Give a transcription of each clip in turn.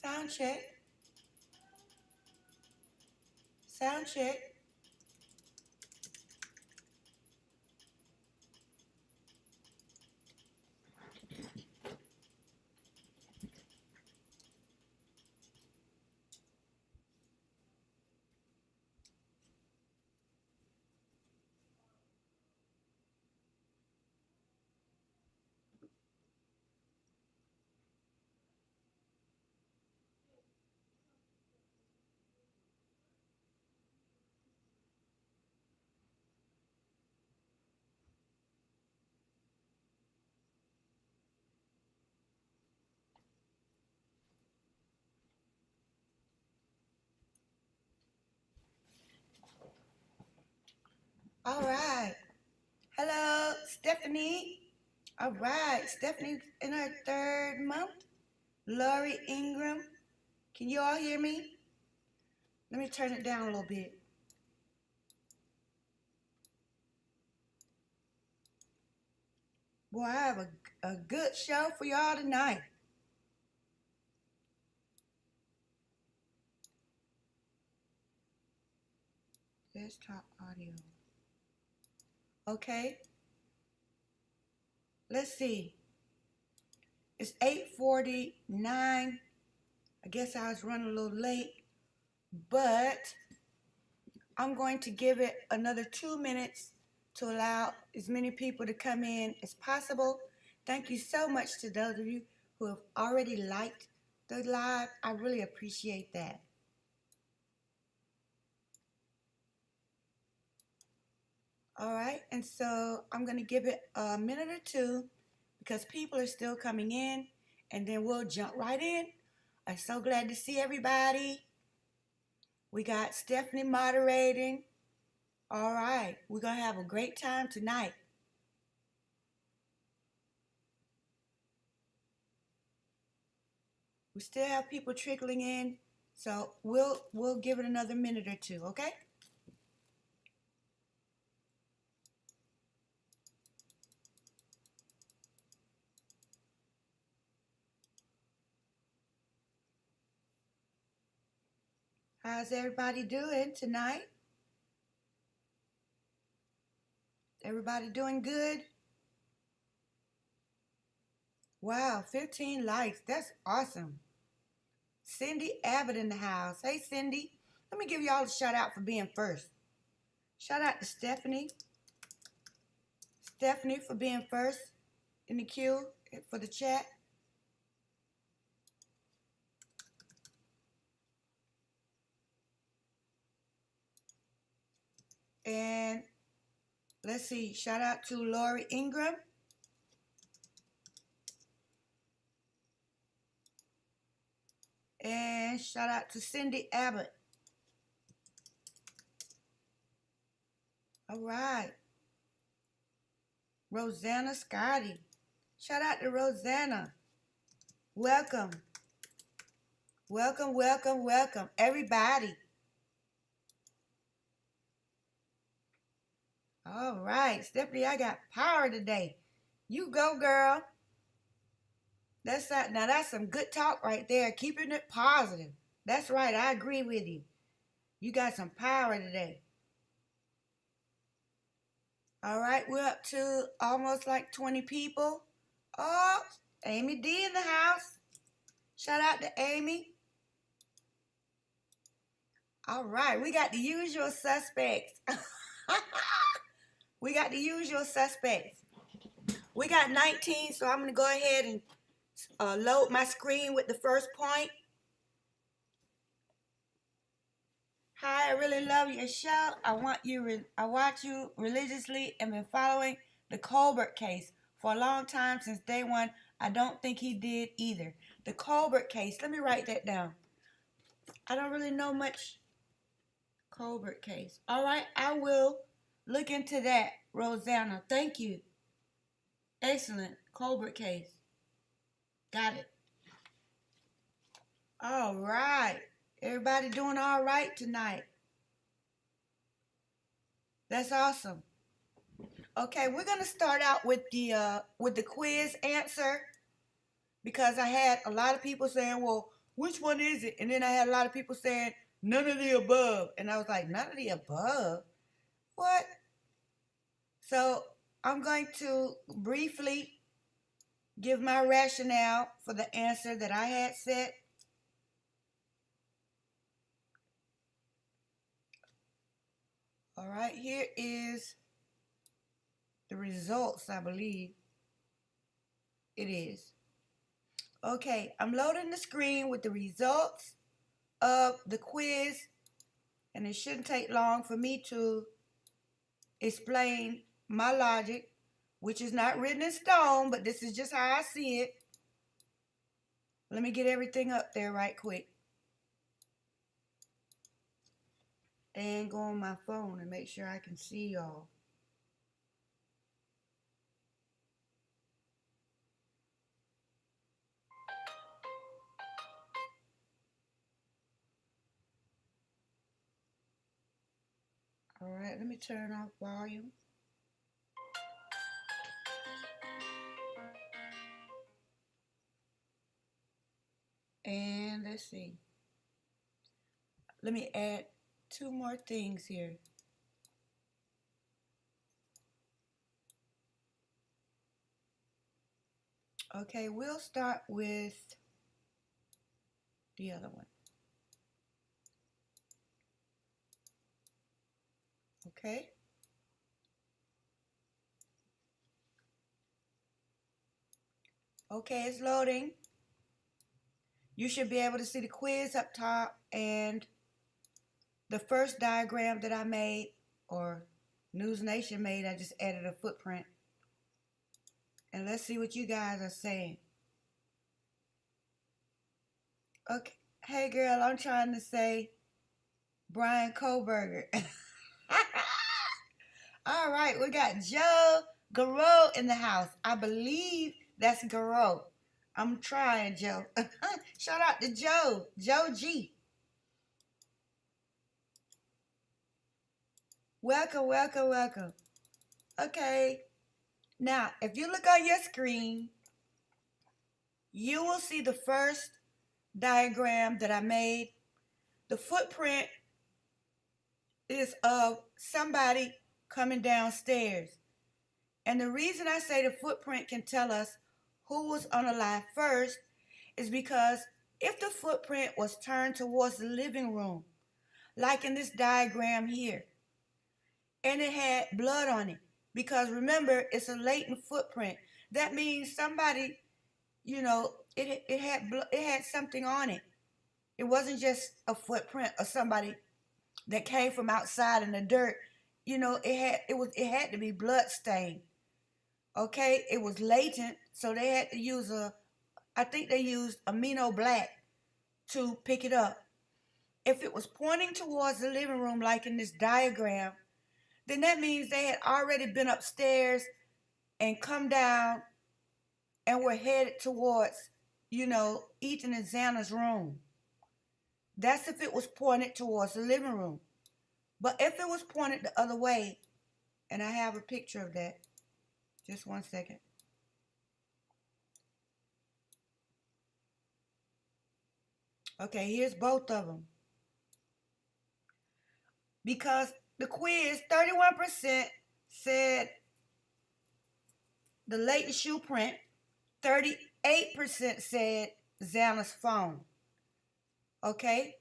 Sound check. Sound check. All right. Hello, Stephanie. All right. Stephanie's in her third month. Lori Ingram. Can you all hear me? Let me turn it down a little bit. Boy, I have a good show for y'all tonight. Desktop audio. Okay. Let's see. It's 8:49. I guess I was running a little late, but I'm going to give it another 2 minutes to allow as many people to come in as possible. Thank you so much to those of you who have already liked the live. I really appreciate that. All right, and so I'm going to give it a minute or two because people are still coming in, and then we'll jump right in. I'm so glad to see everybody. We got Stephanie moderating. All right, we're going to have a great time tonight. We still have people trickling in, so we'll give it another minute or two, okay? How's everybody doing tonight? Everybody doing good? Wow, 15 likes. That's awesome. Cindy Abbott in the house. Hey, Cindy. Let me give y'all a shout out for being first. Shout out to Stephanie. Stephanie for being first in the queue for the chat. And let's see. Shout out to Lori Ingram. And shout out to Cindy Abbott. All right. Rosanna Scotty. Shout out to Rosanna. Welcome. Welcome, welcome, welcome, everybody. All right, Stephanie, I got power today. You go, girl. Now that's some good talk right there. Keeping it positive. That's right. I agree with you. You got some power today. All right, we're up to almost like 20 people. Oh, Amy D in the house. Shout out to Amy. All right, we got the usual suspects. We got the usual suspects. We got 19, so I'm going to go ahead and load my screen with the first point. Hi, I really love your show. I watch you religiously and been following the Colbert case for a long time since day one. I don't think he did either. The Colbert case. Let me write that down. I don't really know much Colbert case. All right, I will look into that, Rosanna. Thank you. Excellent. Colbert case. Got it. All right. Everybody doing all right tonight? That's awesome. Okay, we're gonna start out with the quiz answer because I had a lot of people saying, "Well, which one is it? And then I had a lot of people saying, none of the above. And I was like, none of the above? What? So I'm going to briefly give my rationale for the answer that I had set. All right, here is the results, I believe it is. Okay, I'm loading the screen with the results of the quiz, and it shouldn't take long for me to explain my logic, which is not written in stone, but this is just how I see it. Let me get everything up there right quick. And go on my phone and make sure I can see y'all. All right, let me turn off volume. And let's see. Let me add 2 more things here. Okay, we'll start with the other one. Okay. Okay, it's loading. You should be able to see the quiz up top, and the first diagram that I made, or News Nation made, I just added a footprint. And let's see what you guys are saying. Okay, hey girl, I'm trying to say Brian Koberger. All right, we got Joe Garreau in the house. I believe that's Garreau. I'm trying, Joe. Shout out to Joe, Joe G. Welcome, welcome, welcome. Okay, now if you look on your screen, you will see the first diagram that I made. The footprint is of somebody coming downstairs. And the reason I say the footprint can tell us who was unalive first is because if the footprint was turned towards the living room, like in this diagram here, and it had blood on it, because remember, it's a latent footprint. That means somebody, you know, it had something on it. It wasn't just a footprint of somebody that came from outside in the dirt. You know, it had to be blood stained. Okay, it was latent, so they had to use I think they used amino black to pick it up. If it was pointing towards the living room, like in this diagram, then that means they had already been upstairs and come down and were headed towards, you know, Ethan and Xana's room. That's if it was pointed towards the living room. But if it was pointed the other way, and I have a picture of that, just one second. Okay, here's both of them. Because the quiz, 31% said the latent shoe print, 38% said Xana's phone. Okay?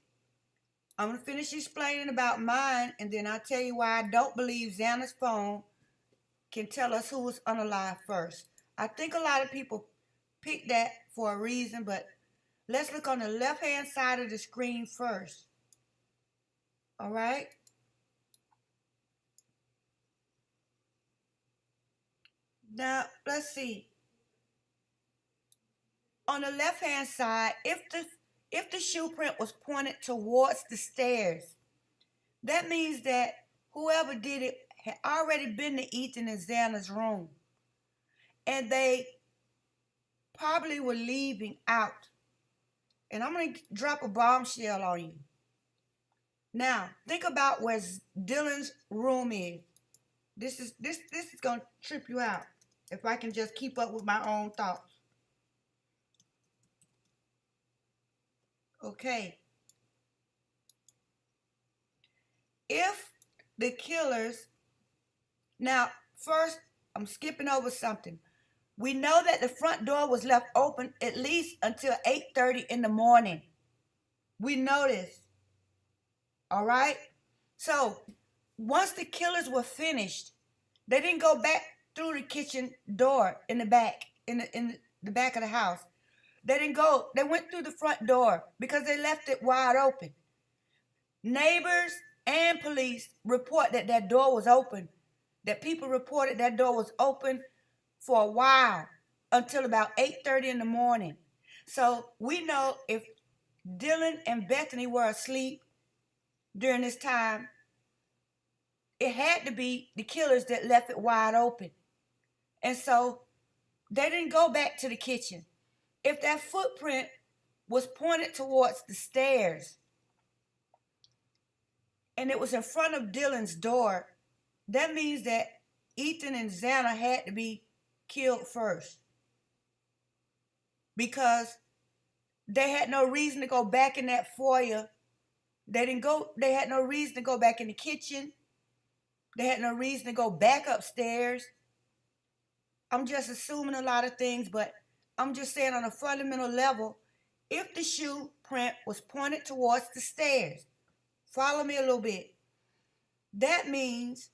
I'm going to finish explaining about mine, and then I'll tell you why I don't believe Xana's phone can tell us who was unalive first. I think a lot of people pick that for a reason, but let's look on the left-hand side of the screen first. All right? Now, let's see. On the left-hand side, if the shoe print was pointed towards the stairs, that means that whoever did it had already been to Ethan and Xana's room. And they probably were leaving out. And I'm going to drop a bombshell on you. Now, think about where Dylan's room is. This is going to trip you out if I can just keep up with my own thoughts. Okay. If the killers, now first I'm skipping over something. We know that the front door was left open at least until 8:30 in the morning. We know this. All right? So, once the killers were finished, they didn't go back through the kitchen door in the back, in the back of the house. They didn't go, they went through the front door because they left it wide open. Neighbors and police report that that door was open. That people reported that door was open for a while until about 8:30 in the morning. So we know if Dylan and Bethany were asleep during this time, it had to be the killers that left it wide open. And so they didn't go back to the kitchen. If that footprint was pointed towards the stairs and it was in front of Dylan's door, that means that Ethan and Xana had to be killed first, because they had no reason to go back in that foyer. They had no reason to go back in the kitchen. They had no reason to go back upstairs. I'm just assuming a lot of things, but I'm just saying on a fundamental level, if the shoe print was pointed towards the stairs, follow me a little bit, that means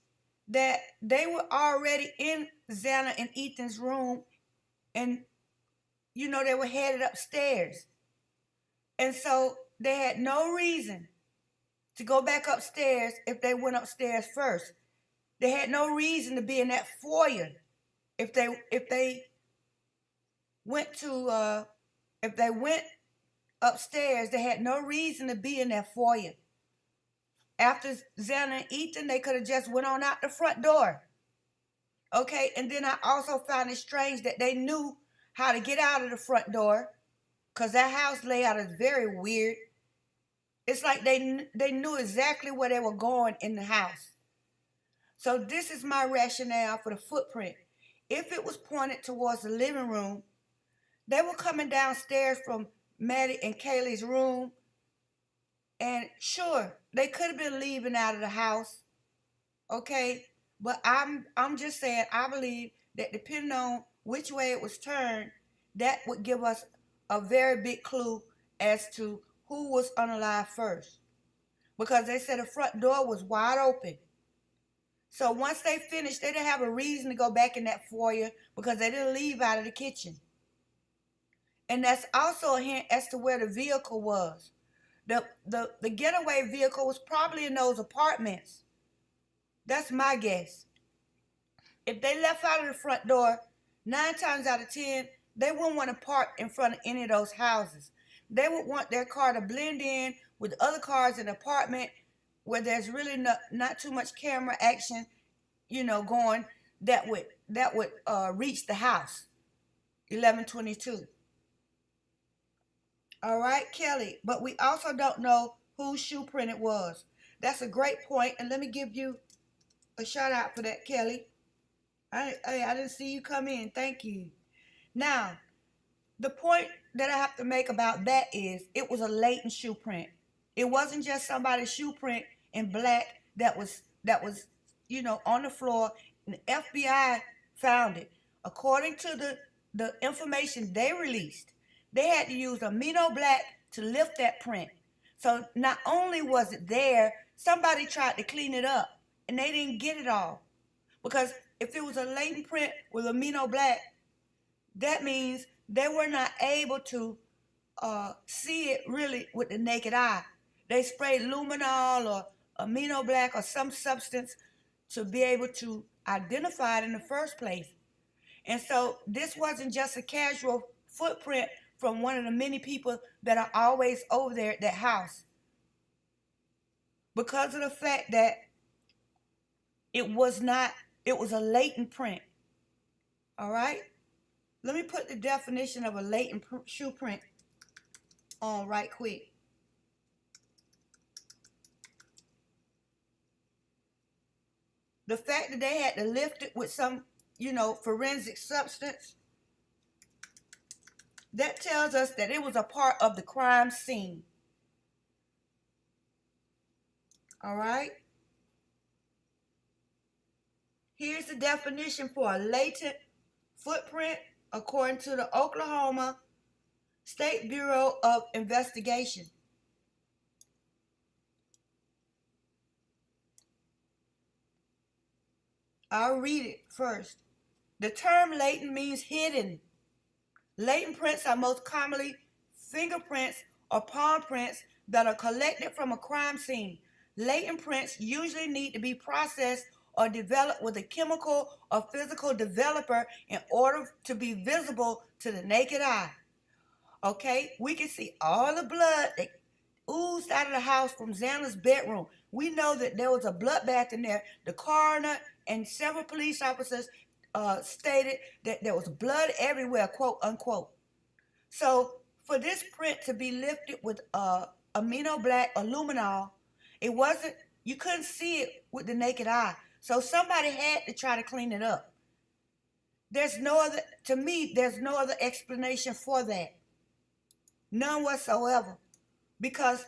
that they were already in Xana and Ethan's room, and they were headed upstairs. And so they had no reason to go back upstairs if they went upstairs first. They had no reason to be in that foyer if they went upstairs. They had no reason to be in that foyer. After Xana and Ethan, they could have just went on out the front door. Okay, and then I also found it strange that they knew how to get out of the front door, because that house layout is very weird. It's like they knew exactly where they were going in the house. So this is my rationale for the footprint. If it was pointed towards the living room, they were coming downstairs from Maddie and Kaylee's room, and sure, they could have been leaving out of the house, okay? But I'm just saying, I believe that depending on which way it was turned, that would give us a very big clue as to who was unalive first. Because they said the front door was wide open. So once they finished, they didn't have a reason to go back in that foyer because they didn't leave out of the kitchen. And that's also a hint as to where the vehicle was. The getaway vehicle was probably in those apartments. That's my guess. If they left out of the front door, 9 times out of 10, they wouldn't want to park in front of any of those houses. They would want their car to blend in with other cars in the apartment where there's really not too much camera action, going that would reach the house. 1122. All right, Kelly. But we also don't know whose shoe print it was. That's a great point, and let me give you a shout out for that, Kelly. I didn't see you come in. Thank you. Now, the point that I have to make about that is it was a latent shoe print. It wasn't just somebody's shoe print in black that was on the floor, and the FBI found it. According to the information they released, they had to use amino black to lift that print. So not only was it there, somebody tried to clean it up, and they didn't get it all. Because if it was a latent print with amino black, that means they were not able to see it really with the naked eye. They sprayed luminol or amino black or some substance to be able to identify it in the first place. And so this wasn't just a casual footprint from one of the many people that are always over there at that house. Because of the fact that it was a latent print. All right? Let me put the definition of a latent shoe print on right quick. The fact that they had to lift it with some, forensic substance, that tells us that it was a part of the crime scene. All right. Here's the definition for a latent footprint according to the Oklahoma State Bureau of Investigation. I'll read it first. The term latent means hidden. Latent prints are most commonly fingerprints or palm prints that are collected from a crime scene. Latent prints usually need to be processed or developed with a chemical or physical developer in order to be visible to the naked eye. Okay, we can see all the blood that oozed out of the house from Xana's bedroom. We know that there was a bloodbath in there. The coroner and several police officers stated that there was blood everywhere, quote unquote. So for this print to be lifted with amino black or luminol, it wasn't, you couldn't see it with the naked eye. So somebody had to try to clean it up. There's no other, to me, there's no other explanation for that. None whatsoever. Because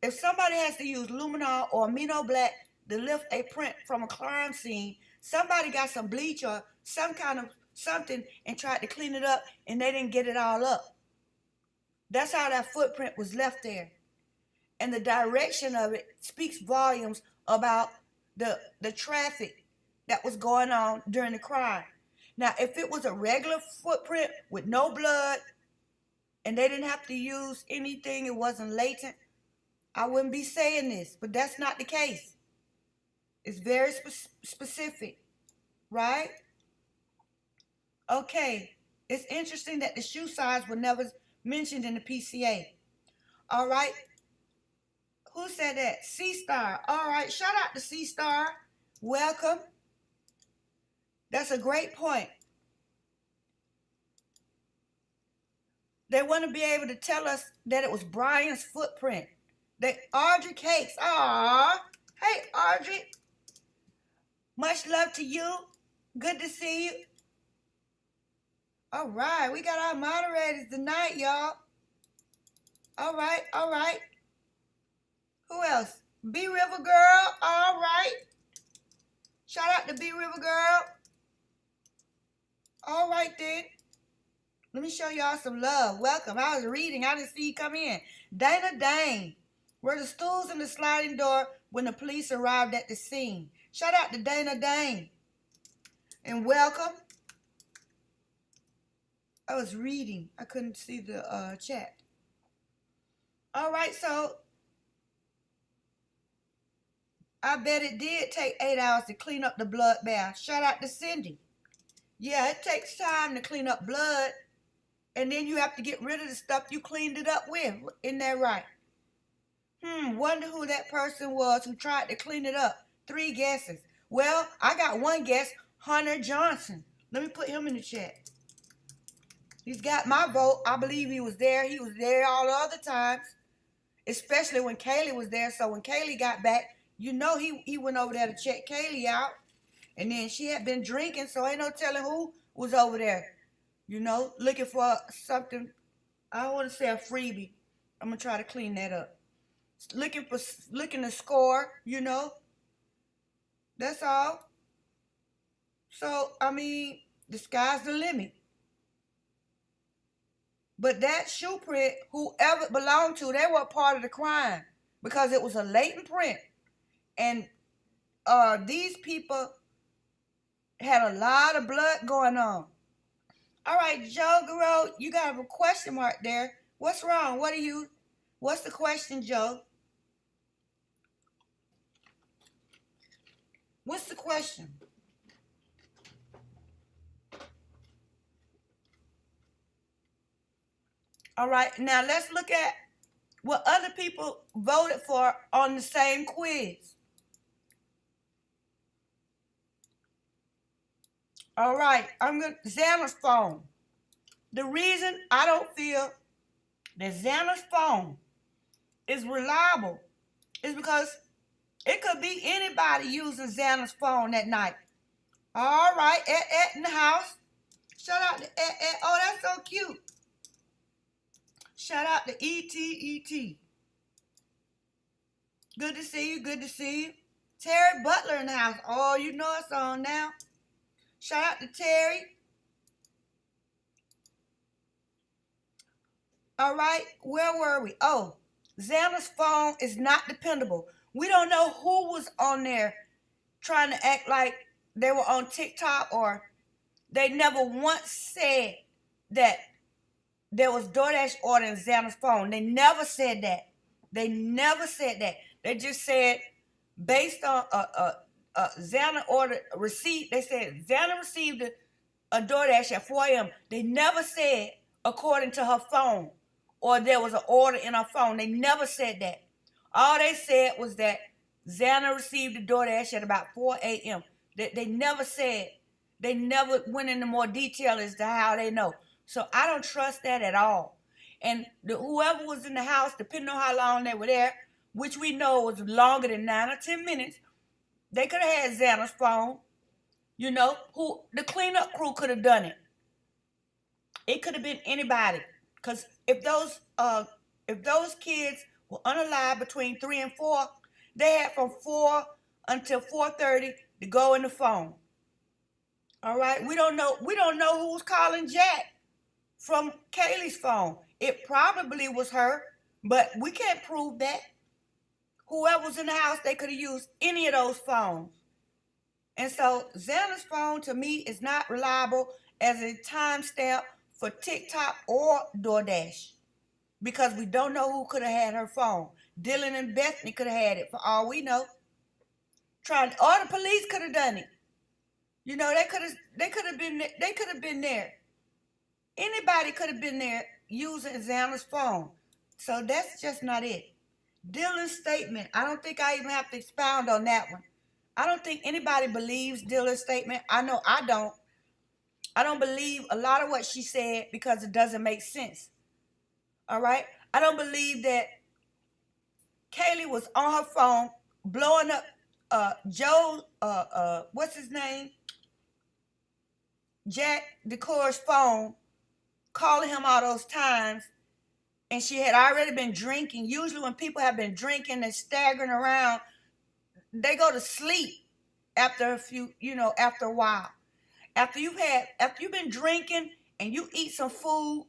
if somebody has to use luminol or amino black to lift a print from a crime scene, somebody got some bleach or some kind of something and tried to clean it up and they didn't get it all up. That's how that footprint was left there. And the direction of it speaks volumes about the traffic that was going on during the crime. Now, if it was a regular footprint with no blood and they didn't have to use anything, it wasn't latent, I wouldn't be saying this, but that's not the case. It's very specific, right? Okay, it's interesting that the shoe size was never mentioned in the PCA. All right, who said that? C-Star. All right, shout out to C-Star. Welcome. That's a great point. They want to be able to tell us that it was Brian's footprint. That Audrey Cakes. Aww. Hey, Audrey. Much love to you. Good to see you. All right, we got our moderators tonight, y'all. All right, all right. Who else? B River Girl. All right. Shout out to B River Girl. All right then. Let me show y'all some love. Welcome. I was reading. I didn't see you come in. Dana Dane. Were the stools in the sliding door when the police arrived at the scene? Shout out to Dana Dane. And welcome. I was reading. I couldn't see the chat. All right, so I bet it did take 8 hours to clean up the bloodbath. Shout out to Cindy. Yeah, it takes time to clean up blood. And then you have to get rid of the stuff you cleaned it up with. Isn't that right? Wonder who that person was who tried to clean it up. 3 guesses. Well, I got one guess. Hunter Johnson. Let me put him in the chat. He's got my vote. I believe he was there. He was there all the other times. Especially when Kaylee was there. So when Kaylee got back, you know he went over there to check Kaylee out. And then she had been drinking, so ain't no telling who was over there. You know, looking for something. I don't want to say a freebie. I'm going to try to clean that up. Looking to score, you know. That's all. So, I mean, the sky's the limit. But that shoe print, whoever it belonged to, they were part of the crime because it was a latent print. And these people had a lot of blood going on. All right, Joe Garreau, you got a question mark there. What's wrong? What's the question, Joe? What's the question? All right, now let's look at what other people voted for on the same quiz. All right, Xana's phone. The reason I don't feel that Xana's phone is reliable is because it could be anybody using Xana's phone that night. All right, Ed in the house. Shout out to Ed. Oh, that's so cute. Shout out to E.T. Good to see you. Good to see you. Terry Butler in the house. Oh, you know it's on now. Shout out to Terry. All right, where were we? Oh, Xana's phone is not dependable. We don't know who was on there trying to act like they were on TikTok, or they never once said that there was DoorDash order in Xana's phone. They never said that. They never said that. They just said based on a Xana order receipt. They said Xana received a DoorDash at 4 a.m. They never said according to her phone, or there was an order in her phone. They never said that. All they said was that Xana received the DoorDash at about 4 a.m. They never said, they never went into more detail as to how they know. So I don't trust that at all. And whoever was in the house, depending on how long they were there, which we know was longer than 9 or 10 minutes, they could have had Xana's phone. You know, who the cleanup crew could have done it. It could have been anybody. Because if those kids were unalive between 3 and 4, they had from 4 until 4:30 to go in the phone. All right. We don't know who's calling Jack from Kaylee's phone. It probably was her, but we can't prove that. Whoever was in the house, they could have used any of those phones. And so Xana's phone to me is not reliable as a timestamp for TikTok or DoorDash, because we don't know who could have had her phone. Dylan and Bethany could have had it for all we know. Or the police could have done it. You know, they could have been there. Anybody could have been there using Xana's phone. So that's just not it. Dylan's statement, I don't think I even have to expound on that one. I don't think anybody believes Dylan's statement. I know I don't. I don't believe a lot of what she said because it doesn't make sense. All right? I don't believe that Kaylee was on her phone blowing up Joe, what's his name? Jack Decor's phone, calling him all those times, and she had already been drinking. Usually when people have been drinking and staggering around, they go to sleep after after a while. After you've been drinking and you eat some food,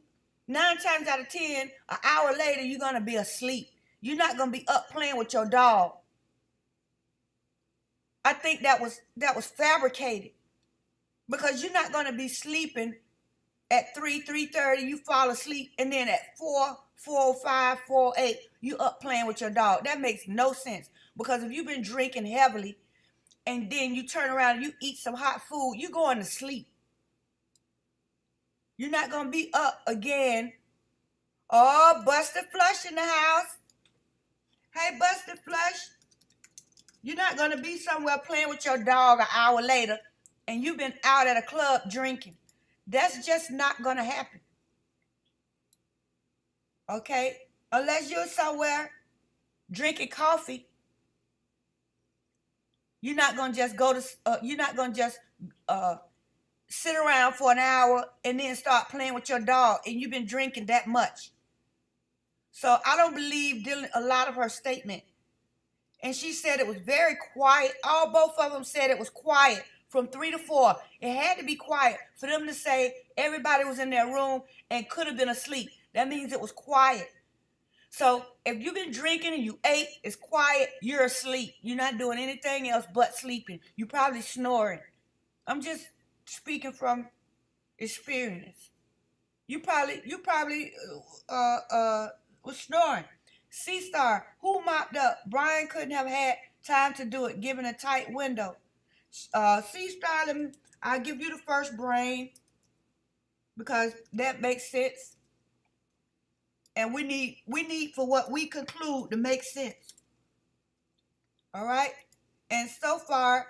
9 times out of 10, an hour later, you're gonna be asleep. You're not gonna be up playing with your dog. I think that was fabricated, because you're not gonna be sleeping at 3:30, you fall asleep, and then at 4, 4:05, 4:08, you up playing with your dog. That makes no sense, because if you've been drinking heavily and then you turn around and you eat some hot food, you're going to sleep. You're not going to be up again. Oh, Busted Flush in the house. Hey, Busted Flush. You're not going to be somewhere playing with your dog an hour later and you've been out at a club drinking. That's just not going to happen. Okay? Unless you're somewhere drinking coffee, you're not going to just sit around for an hour and then start playing with your dog, and you've been drinking that much. So I don't believe a lot of her statement. And she said it was very quiet. Both of them said it was quiet from 3 to 4. It had to be quiet for them to say everybody was in their room and could have been asleep. That means it was quiet. So if you've been drinking and you ate, it's quiet, you're asleep. You're not doing anything else but sleeping. You're probably snoring. I'm just speaking from experience. You probably was snoring. C-Star, who mopped up? Brian couldn't have had time to do it, given a tight window. C-Star, I'll give you the first brain, because that makes sense. And we need for what we conclude to make sense. All right? And so far,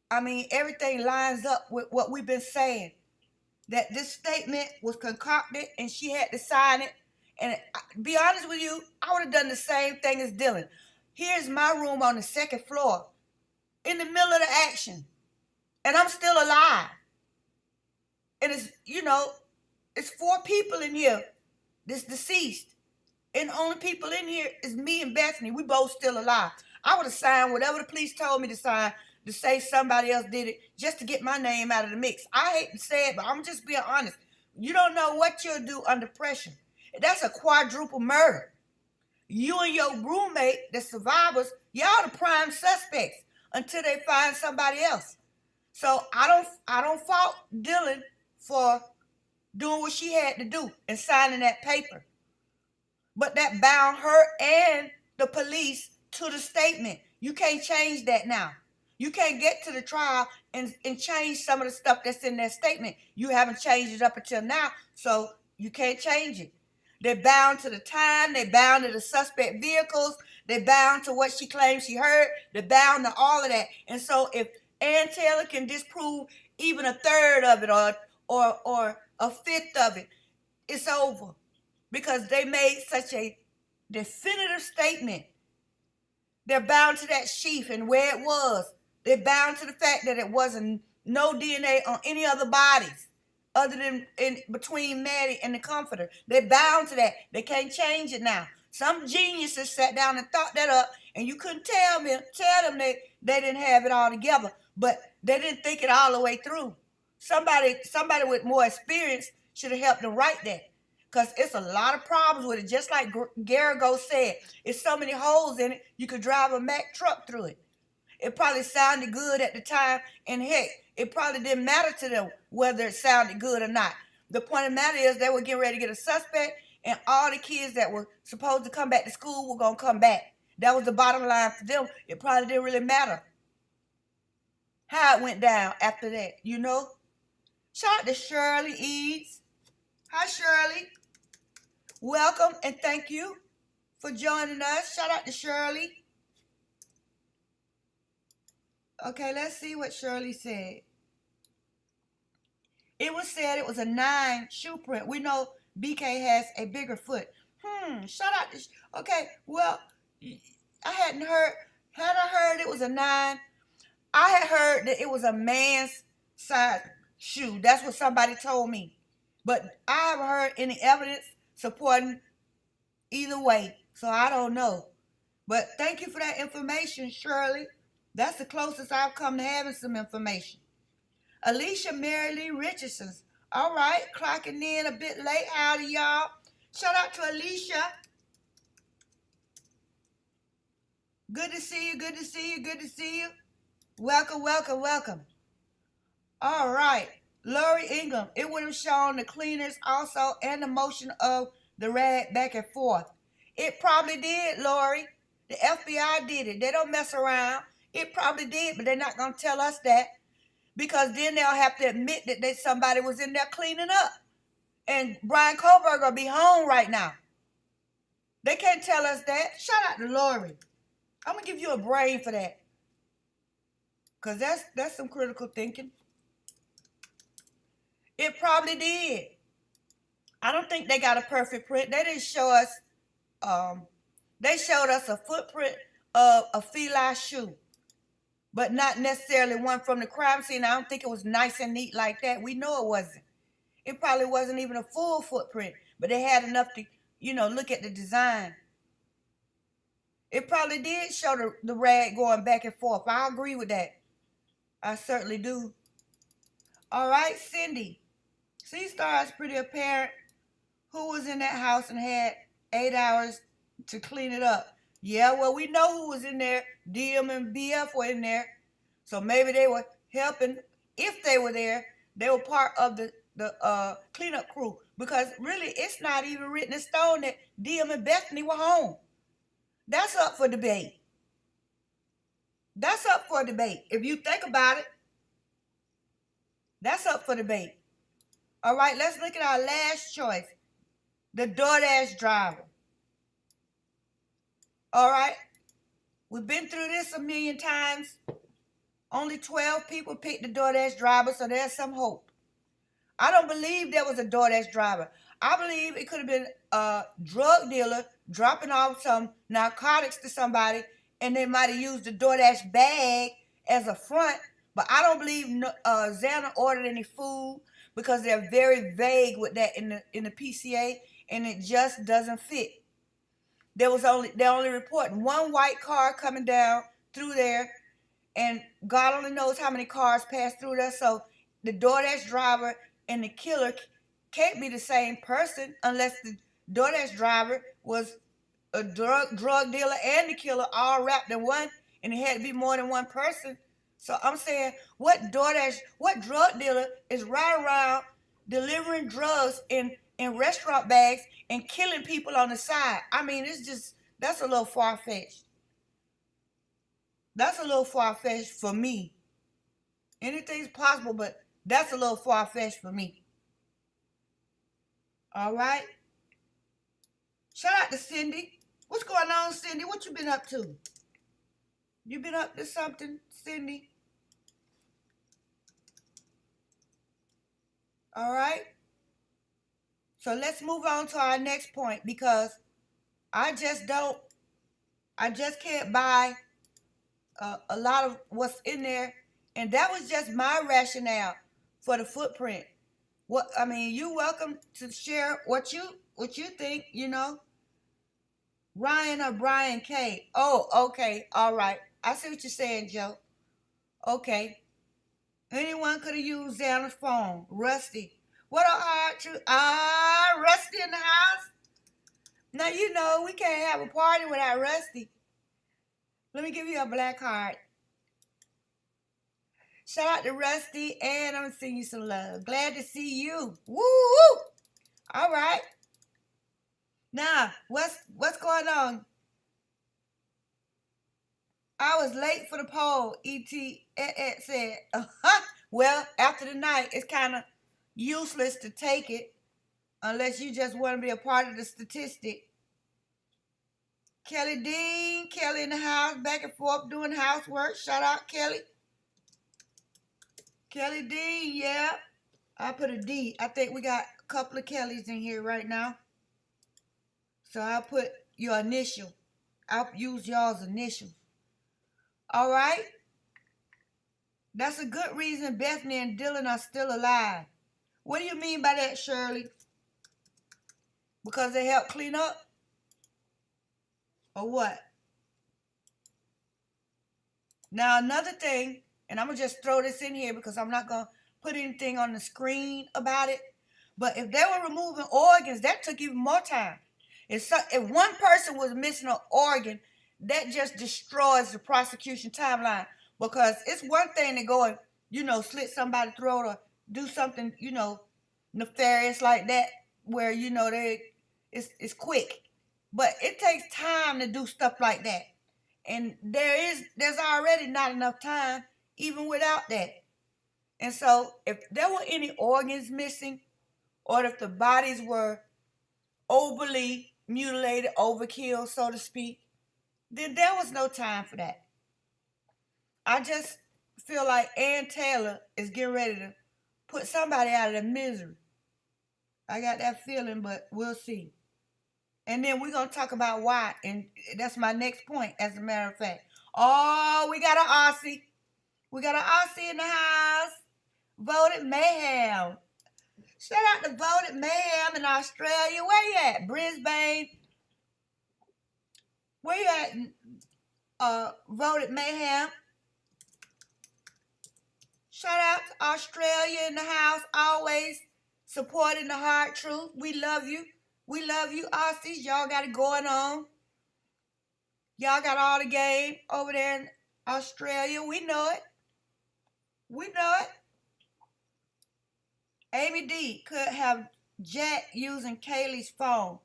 I mean, everything lines up with what we've been saying. That this statement was concocted and she had to sign it. And to be honest with you, I would have done the same thing as Dylan. Here's my room on the second floor, in the middle of the action. And I'm still alive. And it's 4 people in here that's deceased. And the only people in here is me and Bethany. We both still alive. I would have signed whatever the police told me to sign to say somebody else did it just to get my name out of the mix. I hate to say it, but I'm just being honest. You don't know what you'll do under pressure. That's a quadruple murder. You and your roommate, the survivors, y'all the prime suspects until they find somebody else. So I don't fault Dylan for doing what she had to do and signing that paper. But that bound her and the police to the statement. You can't change that now. You can't get to the trial and change some of the stuff that's in that statement. You haven't changed it up until now, so you can't change it. They're bound to the time. They're bound to the suspect vehicles. They're bound to what she claims she heard. They're bound to all of that. And so if Ann Taylor can disprove even a third of it or a fifth of it, it's over. Because they made such a definitive statement. They're bound to that sheath and where it was. They're bound to the fact that it wasn't no DNA on any other bodies other than in between Maddie and the comforter. They're bound to that. They can't change it now. Some geniuses sat down and thought that up, and you couldn't tell them they didn't have it all together, but they didn't think it all the way through. Somebody with more experience should have helped them write that. Because it's a lot of problems with it. Just like Garrigo said, it's so many holes in it, you could drive a Mack truck through it. It probably sounded good at the time, and heck, it probably didn't matter to them whether it sounded good or not. The point of the matter is they were getting ready to get a suspect, and all the kids that were supposed to come back to school were going to come back. That was the bottom line for them. It probably didn't really matter how it went down after that, you know? Shout out to Shirley Eads. Hi, Shirley. Welcome and thank you for joining us. Shout out to Shirley. Okay, let's see what Shirley said. It was said it was a 9 shoe print. We know BK has a bigger foot. Shout out to... Okay, well, I hadn't heard... Had I heard it was a 9? I had heard that it was a man's size shoe. That's what somebody told me. But I haven't heard any evidence supporting either way. So I don't know. But thank you for that information, Shirley. That's the closest I've come to having some information. Alicia Mary Lee Richardson. All right, clocking in a bit late. Howdy, y'all. Shout out to Alicia. Good to see you, good to see you, good to see you. Welcome, welcome, welcome. All right. Lori Ingham. It would have shown the cleaners also and the motion of the rag back and forth. It probably did, Lori. The FBI did it. They don't mess around. It probably did, but they're not going to tell us that. Because then they'll have to admit that somebody was in there cleaning up. And Brian Kohlberg will be home right now. They can't tell us that. Shout out to Lori. I'm going to give you a brain for that. Because that's some critical thinking. It probably did. I don't think they got a perfect print. They didn't show us, they showed us a footprint of a feline shoe. But not necessarily one from the crime scene. I don't think it was nice and neat like that. We know it wasn't. It probably wasn't even a full footprint, but they had enough to, look at the design. It probably did show the rag going back and forth. I agree with that. I certainly do. All right, Cindy. C-Star is pretty apparent. Who was in that house and had 8 hours to clean it up? Yeah, well, we know who was in there. DM and BF were in there. So maybe they were helping. If they were there, they were part of the cleanup crew. Because really, it's not even written in stone that DM and Bethany were home. That's up for debate. That's up for debate. If you think about it, that's up for debate. All right, let's look at our last choice. The DoorDash driver. All right, we've been through this a million times. Only 12 people picked the DoorDash driver, so there's some hope. I don't believe there was a DoorDash driver. I believe it could have been a drug dealer dropping off some narcotics to somebody, and they might have used the DoorDash bag as a front. But I don't believe Xana ordered any food because they're very vague with that in the PCA, and it just doesn't fit. They're only reporting one white car coming down through there, and God only knows how many cars passed through there. So the DoorDash driver and the killer can't be the same person unless the DoorDash driver was a drug dealer and the killer all wrapped in one, and it had to be more than one person. So I'm saying, what drug dealer is riding around delivering drugs in restaurant bags and killing people on the side? I mean, that's a little far fetched. That's a little far fetched for me. Anything's possible, but that's a little far fetched for me. All right. Shout out to Cindy. What's going on, Cindy? What you been up to? You been up to something, Cindy? All right. So let's move on to our next point, because I just can't buy a lot of what's in there, and that was just my rationale for the footprint. You're welcome to share what you think. Ryan or Brian K. Oh, okay, all right. I see what you're saying, Joe. Okay. Anyone could have used Xana's phone. Rusty. What a hard truth. Rusty in the house. Now we can't have a party without Rusty. Let me give you a black heart. Shout out to Rusty, and I'm sending you some love. Glad to see you. Woo! All right. Now, what's going on? I was late for the poll, E.T. said. Well, after the night, it's kind of useless to take it unless you just want to be a part of the statistic. Kelly Dean, Kelly in the house, back and forth doing housework. Shout out, Kelly. Kelly Dean, yeah. I put a D. I think we got a couple of Kellys in here right now. So I'll put your initial. I'll use y'all's initial. All right. That's a good reason Bethany and Dylan are still alive. What do you mean by that, Shirley? Because they help clean up? Or what? Now, another thing, and I'm going to just throw this in here because I'm not going to put anything on the screen about it. But if they were removing organs, that took even more time. If one person was missing an organ, that just destroys the prosecution timeline. Because it's one thing to go and, slit somebody's throat or do something, nefarious like that, where, it's quick. But it takes time to do stuff like that. And there's already not enough time, even without that. And so if there were any organs missing, or if the bodies were overly mutilated, overkill, so to speak, then there was no time for that. I just feel like Ann Taylor is getting ready to put somebody out of their misery. I got that feeling, but we'll see. And then we're going to talk about why, and that's my next point, as a matter of fact. Oh, we got an Aussie. We got an Aussie in the house. Voted Mayhem. Shout out to Voted Mayhem in Australia. Where you at? Brisbane. Where you at? Voted Mayhem. Shout out to Australia in the house. Always supporting the hard truth. We love you. We love you, Aussies. Y'all got it going on. Y'all got all the game over there in Australia. We know it. We know it. Amy D could have Jack using Kaylee's phone.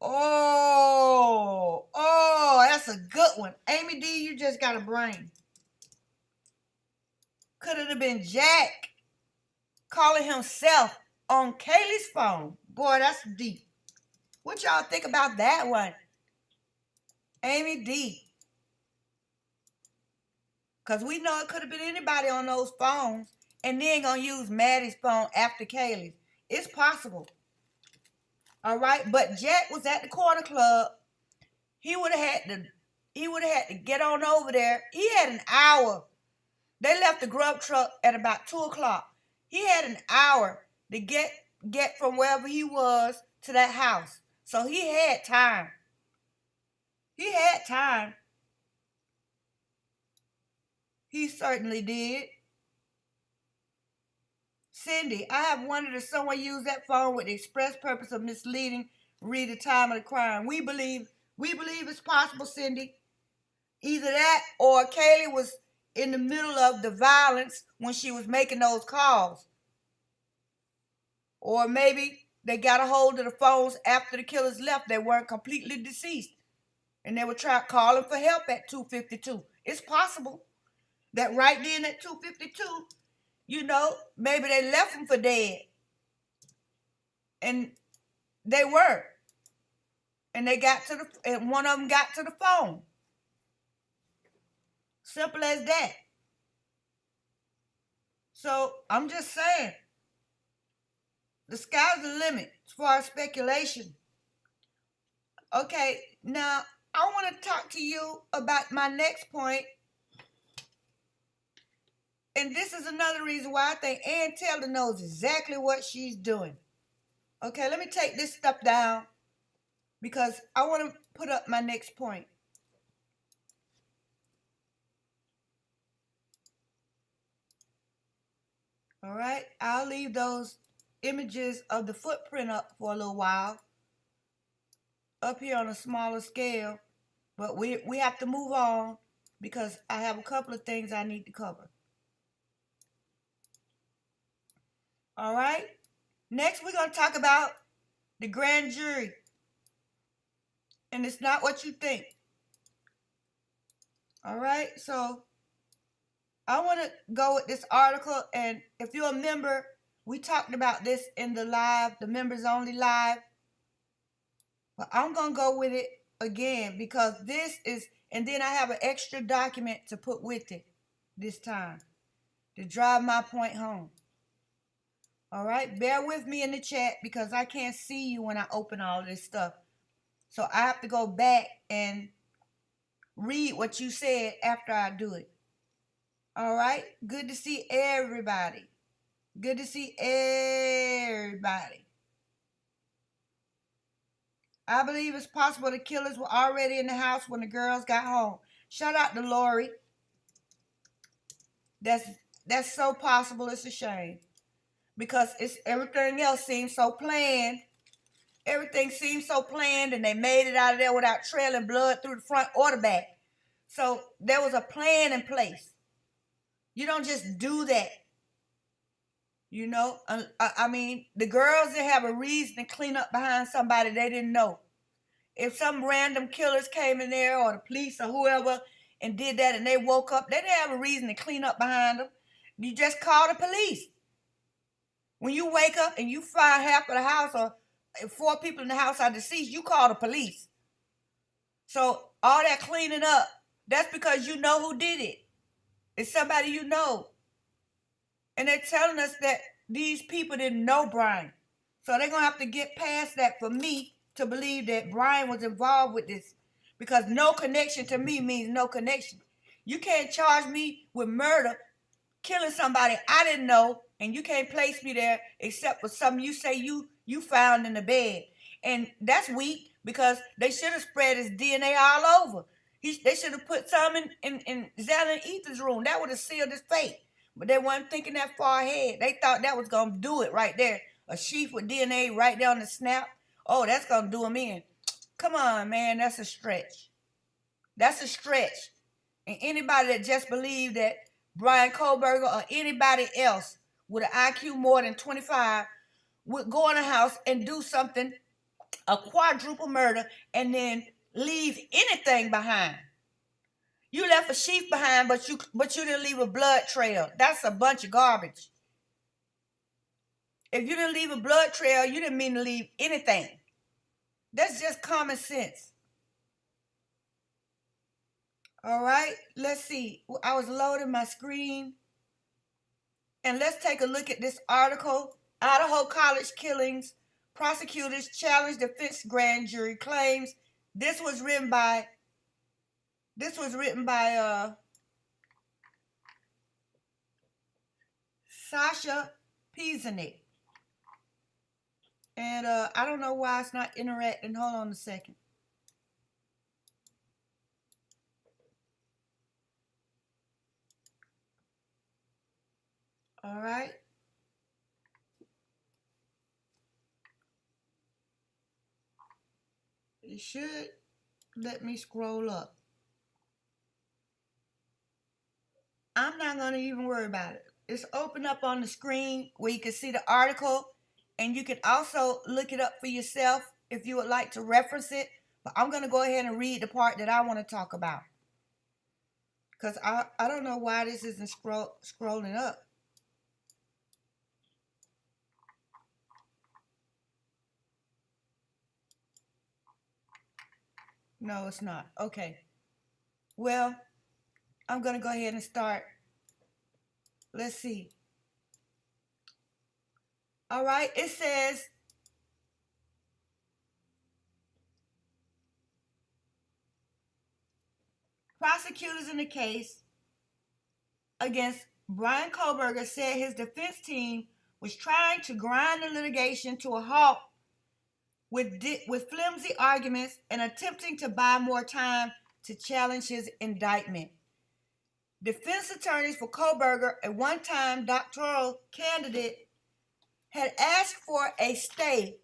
Oh, that's a good one. Amy D, you just got a brain. Could it have been Jack calling himself on Kaylee's phone? Boy, that's deep. What y'all think about that one? Amy D. Because we know it could have been anybody on those phones, and then gonna use Maddie's phone after Kaylee's. It's possible. All right, but Jack was at the corner club. He would have had to get on over there. He had an hour. They left the grub truck at about 2 o'clock. He had an hour to get from wherever he was to that house. So he had time. He had time. He certainly did. Cindy, I have wondered if someone used that phone with the express purpose of misleading read the time of the crime. We believe it's possible, Cindy. Either that or Kaylee was in the middle of the violence when she was making those calls. Or maybe they got a hold of the phones after the killers left. They weren't completely deceased. And they were trying calling for help at 2:52. It's possible that right then at 2:52, maybe they left them for dead. And they were. And and one of them got to the phone. Simple as that. So I'm just saying, the sky's the limit as far as speculation. Okay, now I want to talk to you about my next point. And this is another reason why I think Ann Taylor knows exactly what she's doing. Okay, let me take this stuff down because I want to put up my next point. All right, I'll leave those images of the footprint up for a little while, up here on a smaller scale, but we have to move on because I have a couple of things I need to cover. All right, next we're going to talk about the grand jury, and it's not what you think. All right, so I want to go with this article, and if you're a member, we talked about this in the live, the members only live, but I'm going to go with it again because this is, and then I have an extra document to put with it this time to drive my point home. All right, bear with me in the chat because I can't see you when I open all this stuff. So I have to go back and read what you said after I do it. All right, good to see everybody. Good to see everybody. I believe it's possible the killers were already in the house when the girls got home. Shout out to Lori. That's so possible, it's a shame. Because everything else seems so planned. Everything seems so planned, and they made it out of there without trailing blood through the front or the back. So there was a plan in place. You don't just do that. I mean, the girls didn't have a reason to clean up behind somebody they didn't know. If some random killers came in there or the police or whoever and did that and they woke up, they didn't have a reason to clean up behind them. You just call the police. When you wake up and you find half of the house or 4 people in the house are deceased, you call the police. So all that cleaning up, that's because you know who did it. It's somebody you know. And they're telling us that these people didn't know Brian. So they're going to have to get past that for me to believe that Brian was involved with this. Because no connection to me means no connection. You can't charge me with murder, killing somebody I didn't know, and you can't place me there except for something you say you found in the bed. And that's weak because they should have spread his DNA all over. They should have put some in Zell and Ethan's room. That would have sealed his fate. But they weren't thinking that far ahead. They thought that was going to do it right there. A sheaf with DNA right there on the snap. Oh, that's going to do him in. Come on, man. That's a stretch. That's a stretch. And anybody that just believed that Brian Kohlberger or anybody else with an IQ more than 25 would go in a house and do something, a quadruple murder, and then leave anything behind. You left a sheaf behind, but you didn't leave a blood trail. That's a bunch of garbage. If you didn't leave a blood trail, you didn't mean to leave anything. That's just common sense. All right, let's see. I was loading my screen. And let's take a look at this article. Idaho college killings. Prosecutors challenge defense grand jury claims. This was written by Sasha Pizanic. And I don't know why it's not interacting. Hold on a second. All right. It should let me scroll up. I'm not going to even worry about it. It's open up on the screen where you can see the article, and you can also look it up for yourself if you would like to reference it. But I'm going to go ahead and read the part that I want to talk about, because I don't know why this isn't scrolling up. No, it's not. Okay. Well, I'm going to go ahead and start. Let's see. All right. It says, prosecutors in the case against Bryan Kohberger said his defense team was trying to grind the litigation to a halt with flimsy arguments and attempting to buy more time to challenge his indictment. Defense attorneys for Kohberger, a one-time doctoral candidate, had asked for a stay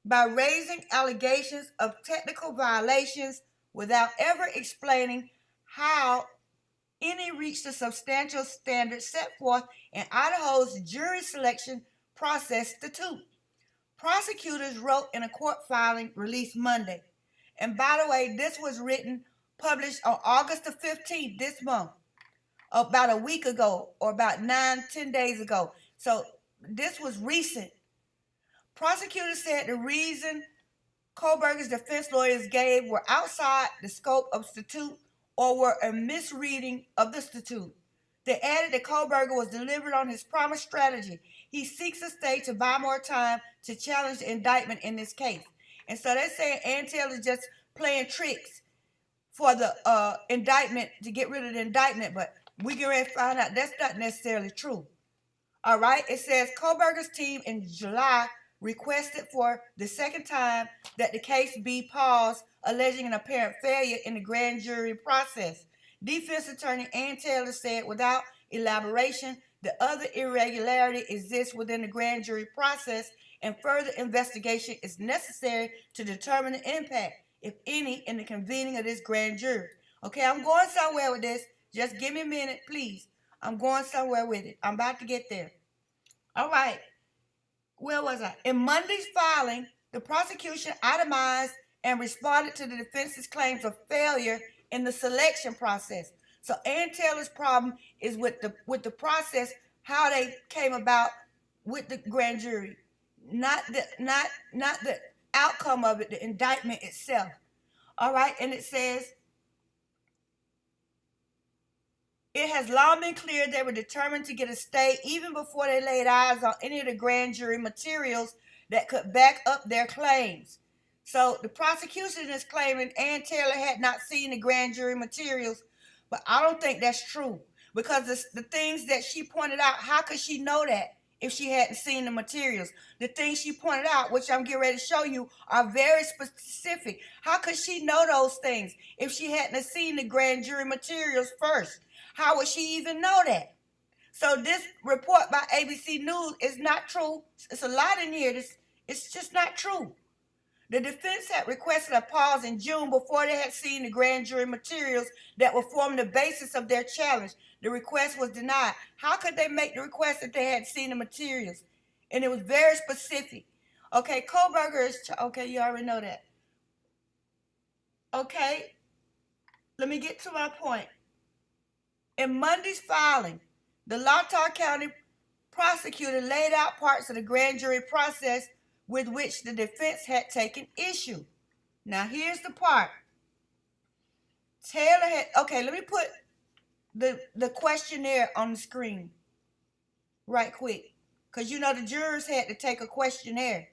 by raising allegations of technical violations without ever explaining how any reached the substantial standards set forth in Idaho's jury selection process statute. Prosecutors wrote in a court filing released Monday. And by the way, this was published on August the 15th this month, about a week ago, or about 9-10 days ago. So this was recent. Prosecutors said the reason Kohberger's defense lawyers gave were outside the scope of statute or were a misreading of the statute. They added that Kohberger was delivered on his promised strategy. He seeks a stay to buy more time to challenge the indictment in this case. And so they're saying Ann Taylor is just playing tricks for the indictment, to get rid of the indictment, but we can ready to find out that's not necessarily true. All right, it says Kohberger's team in July requested for the second time that the case be paused, alleging an apparent failure in the grand jury process. Defense attorney Ann Taylor said without elaboration, the other irregularity exists within the grand jury process and further investigation is necessary to determine the impact, if any, in the convening of this grand jury. Okay, I'm going somewhere with this. Just give me a minute, please. I'm going somewhere with it. I'm about to get there. All right. Where was I? In Monday's filing, the prosecution itemized and responded to the defense's claims of failure in the selection process. So Ann Taylor's problem is with the process, how they came about with the grand jury, not the outcome of it, the indictment itself. All right, and it says, it has long been clear they were determined to get a stay even before they laid eyes on any of the grand jury materials that could back up their claims. So the prosecution is claiming Ann Taylor had not seen the grand jury materials, but I don't think that's true, because the things that she pointed out, how could she know that if she hadn't seen the materials? The things she pointed out, which I'm getting ready to show you, are very specific. How could she know those things if she hadn't seen the grand jury materials first? How would she even know that? So this report by ABC News is not true. It's a lot in here. It's just not true. The defense had requested a pause in June before they had seen the grand jury materials that would form the basis of their challenge. The request was denied. How could they make the request if they had seen the materials? And it was very specific. Okay, Kohberger is, okay, you already know that. Okay, let me get to my point. In Monday's filing, the Latah County prosecutor laid out parts of the grand jury process with which the defense had taken issue. Now, here's the part. Taylor had, okay, let me put the questionnaire on the screen right quick, because you know the jurors had to take a questionnaire.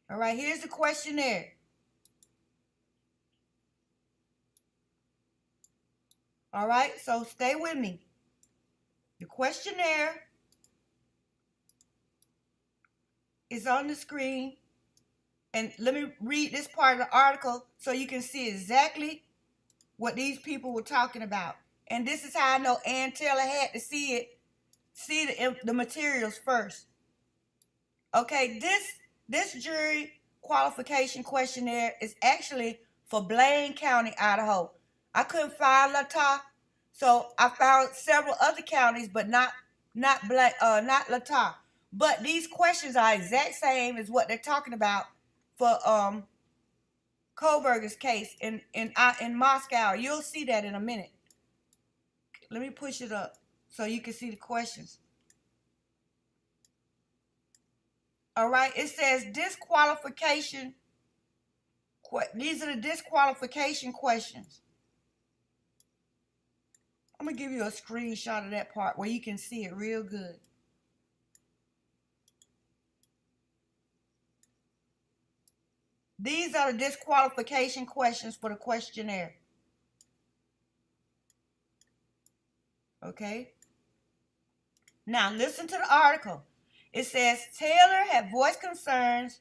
All right, here's the questionnaire. All right, so stay with me. The questionnaire It's on the screen. And let me read this part of the article so you can see exactly what these people were talking about. And this is how I know Ann Taylor had to see the materials first. Okay, this jury qualification questionnaire is actually for Blaine County, Idaho. I couldn't find Latah, so I found several other counties, but not Latah. But these questions are exact same as what they're talking about for Kohlberger's case in Moscow. You'll see that in a minute. Let me push it up so you can see the questions. All right, it says disqualification. These are the disqualification questions. I'm gonna give you a screenshot of that part where you can see it real good. These are the disqualification questions for the questionnaire. Okay. Now listen to the article. It says Taylor had voiced concerns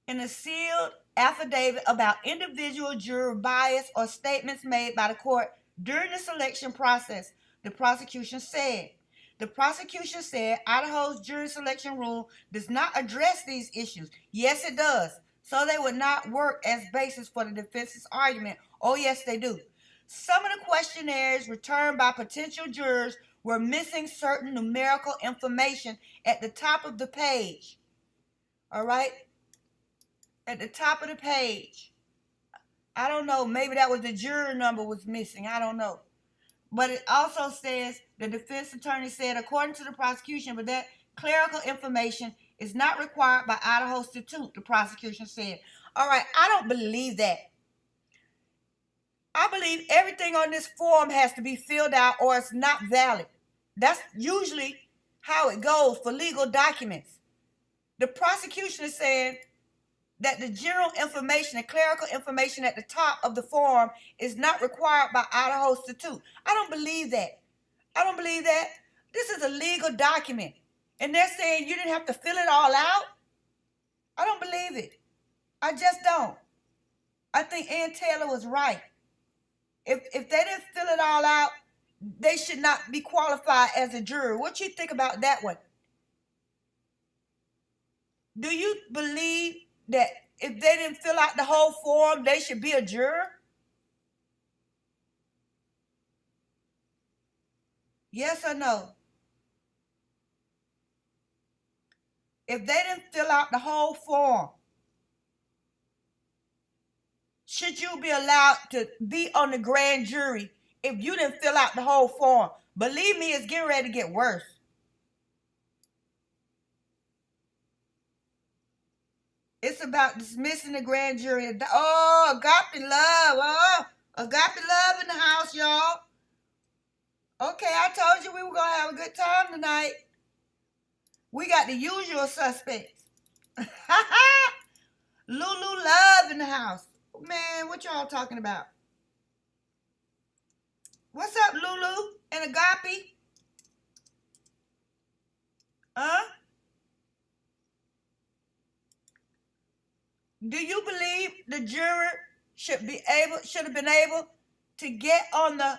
in a sealed affidavit about individual juror bias or statements made by the court during the selection process, the prosecution said. The prosecution said Idaho's jury selection rule does not address these issues. Yes, it does. So they would not work as basis for the defense's argument. Oh, yes, they do. Some of the questionnaires returned by potential jurors were missing certain numerical information at the top of the page. All right? At the top of the page. I don't know. Maybe that was the juror number was missing. I don't know. But it also says the defense attorney said, according to the prosecution, but that clerical information is not required by Idaho statute, the prosecution said. All right, I don't believe that. I believe everything on this form has to be filled out or it's not valid. That's usually how it goes for legal documents. The prosecution is saying that the general information, the clerical information at the top of the form is not required by Idaho statute. I don't believe that. I don't believe that. This is a legal document. And they're saying you didn't have to fill it all out? I don't believe it. I just don't. I think Ann Taylor was right. If they didn't fill it all out, they should not be qualified as a juror. What you think about that one? Do you believe that if they didn't fill out the whole form, they should be a juror? Yes or no? If they didn't fill out the whole form, should you be allowed to be on the grand jury if you didn't fill out the whole form? Believe me, it's getting ready to get worse. It's about dismissing the grand jury. Oh, agape love. Oh, agape love in the house, y'all. Okay, I told you we were going to have a good time tonight. We got the usual suspects. Lulu Love in the house. Man, what y'all talking about? What's up, Lulu and Agape? Huh? Do you believe the juror should have been able to get on the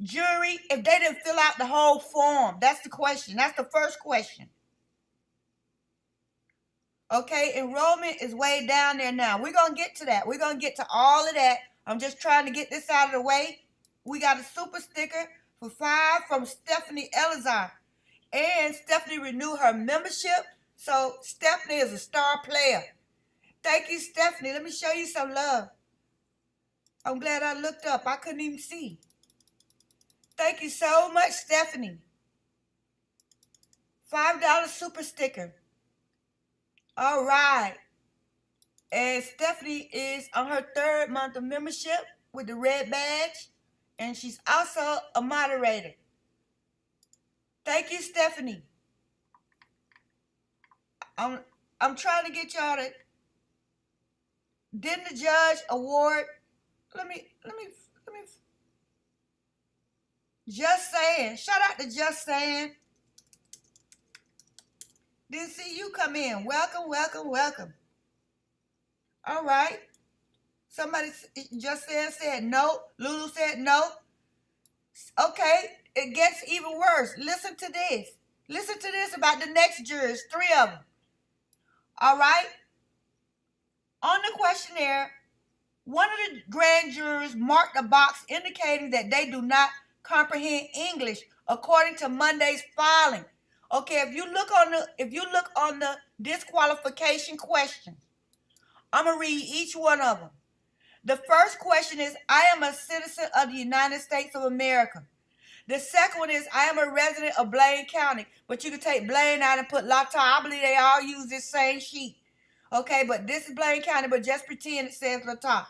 jury if they didn't fill out the whole form? That's the question. That's the first question. Okay, enrollment is way down there now. We're going to get to that. We're going to get to all of that. I'm just trying to get this out of the way. We got a super sticker for 5 from Stephanie Elazar. And Stephanie renewed her membership. So Stephanie is a star player. Thank you, Stephanie. Let me show you some love. I'm glad I looked up. I couldn't even see. Thank you so much, Stephanie. $5 super sticker. All right. And Stephanie is on her 3rd month of membership with the red badge. And she's also a moderator. Thank you, Stephanie. I'm trying to get y'all to... Didn't the judge award... Let me... Just saying. Shout out to Just Saying. Didn't see you come in. Welcome, welcome, welcome. All right. Somebody just said no. Lulu said no. Okay, it gets even worse. Listen to this. Listen to this about the next jurors, 3 of them. All right. On the questionnaire, one of the grand jurors marked a box indicating that they do not comprehend English according to Monday's filing. Okay, if you look on the disqualification question, I'm gonna read each one of them. The first question is, I am a citizen of the United States of America. The second one is, I am a resident of Blaine County, but you can take Blaine out and put Lata. I believe they all use this same sheet. Okay, but this is Blaine County, but just pretend it says Lata.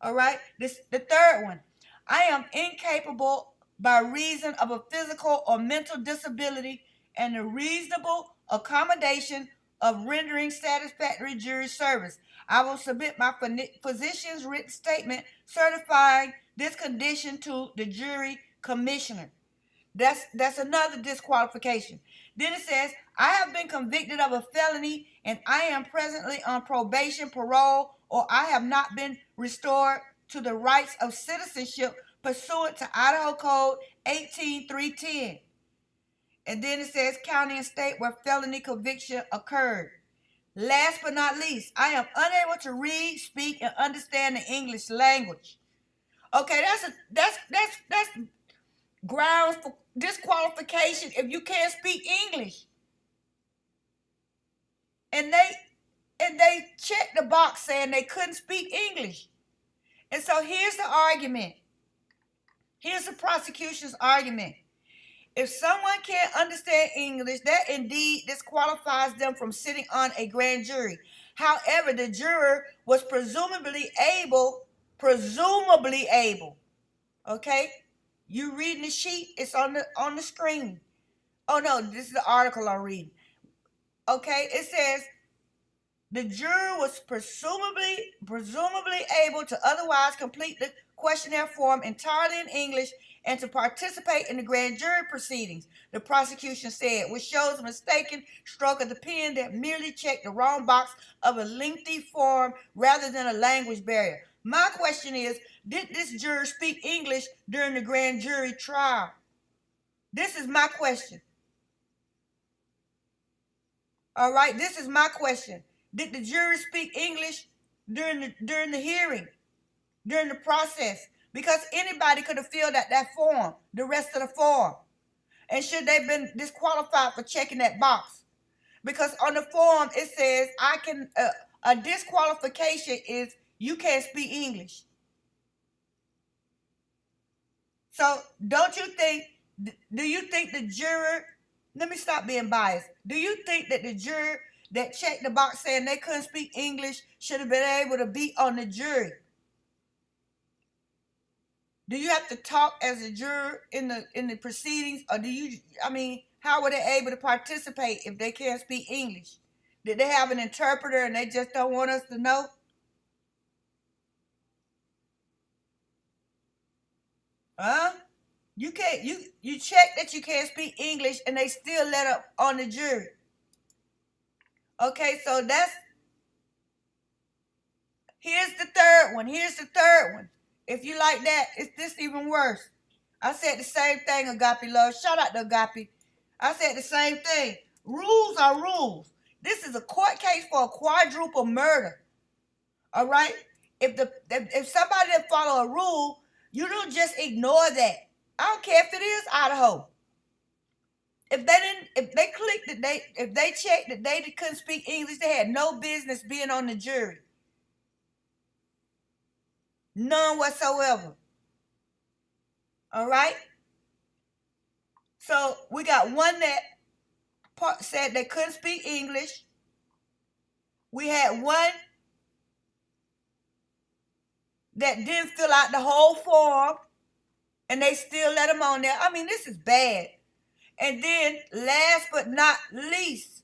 All right, the third one. I am incapable by reason of a physical or mental disability and a reasonable accommodation of rendering satisfactory jury service. I will submit my physician's written statement certifying this condition to the jury commissioner. That's another disqualification. Then it says, I have been convicted of a felony and I am presently on probation, parole, or I have not been restored to the rights of citizenship pursuant to Idaho Code 18310. And then it says county and state where felony conviction occurred. Last but not least, I am unable to read, speak, and understand the English language. Okay, that's grounds for disqualification if you can't speak English. And they checked the box saying they couldn't speak English. And so here's the argument. Here's the prosecution's argument. If someone can't understand English, that indeed disqualifies them from sitting on a grand jury. However, the juror was presumably able, okay? You reading the sheet, it's on the screen. Oh no, this is the article I'm reading. Okay, it says the juror was presumably able to otherwise complete the questionnaire form entirely in English and to participate in the grand jury proceedings, the prosecution said, which shows a mistaken stroke of the pen that merely checked the wrong box of a lengthy form rather than a language barrier. My question is, did this juror speak English during the grand jury trial? This is my question. All right, this is my question. Did the jury speak English during the hearing, during the process? Because anybody could have filled out that form, the rest of the form. And should they have been disqualified for checking that box? Because on the form it says a disqualification is you can't speak English. So do you think the juror, let me stop being biased. Do you think that the juror that checked the box saying they couldn't speak English should have been able to be on the jury? Do you have to talk as a juror in the proceedings, or how were they able to participate if they can't speak English? Did they have an interpreter and they just don't want us to know? Huh? You can't you check that you can't speak English and they still let up on the jury. Okay, so here's the third one. If you like that, it's this even worse. I said the same thing, Agape Love. Shout out to Agape. I said the same thing. Rules are rules. This is a court case for a quadruple murder. All right? If somebody didn't follow a rule, you don't just ignore that. I don't care if it is Idaho. If they checked that they couldn't speak English, they had no business being on the jury. None whatsoever. All right? So we got one that said they couldn't speak English. We had one that didn't fill out the whole form and they still let them on there. I mean, this is bad. And then last but not least,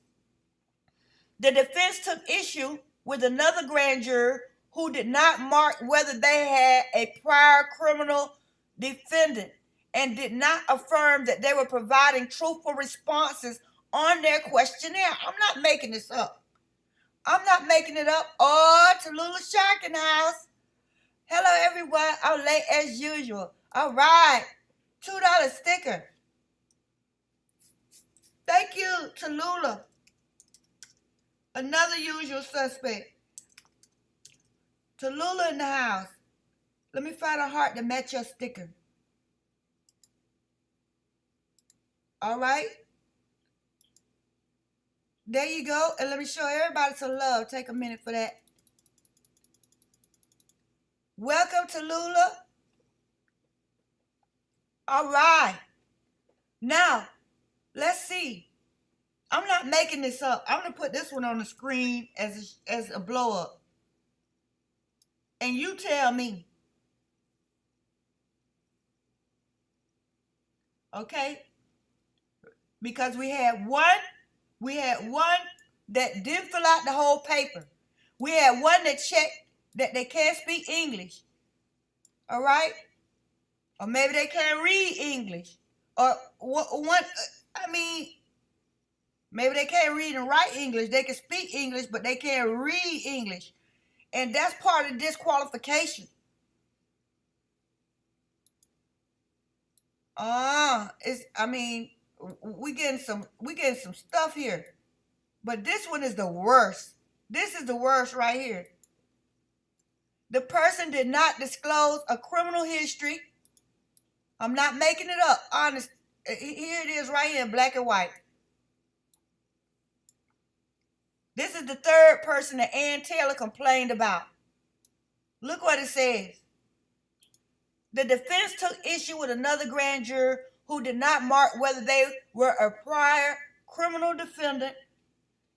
the defense took issue with another grand juror who did not mark whether they had a prior criminal defendant and did not affirm that they were providing truthful responses on their questionnaire. I'm not making this up. I'm not making it up. Oh, Tallulah Shark in the house. Hello, everyone. I'm late as usual. All right. $2 sticker. Thank you, Tallulah. Another usual suspect. Tallulah in the house. Let me find a heart to match your sticker. All right. There you go. And let me show everybody some love. Take a minute for that. Welcome, Tallulah. All right. Now, let's see. I'm not making this up. I'm going to put this one on the screen as a blow up. And you tell me. Okay? Because we had one that didn't fill out the whole paper. We had one that checked that they can't speak English. All right? Or maybe they can't read English. Or one, I mean, maybe they can't read and write English. They can speak English, but they can't read English. And that's part of disqualification. We getting some stuff here. But this one is the worst. This is the worst right here. The person did not disclose a criminal history. I'm not making it up. Honest. Here it is right here in black and white. This is the third person that Ann Taylor complained about. Look what it says. The defense took issue with another grand juror who did not mark whether they were a prior criminal defendant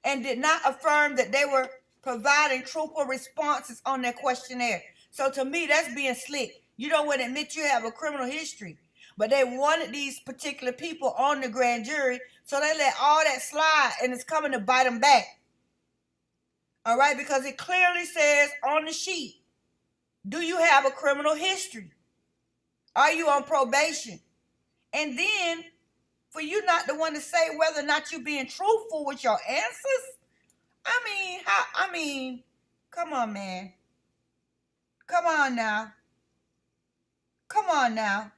and did not affirm that they were providing truthful responses on their questionnaire. So to me, that's being slick. You don't want to admit you have a criminal history. But they wanted these particular people on the grand jury, so they let all that slide, and it's coming to bite them back. All right, because it clearly says on the sheet, do you have a criminal history? Are you on probation? And then, for you not the one to say whether or not you're being truthful with your answers, come on, man. Come on now. Come on now.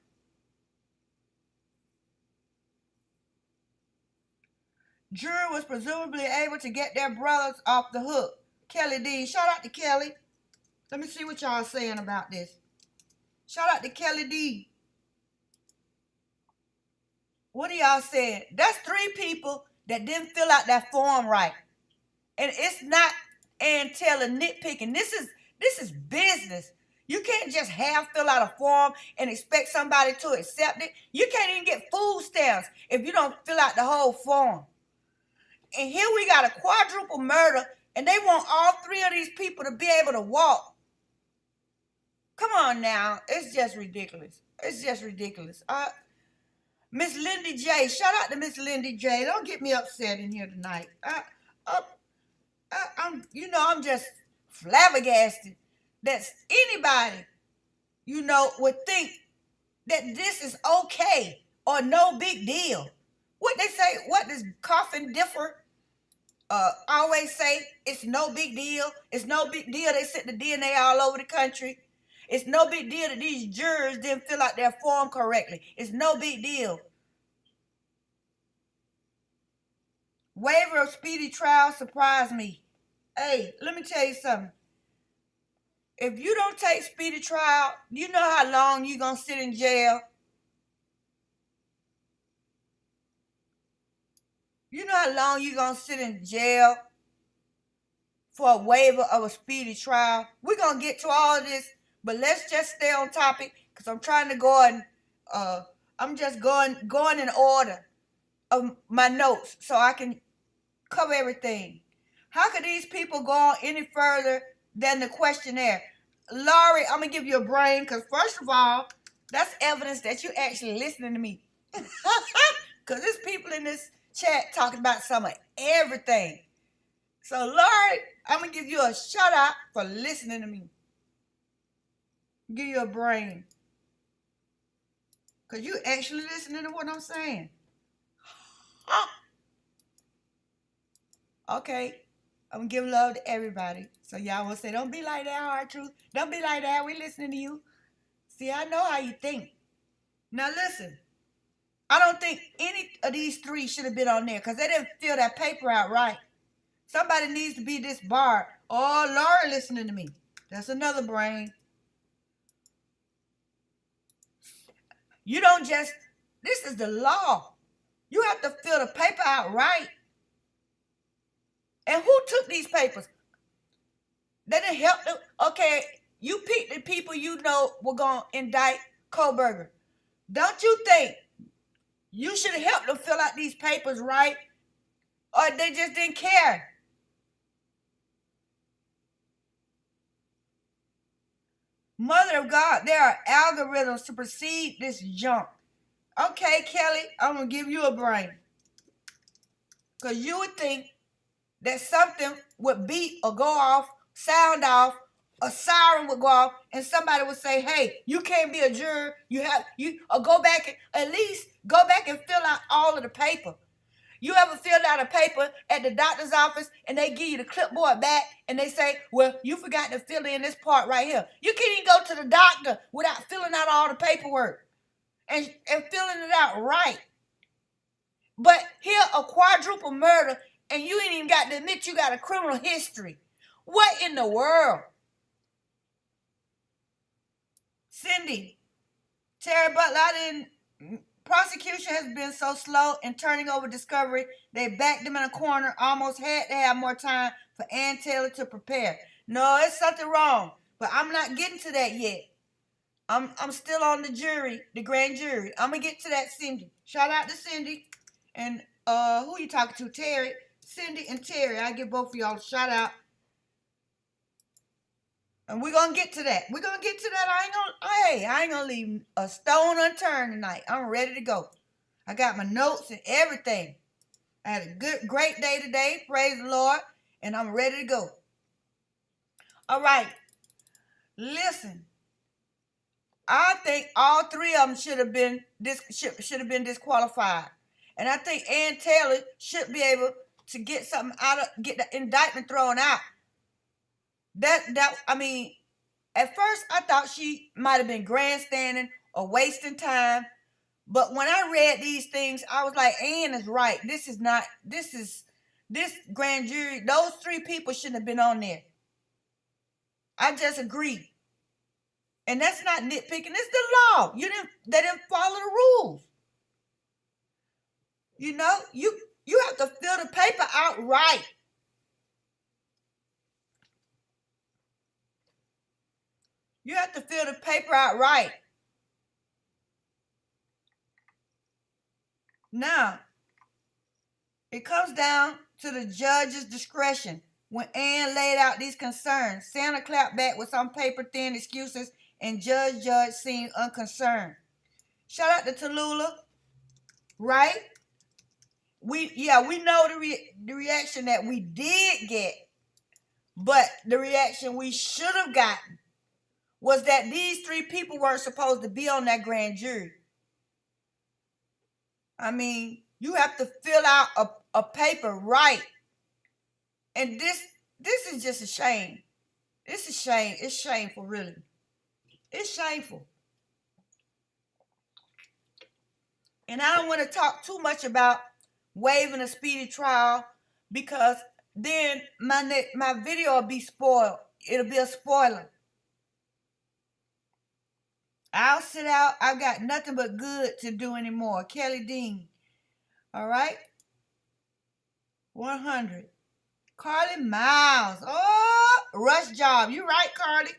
Jury was presumably able to get their brothers off the hook. Kelly D. Shout out to Kelly. Let me see what y'all are saying about this. Shout out to Kelly D. What are y'all saying? That's 3 people that didn't fill out that form right. And it's not Ann Taylor nitpicking. This is business. You can't just fill out a form and expect somebody to accept it. You can't even get food stamps if you don't fill out the whole form. And here we got a quadruple murder, and they want all 3 of these people to be able to walk. Come on now. It's just ridiculous. It's just ridiculous. Miss Lindy J. Shout out to Miss Lindy J. Don't get me upset in here tonight. I'm just flabbergasted that anybody, would think that this is okay or no big deal. What they say, what does Coffin Differ always say? It's no big deal. It's no big deal they sent the DNA all over the country. It's no big deal that these jurors didn't fill out their form correctly. It's no big deal. Waiver of speedy trial surprised me. Hey, let me tell you something. If you don't take speedy trial, you know how long you're going to sit in jail? You know how long you're going to sit in jail for a waiver of a speedy trial? We're going to get to all of this, but let's just stay on topic because I'm trying to go and I'm just going in order of my notes so I can cover everything. How could these people go on any further than the questionnaire? Laurie, I'm going to give you a brain because first of all, that's evidence that you're actually listening to me. Because there's people in this chat talking about some of everything. So Laurie, I'm going to give you a shout out for listening to me. Give you a brain. Because you actually listening to what I'm saying. Okay, I'm gonna give love to everybody. So y'all will say, don't be like that, Hard Truth. Don't be like that. We listening to you. See, I know how you think. Now listen, I don't think any of these three should have been on there because they didn't fill that paper out right. Somebody needs to be disbarred. Oh, Laura listening to me. That's another brain. You don't just, this is the law. You have to fill the paper out right. And who took these papers? They didn't help them. Okay, you picked the people you know were going to indict Kohlberger. Don't you think you should have helped them fill out these papers right? Or they just didn't care? Mother of God, there are algorithms to precede this junk. Okay, Kelly, I'm going to give you a brain. Because you would think that something would beep or go off, sound off, a siren would go off, and somebody would say, hey, you can't be a juror. Or go back and at least go back and fill out all of the paper. You ever filled out a paper at the doctor's office and they give you the clipboard back and they say, well, you forgot to fill in this part right here. You can't even go to the doctor without filling out all the paperwork and filling it out right. But here, a quadruple murder, and you ain't even got to admit you got a criminal history. What in the world? Cindy, Terry Butler, prosecution has been so slow in turning over discovery, they backed them in a corner, almost had to have more time for Ann Taylor to prepare. No, it's something wrong, but I'm not getting to that yet. I'm still on the jury, the grand jury. I'm going to get to that, Cindy. Shout out to Cindy. And who you talking to? Terry. Cindy and Terry. I give both of y'all a shout out. And we're going to get to that. We're going to get to that. I ain't going to leave a stone unturned tonight. I'm ready to go. I got my notes and everything. I had a great day today. Praise the Lord. And I'm ready to go. All right. Listen. I think all three of them should have been disqualified. And I think Ann Taylor should be able to get something get the indictment thrown out. I mean, at first I thought she might have been grandstanding or wasting time. But when I read these things, I was like, Ann is right. This grand jury, those three people shouldn't have been on there. I just agree. And that's not nitpicking. It's the law. They didn't follow the rules. You know, you have to fill the paper out right. You have to fill the paper out right. Now, it comes down to the judge's discretion. When Ann laid out these concerns, Santa clapped back with some paper-thin excuses, and Judge seemed unconcerned. Shout out to Tallulah, right? We know the reaction that we did get, but the reaction we should have gotten was that these three people weren't supposed to be on that grand jury. I mean, you have to fill out a paper right. And this is just a shame. It's a shame. It's shameful, really. It's shameful. And I don't want to talk too much about waiving a speedy trial because then my video will be spoiled. It'll be a spoiler. I'll sit out. I've got nothing but good to do anymore. Kelly Dean. All right. 100. Carly Miles. Oh, rush job. You right, Carly.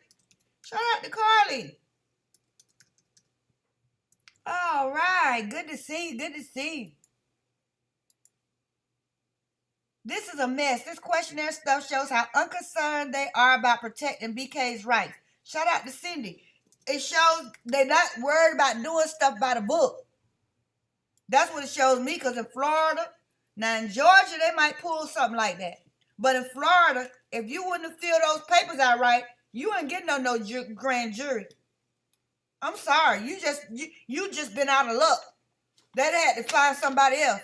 Shout out to Carly. All right. Good to see you. Good to see you. This is a mess. This questionnaire stuff shows how unconcerned they are about protecting BK's rights. Shout out to Cindy. It shows they're not worried about doing stuff by the book. That's what it shows me, because in Florida, now in Georgia, they might pull something like that. But in Florida, if you wouldn't have filled those papers out right, you ain't getting no grand jury. I'm sorry. You just been out of luck. They had to find somebody else.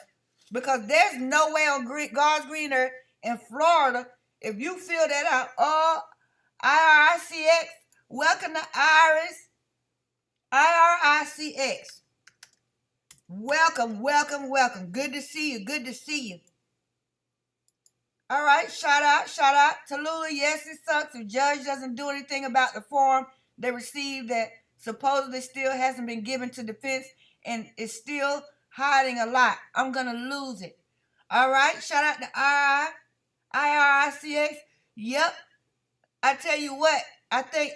Because there's no way on God's green earth in Florida. If you fill that out, oh, IRICX, welcome to IRICX. Welcome, welcome, welcome. Good to see you. Good to see you. All right, shout out. Tallulah, yes, it sucks if judge doesn't do anything about the form they received that supposedly still hasn't been given to defense and is still hiding a lot. I'm going to lose it. All right, shout out to IRICX. Yep, I tell you what, I think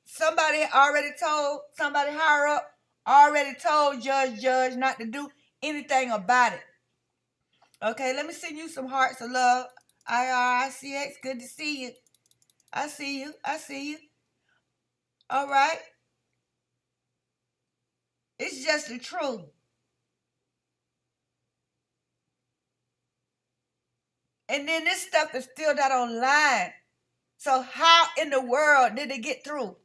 somebody higher up already told Judge not to do anything about it. Okay, let me send you some hearts of love. IRICX, good to see you. I see you. All right. It's just the truth. And then this stuff is still not online. So how in the world did it get through?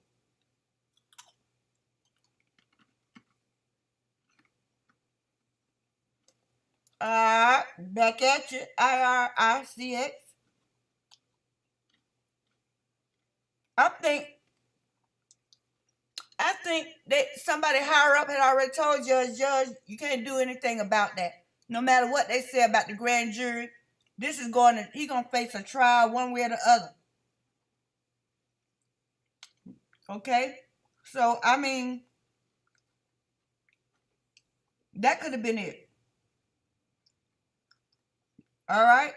Back at you, IRICX. I think that somebody higher up had already told Judge, you can't do anything about that. No matter what they say about the grand jury, he's gonna face a trial one way or the other. Okay? So, I mean, that could have been it. All right?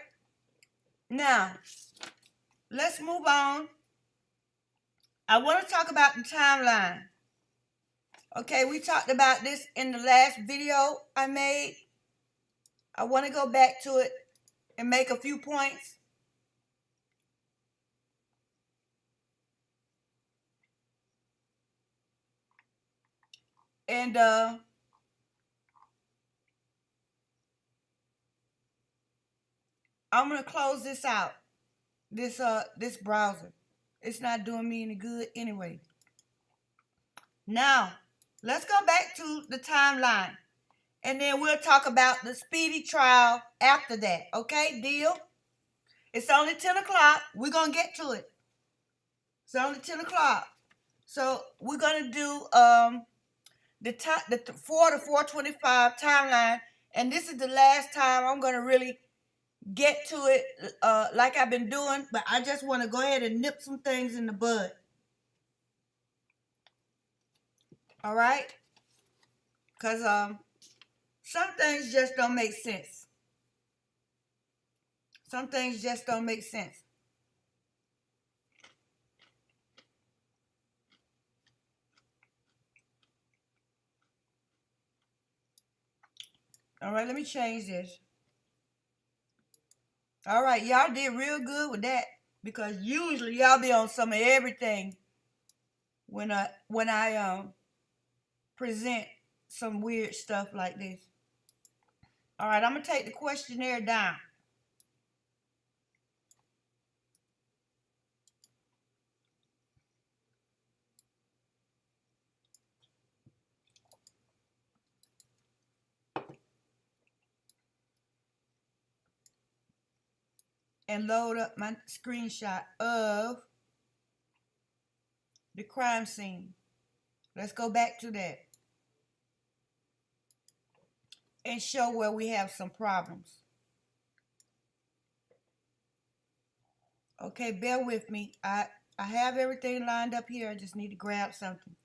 Now, let's move on. I want to talk about the timeline. Okay, we talked about this in the last video I made. I want to go back to it and make a few points. And I'm going to close this out. This browser. It's not doing me any good anyway. Now, let's go back to the timeline. And then we'll talk about the speedy trial after that. Okay, deal? It's only 10 o'clock. We're going to get to it. It's only 10 o'clock. So we're going to do the 4 to 425 timeline. And this is the last time I'm going to really get to it like I've been doing. But I just want to go ahead and nip some things in the bud. All right? Because some things just don't make sense. Some things just don't make sense. All right, let me change this. All right, y'all did real good with that because usually y'all be on some of everything when I present some weird stuff like this. All right, I'm gonna take the questionnaire down. And load up my screenshot of the crime scene. Let's go back to that and show where we have some problems. Okay, bear with me. I have everything lined up here. I just need to grab something.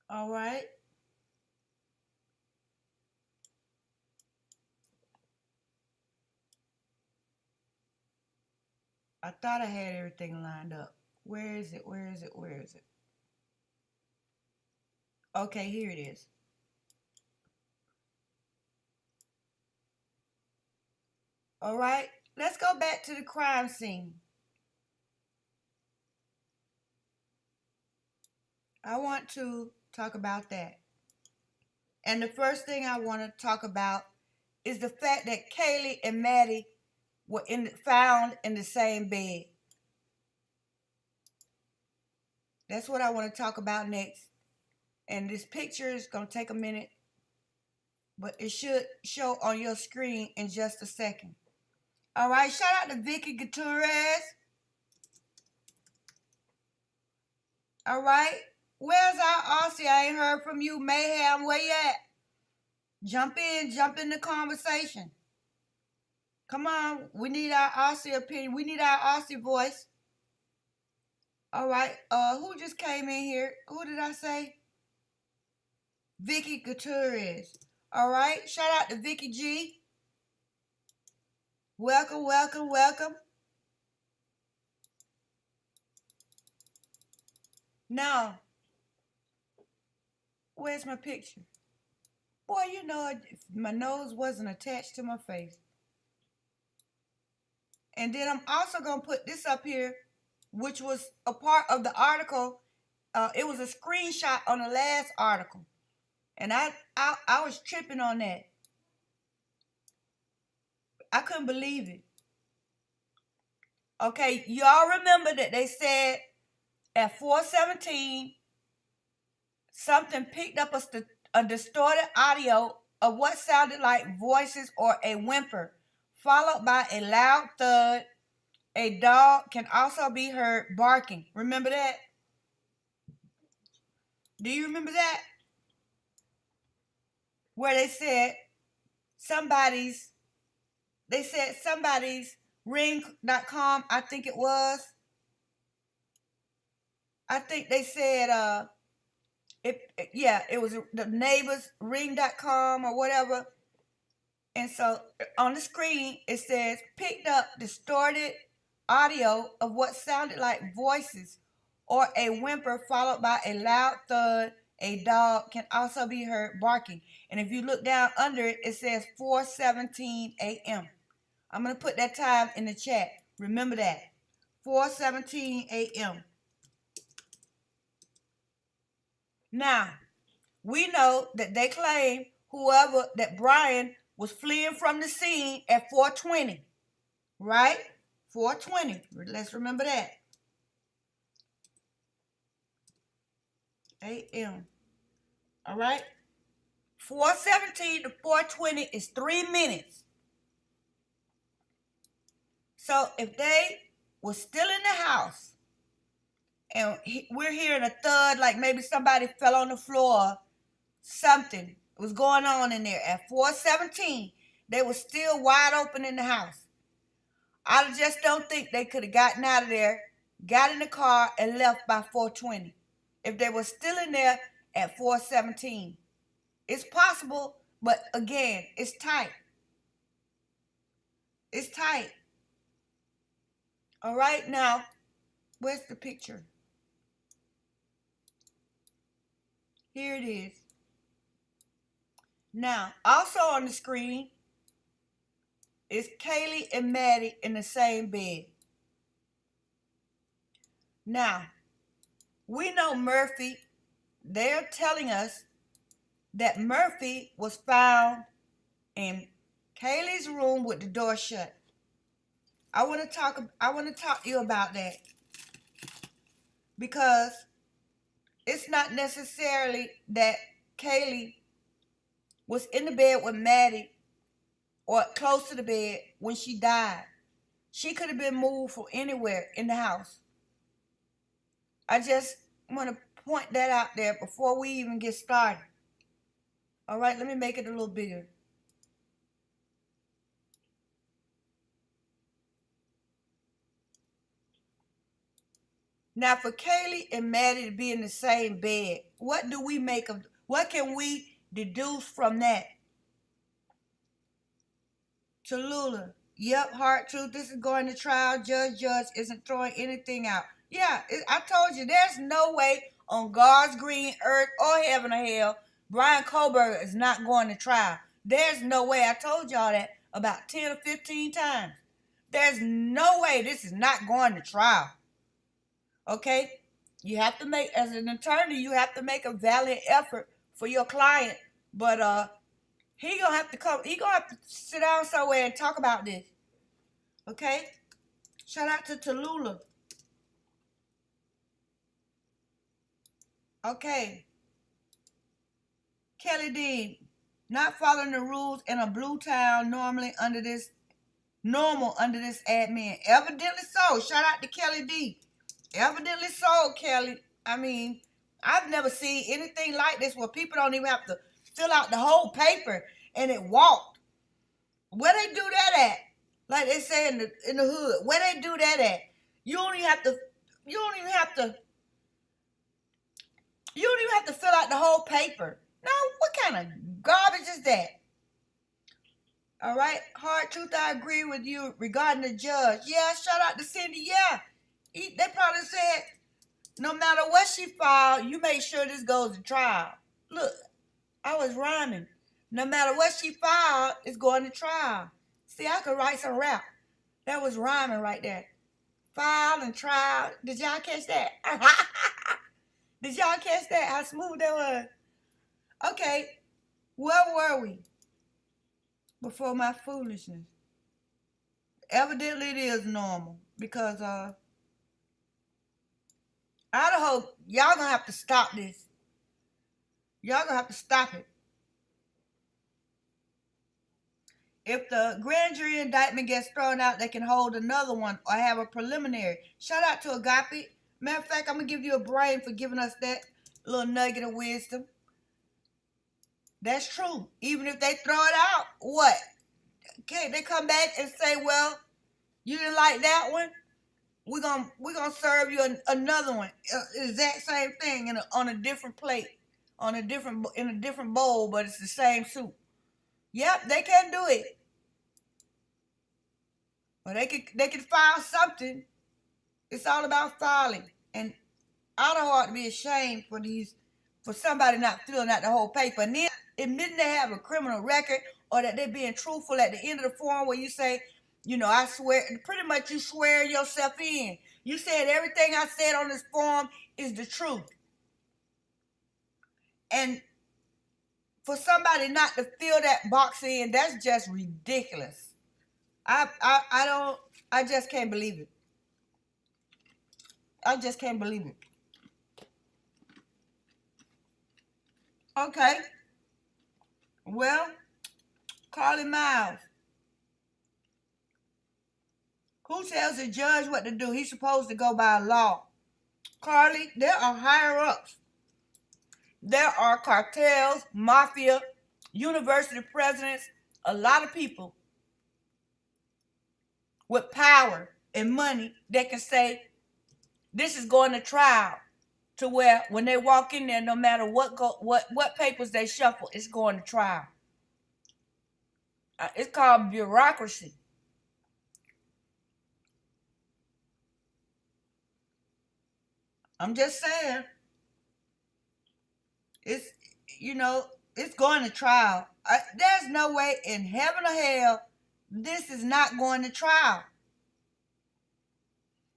All right. I thought I had everything lined up. Where is it? Where is it? Where is it? Okay, here it is. All right, let's go back to the crime scene. I want to talk about that. And the first thing I want to talk about is the fact that Kaylee and Maddie were found in the same bed. That's what I want to talk about next. And this picture is going to take a minute, but it should show on your screen in just a second. All right, shout out to Vicky Gutierrez. All right, where's our Aussie? I ain't heard from you. Mayhem, where you at? Jump in the conversation. Come on, we need our Aussie opinion. We need our Aussie voice. All right, who just came in here? Who did I say? Vicky Gutierrez. All right, shout out to Vicky G. Welcome, welcome, welcome. Now, where's my picture? Boy, you know, my nose wasn't attached to my face. And then I'm also going to put this up here, which was a part of the article. It was a screenshot on the last article. And I was tripping on that. I couldn't believe it. Okay, y'all remember that they said at 4:17, something picked up a distorted audio of what sounded like voices or a whimper, followed by a loud thud. A dog can also be heard barking. Remember that? Do you remember that? Where they said somebody's ring.com, I think it was. I think they said it was the neighbors ring.com or whatever. And so on the screen it says picked up distorted audio of what sounded like voices or a whimper followed by a loud thud. A dog can also be heard barking. And if you look down under it, it says 4:17 a.m. I'm going to put that time in the chat. Remember that. 4:17 a.m. Now, we know that they claim that Brian was fleeing from the scene at 4:20. Right? 4:20. Let's remember that. a.m. All right? 4:17 to 4:20 is 3 minutes. So if they were still in the house and we're hearing a thud, like maybe somebody fell on the floor, something was going on in there at 4:17, they were still wide open in the house. I just don't think they could have gotten out of there, got in the car, and left by 4:20. If they were still in there at 4:17. It's possible, but again, it's tight. It's tight. All right, now, where's the picture? Here it is. Now, also on the screen is Kaylee and Maddie in the same bed. Now, we know Murphy. They're telling us that Murphy was found in Kaylee's room with the door shut. I want to talk to you about that, because it's not necessarily that Kaylee was in the bed with Maddie or close to the bed when she died. She could have been moved from anywhere in the house. I just want to point that out there before we even get started. All right, let me make it a little bigger. Now, for Kaylee and Maddie to be in the same bed, what can we deduce from that? Tallulah, yep, hard truth, this is going to trial. Judge isn't throwing anything out. Yeah, I told you, there's no way on God's green earth or heaven or hell Brian Kohlberger is not going to trial. There's no way. I told y'all that about 10 or 15 times. There's no way this is not going to trial. Okay? You have to make, as an attorney, you have to make a valiant effort for your client. But he gonna have to sit down somewhere and talk about this. Okay? Shout out to Tallulah. Okay. Kelly Dean, not following the rules in a blue town normal under this admin. Evidently so. Shout out to Kelly D. Evidently so, Kelly. I mean, I've never seen anything like this where people don't even have to fill out the whole paper and it walked. Where they do that at? Like they say in the hood. Where they do that at? You don't even have to. You don't even have to. You don't even have to fill out the whole paper. Now, what kind of garbage is that? All right, Hard Truth, I agree with you regarding the judge. Yeah, shout out to Cindy. Yeah, they probably said no matter what she filed, you make sure this goes to trial. Look, I was rhyming. No matter what she filed, it's going to trial. See, I could write some rap. That was rhyming right there. File and trial. Did y'all catch that? Did y'all catch that? How smooth that was? Okay, where were we before my foolishness? Evidently, it is normal because Idaho, y'all gonna have to stop this. Y'all gonna have to stop it. If the grand jury indictment gets thrown out, they can hold another one or have a preliminary. Shout out to Agape. Matter of fact, I'm gonna give you a brain for giving us that little nugget of wisdom. That's true. Even if they throw it out, what? Okay, they come back and say, well, you didn't like that one? We're gonna serve you another one. Exact same thing on a different plate, in a different bowl, but it's the same soup. Yep, they can do it. But they can file something. It's all about filing. And Idaho ought to be ashamed for somebody not filling out the whole paper. And then admitting they have a criminal record or that they're being truthful at the end of the form where you say, I swear, pretty much you swear yourself in. You said everything I said on this form is the truth. And for somebody not to fill that box in, that's just ridiculous. I just can't believe it. I just can't believe it. Okay. Well, Carly Miles. Who tells the judge what to do? He's supposed to go by law. Carly, there are higher ups. There are cartels, mafia, university presidents, a lot of people with power and money that can say this is going to trial, to where when they walk in there, no matter what papers they shuffle, it's going to trial. It's called bureaucracy. I'm just saying. It's it's going to trial. There's no way in heaven or hell this is not going to trial.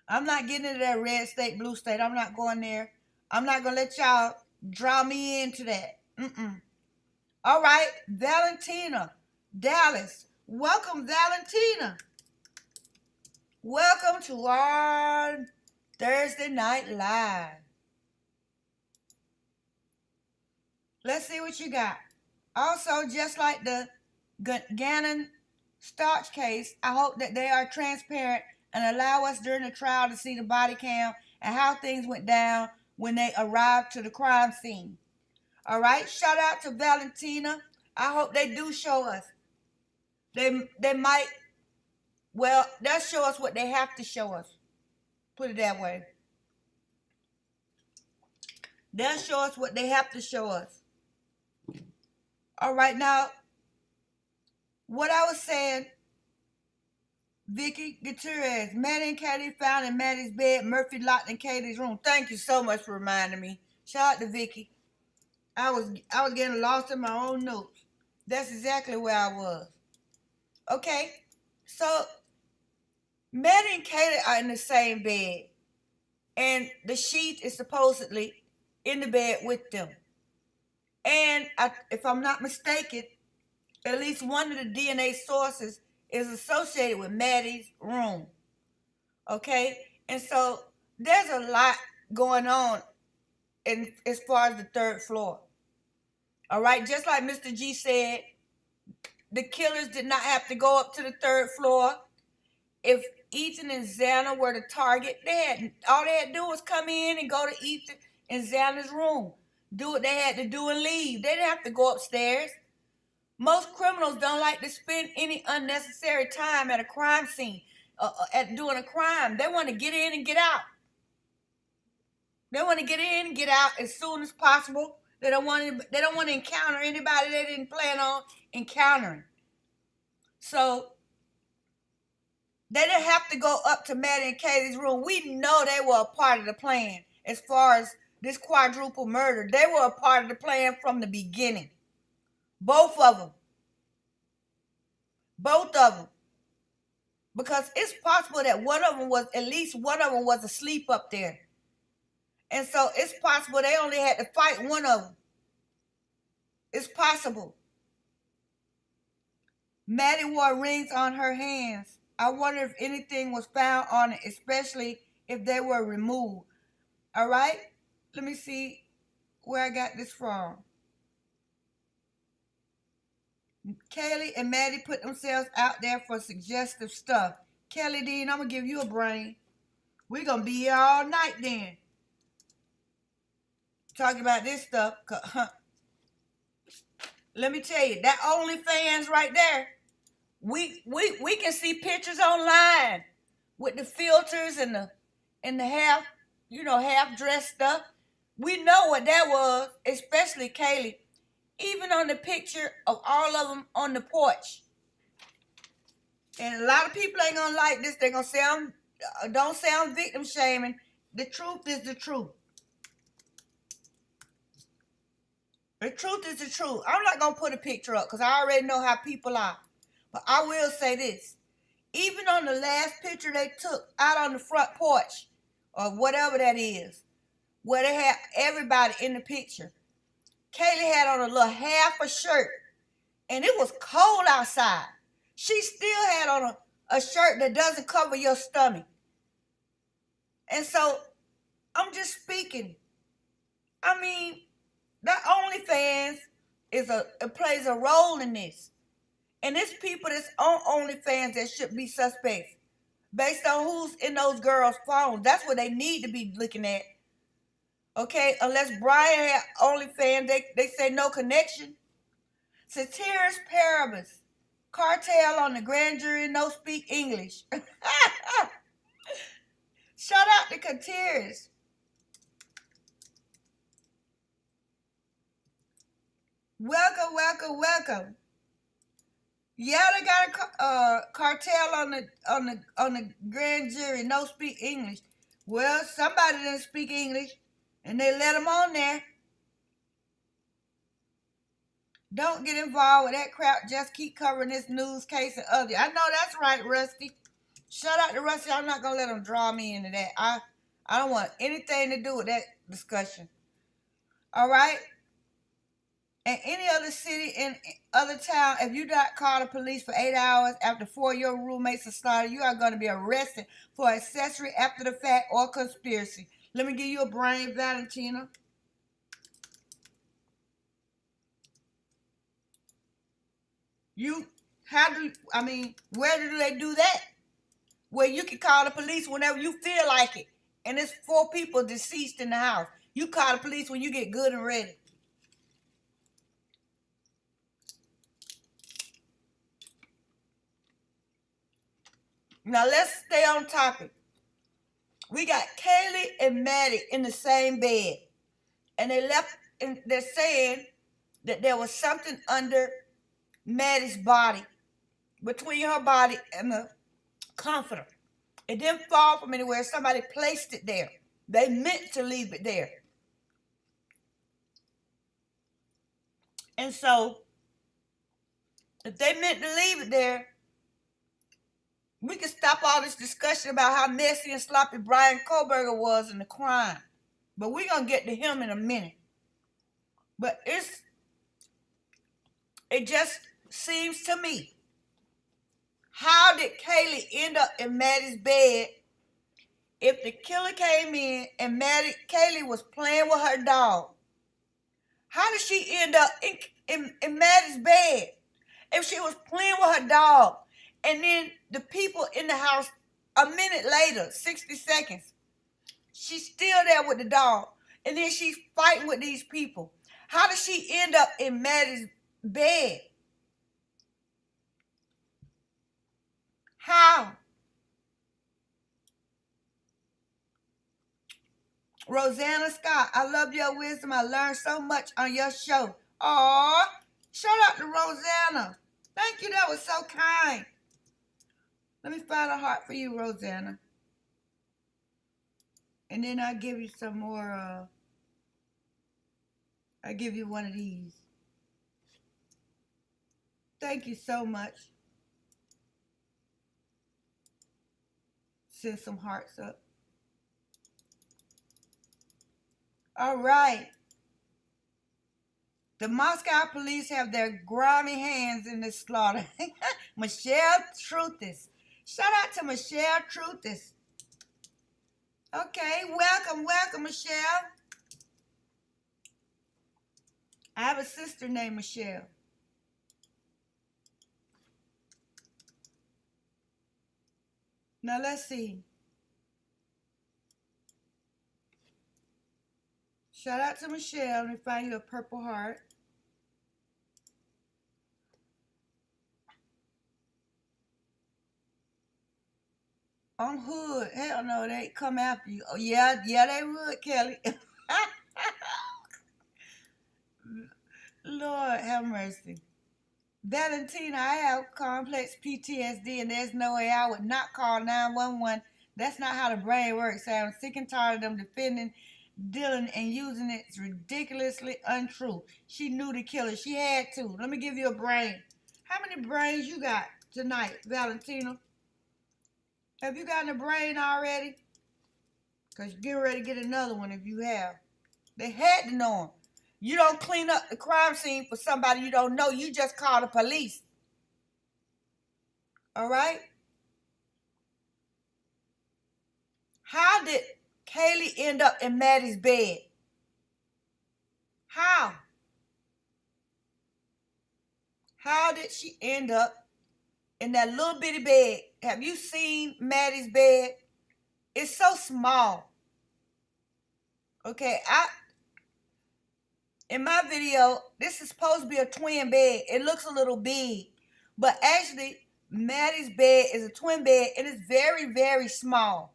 I'm not getting into that red state, blue state. I'm not going there. I'm not going to let y'all draw me into that. All right, Valentina, Dallas. Welcome, Valentina. Welcome to our Thursday Night Live. Let's see what you got. Also, just like the Gannon Starch case, I hope that they are transparent and allow us during the trial to see the body cam and how things went down when they arrived to the crime scene. All right, shout out to Valentina. I hope they do show us. They might, well, they'll show us what they have to show us. Put it that way. They'll show us what they have to show us. All right, now, what I was saying, Vicky Gutierrez, Maddie and Katie found in Maddie's bed, Murphy locked in Katie's room. Thank you so much for reminding me. Shout out to Vicky. I was getting lost in my own notes. That's exactly where I was. Okay, so Maddie and Katie are in the same bed, and the sheet is supposedly in the bed with them. And if I'm not mistaken, at least one of the DNA sources is associated with Maddie's room. Okay? And so there's a lot going on in as far as the third floor. All right, just like Mr. G said, the killers did not have to go up to the third floor. If Ethan and Xana were the target, all they had to do was come in and go to Ethan and Xana's room, do what they had to do and leave. They didn't have to go upstairs. Most criminals don't like to spend any unnecessary time at a crime scene, at doing a crime. They want to get in and get out. They want to get in and get out as soon as possible. They don't want to encounter anybody they didn't plan on encountering. So they didn't have to go up to Maddie and Katie's room. We know they were a part of the plan as far as this quadruple murder. They were a part of the plan from the beginning. Both of them. Both of them. Because it's possible that at least one of them was asleep up there. And so it's possible they only had to fight one of them. It's possible. Maddie wore rings on her hands. I wonder if anything was found on it, especially if they were removed. All right? Let me see where I got this from. Kaylee and Maddie put themselves out there for suggestive stuff. Kelly Dean, I'm going to give you a brain. We're going to be here all night then. Talking about this stuff. Let me tell you, that OnlyFans right there, we can see pictures online with the filters and the half, half dressed stuff. We know what that was, especially Kaylee. Even on the picture of all of them on the porch. And a lot of people ain't gonna like this. They're gonna say don't sound victim shaming. The truth is the truth. The truth is the truth. I'm not gonna put a picture up because I already know how people are. But I will say this. Even on the last picture they took out on the front porch, or whatever that is, where they had everybody in the picture, Kaylee had on a little half a shirt, and it was cold outside. She still had on a shirt that doesn't cover your stomach. And so, I'm just speaking. I mean, that OnlyFans it plays a role in this. And it's people that's on OnlyFans that should be suspects. Based on who's in those girls' phones. That's what they need to be looking at. Okay, unless Brian had OnlyFans, they say no connection. Ceteris paribus. Cartel on the grand jury, no speak English. Shout out to Ceteris. Welcome, welcome, welcome. Yeah, they got a cartel on the grand jury, no speak English. Well, somebody didn't speak English. And they let them on there. Don't get involved with that crap. Just keep covering this news case and other. I know that's right, Rusty. Shout out to Rusty. I'm not going to let them draw me into that. I don't want anything to do with that discussion. All right? In any other city, in other town, if you not call the police for 8 hours after 4 of your roommates are slaughtered, you are going to be arrested for accessory after the fact or conspiracy. Let me give you a brain, Valentina. Where do they do that? Where you can call the police whenever you feel like it. And there's 4 people deceased in the house. You call the police when you get good and ready. Now let's stay on topic. We got Kaylee and Maddie in the same bed. And they're saying that there was something under Maddie's body, between her body and the comforter. It didn't fall from anywhere. Somebody placed it there. They meant to leave it there. And so, if they meant to leave it there, we can stop all this discussion about how messy and sloppy Brian Koberger was in the crime. But we're going to get to him in a minute. But it just seems to me How did Kaylee end up in Maddie's bed if the killer came in and Kaylee was playing with her dog? How did she end up in Maddie's bed if she was playing with her dog? And then the people in the house, a minute later, 60 seconds, she's still there with the dog. And then she's fighting with these people. How did she end up in Maddie's bed? How? Rosanna Scott, I love your wisdom. I learned so much on your show. Aw, shout out to Rosanna. Thank you, that was so kind. Let me find a heart for you, Rosanna. And then I'll give you some more, I'll give you one of these. Thank you so much. Send some hearts up. All right. The Moscow police have their grimy hands in this slaughter. Michelle Truthis. Shout out to Michelle Truthis. Okay, welcome, Michelle. I have a sister named Michelle. Now let's see. Shout out to Michelle. Let me find you a purple heart. I'm hood. Hell no, they come after you. Oh yeah, they would, Kelly. Lord have mercy. Valentina, I have complex PTSD and there's no way I would not call 911. That's not how the brain works. I'm sick and tired of them defending Dylan and using it. It's ridiculously untrue. She knew the killer. She had to. Let me give you a brain. How many brains you got tonight, Valentina? Have you gotten a brain already? Because you're getting ready to get another one if you have. They had to know him. You don't clean up the crime scene for somebody you don't know. You just call the police. All right? How did Kaylee end up in Maddie's bed? How? How did she end up in that little bitty bed? Have you seen Maddie's bed? It's so small. Okay, in my video, this is supposed to be a twin bed. It looks a little big, but actually, Maddie's bed is a twin bed. It is very, very small.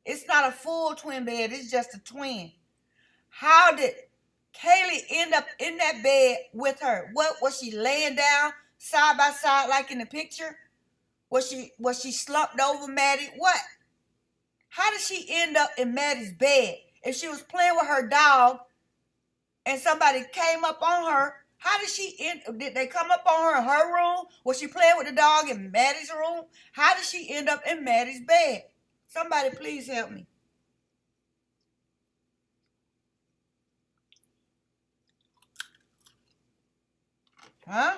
It's not a full twin bed. It's just a twin. How did Kaylee end up in that bed with her? What was she laying down side by side like in the picture? Was she slumped over Maddie? What? How did she end up in Maddie's bed? If she was playing with her dog and somebody came up on her, how did she did they come up on her in her room? Was she playing with the dog in Maddie's room? How did she end up in Maddie's bed? Somebody please help me. Huh?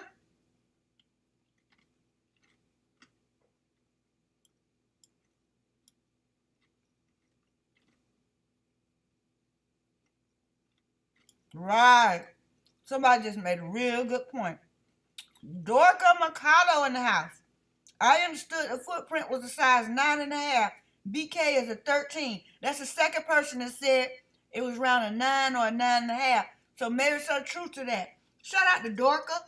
Right. Somebody just made a real good point. Dorca Mercado in the house. I understood the footprint was a size 9.5. BK is a 13. That's the second person that said it was around a 9 or a 9.5. So maybe there's some truth to that. Shout out to Dorca.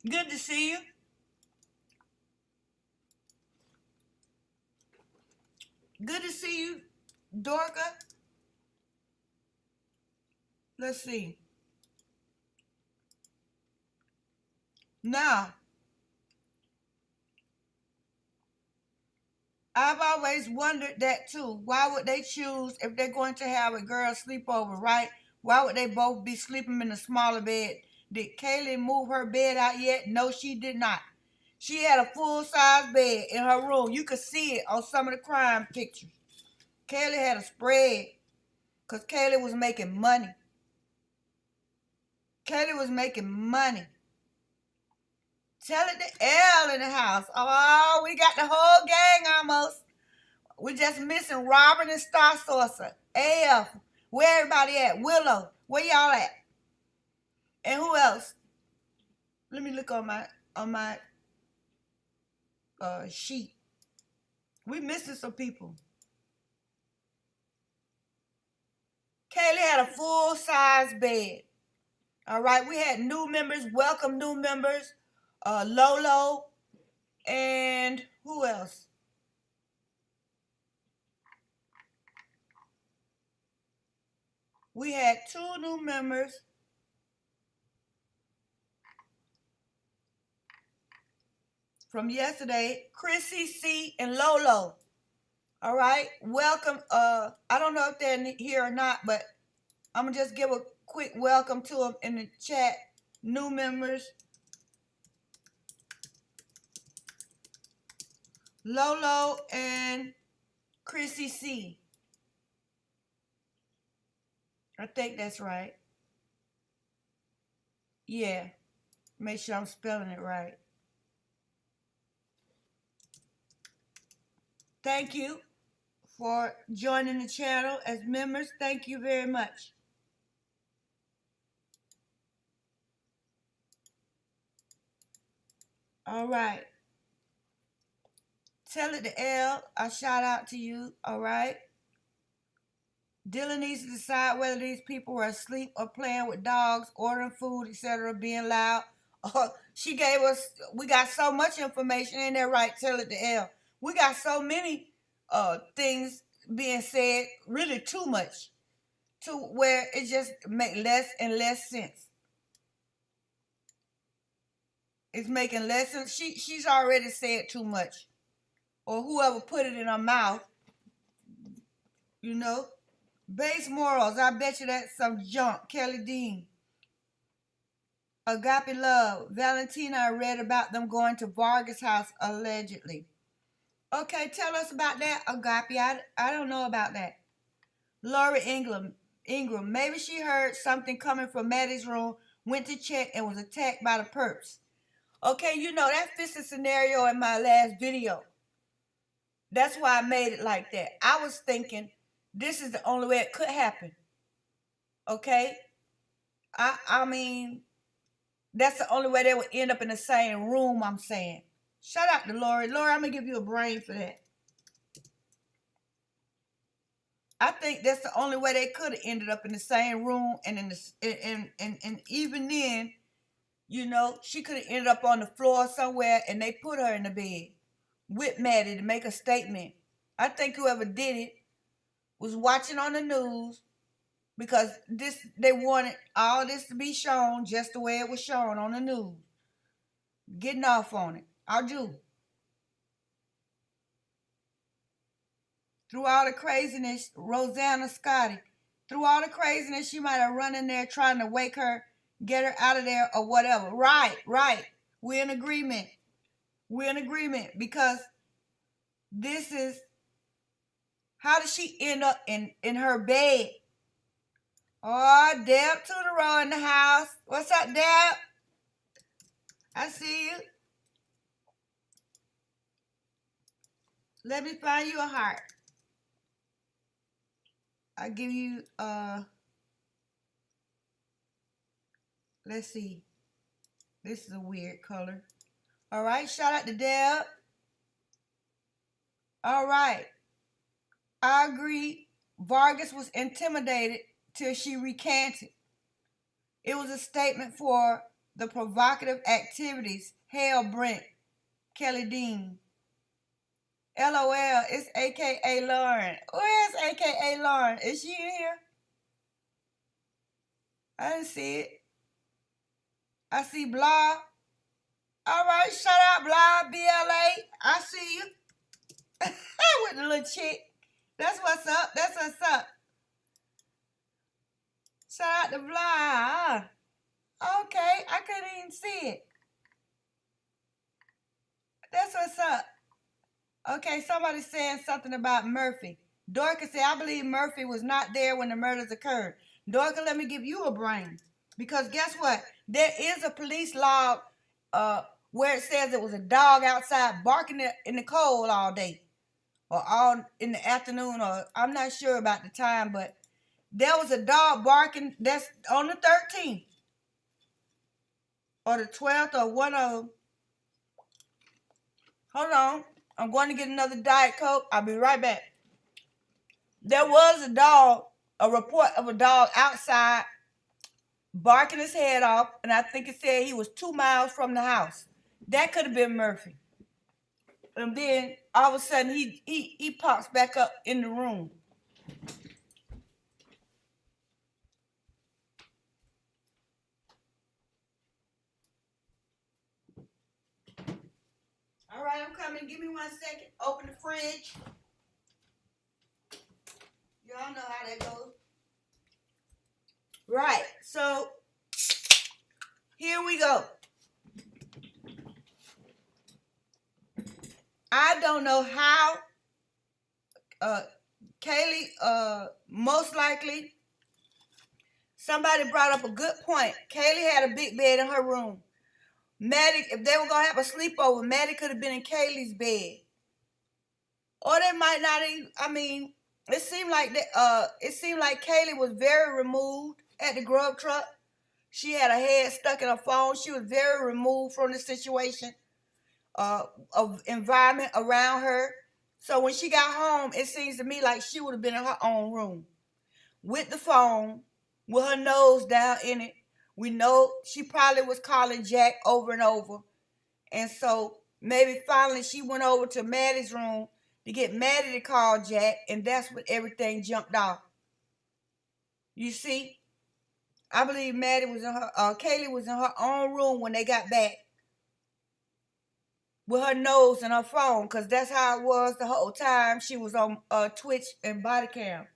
Good to see you. Good to see you, Dorca. Let's see. Now, I've always wondered that too. Why would they choose, if they're going to have a girl sleepover, right? Why would they both be sleeping in a smaller bed? Did Kaylee move her bed out yet? No, she did not. She had a full-size bed in her room. You could see it on some of the crime pictures. Kaylee had a spread because Kaylee was making money. Kaylee was making money. Tell it to L in the house. Oh, we got the whole gang almost. We just missing Robert and Star Saucer. AF. Where everybody at? Willow. Where y'all at? And who else? Let me look on my sheet. We missing some people. Kaylee had a full-size bed. All right, we had new members, welcome new members. Lolo and who else? We had 2 new members. From yesterday, Chrissy C and Lolo. All right, welcome. I don't know if they're here or not, but I'm gonna just give a quick welcome to them in the chat. New members. Lolo and Chrissy C. I think that's right. Yeah, make sure I'm spelling it right. Thank you for joining the channel as members. Thank you very much. All right. Tell it to L. A shout out to you. All right. Dylan needs to decide whether these people were asleep or playing with dogs, ordering food, etc., being loud. She gave us, we got so much information in there, right? Tell it to L. We got so many things being said, really too much, to where it just makes less and less sense. It's making less sense. She's already said too much. Or whoever put it in her mouth, you know. Base morals, I bet you that's some junk. Kelly Dean. Agape Love. Valentina, I read about them going to Vargas' house allegedly. Okay, tell us about that, Agape. I don't know about that. Lori Ingram. Maybe she heard something coming from Maddie's room, went to check, and was attacked by the perps. Okay, you know, that fits the scenario in my last video. That's why I made it like that. I was thinking this is the only way it could happen. Okay? I mean, that's the only way they would end up in the same room, I'm saying. Shout out to Lori. Lori, I'm going to give you a brain for that. I think that's the only way they could have ended up in the same room, and and even then, you know, she could have ended up on the floor somewhere, and they put her in the bed with Maddie to make a statement. I think whoever did it was watching on the news because they wanted all this to be shown just the way it was shown on the news. Getting off on it. I do. Through all the craziness, Rosanna Scotty, through all the craziness, she might have run in there trying to wake her, get her out of there or whatever. Right. We're in agreement. Because this is, how did she end up in her bed? Oh, Deb Tudor in the house. What's up, Deb? I see you. Let me find you a heart. I'll give you, let's see. This is a weird color. All right, shout out to Deb. All right. I agree. Vargas was intimidated till she recanted. It was a statement for the provocative activities. Hell, Brent. Kelly Dean. LOL, it's AKA Lauren. Where's AKA Lauren? Is she in here? I didn't see it. I see Blah. All right, shout out Blah, BLA. I see you. With the little chick. That's what's up. Shout out to Blah. Okay, I couldn't even see it. That's what's up. Okay, somebody's saying something about Murphy. Dorcas said, I believe Murphy was not there when the murders occurred. Dorcas, let me give you a brain. Because guess what? There is a police log where it says it was a dog outside barking in the cold all day or all in the afternoon, or I'm not sure about the time, but there was a dog barking. That's on the 13th or the 12th or one of them. Hold on. I'm going to get another Diet Coke. I'll be right back. There was a report of a dog outside barking his head off, and I think it said he was 2 miles from the house. That could have been Murphy. And then all of a sudden he pops back up in the room. All right, I'm coming. Give me 1 second. Open the fridge. Y'all know how that goes. Right, so here we go. I don't know how Kaylee, most likely, somebody brought up a good point. Kaylee had a big bed in her room. Maddie, if they were going to have a sleepover, Maddie could have been in Kaylee's bed. Or they might not even, I mean, it seemed like Kaylee was very removed at the grub truck. She had her head stuck in her phone. She was very removed from the situation, of environment around her. So when she got home, it seems to me like she would have been in her own room with the phone, with her nose down in it. We know she probably was calling Jack over and over. And so maybe finally she went over to Maddie's room to get Maddie to call Jack, and that's when everything jumped off. You see? I believe Kaylee was in her own room when they got back with her nose in her phone, because that's how it was the whole time she was on Twitch and body cam.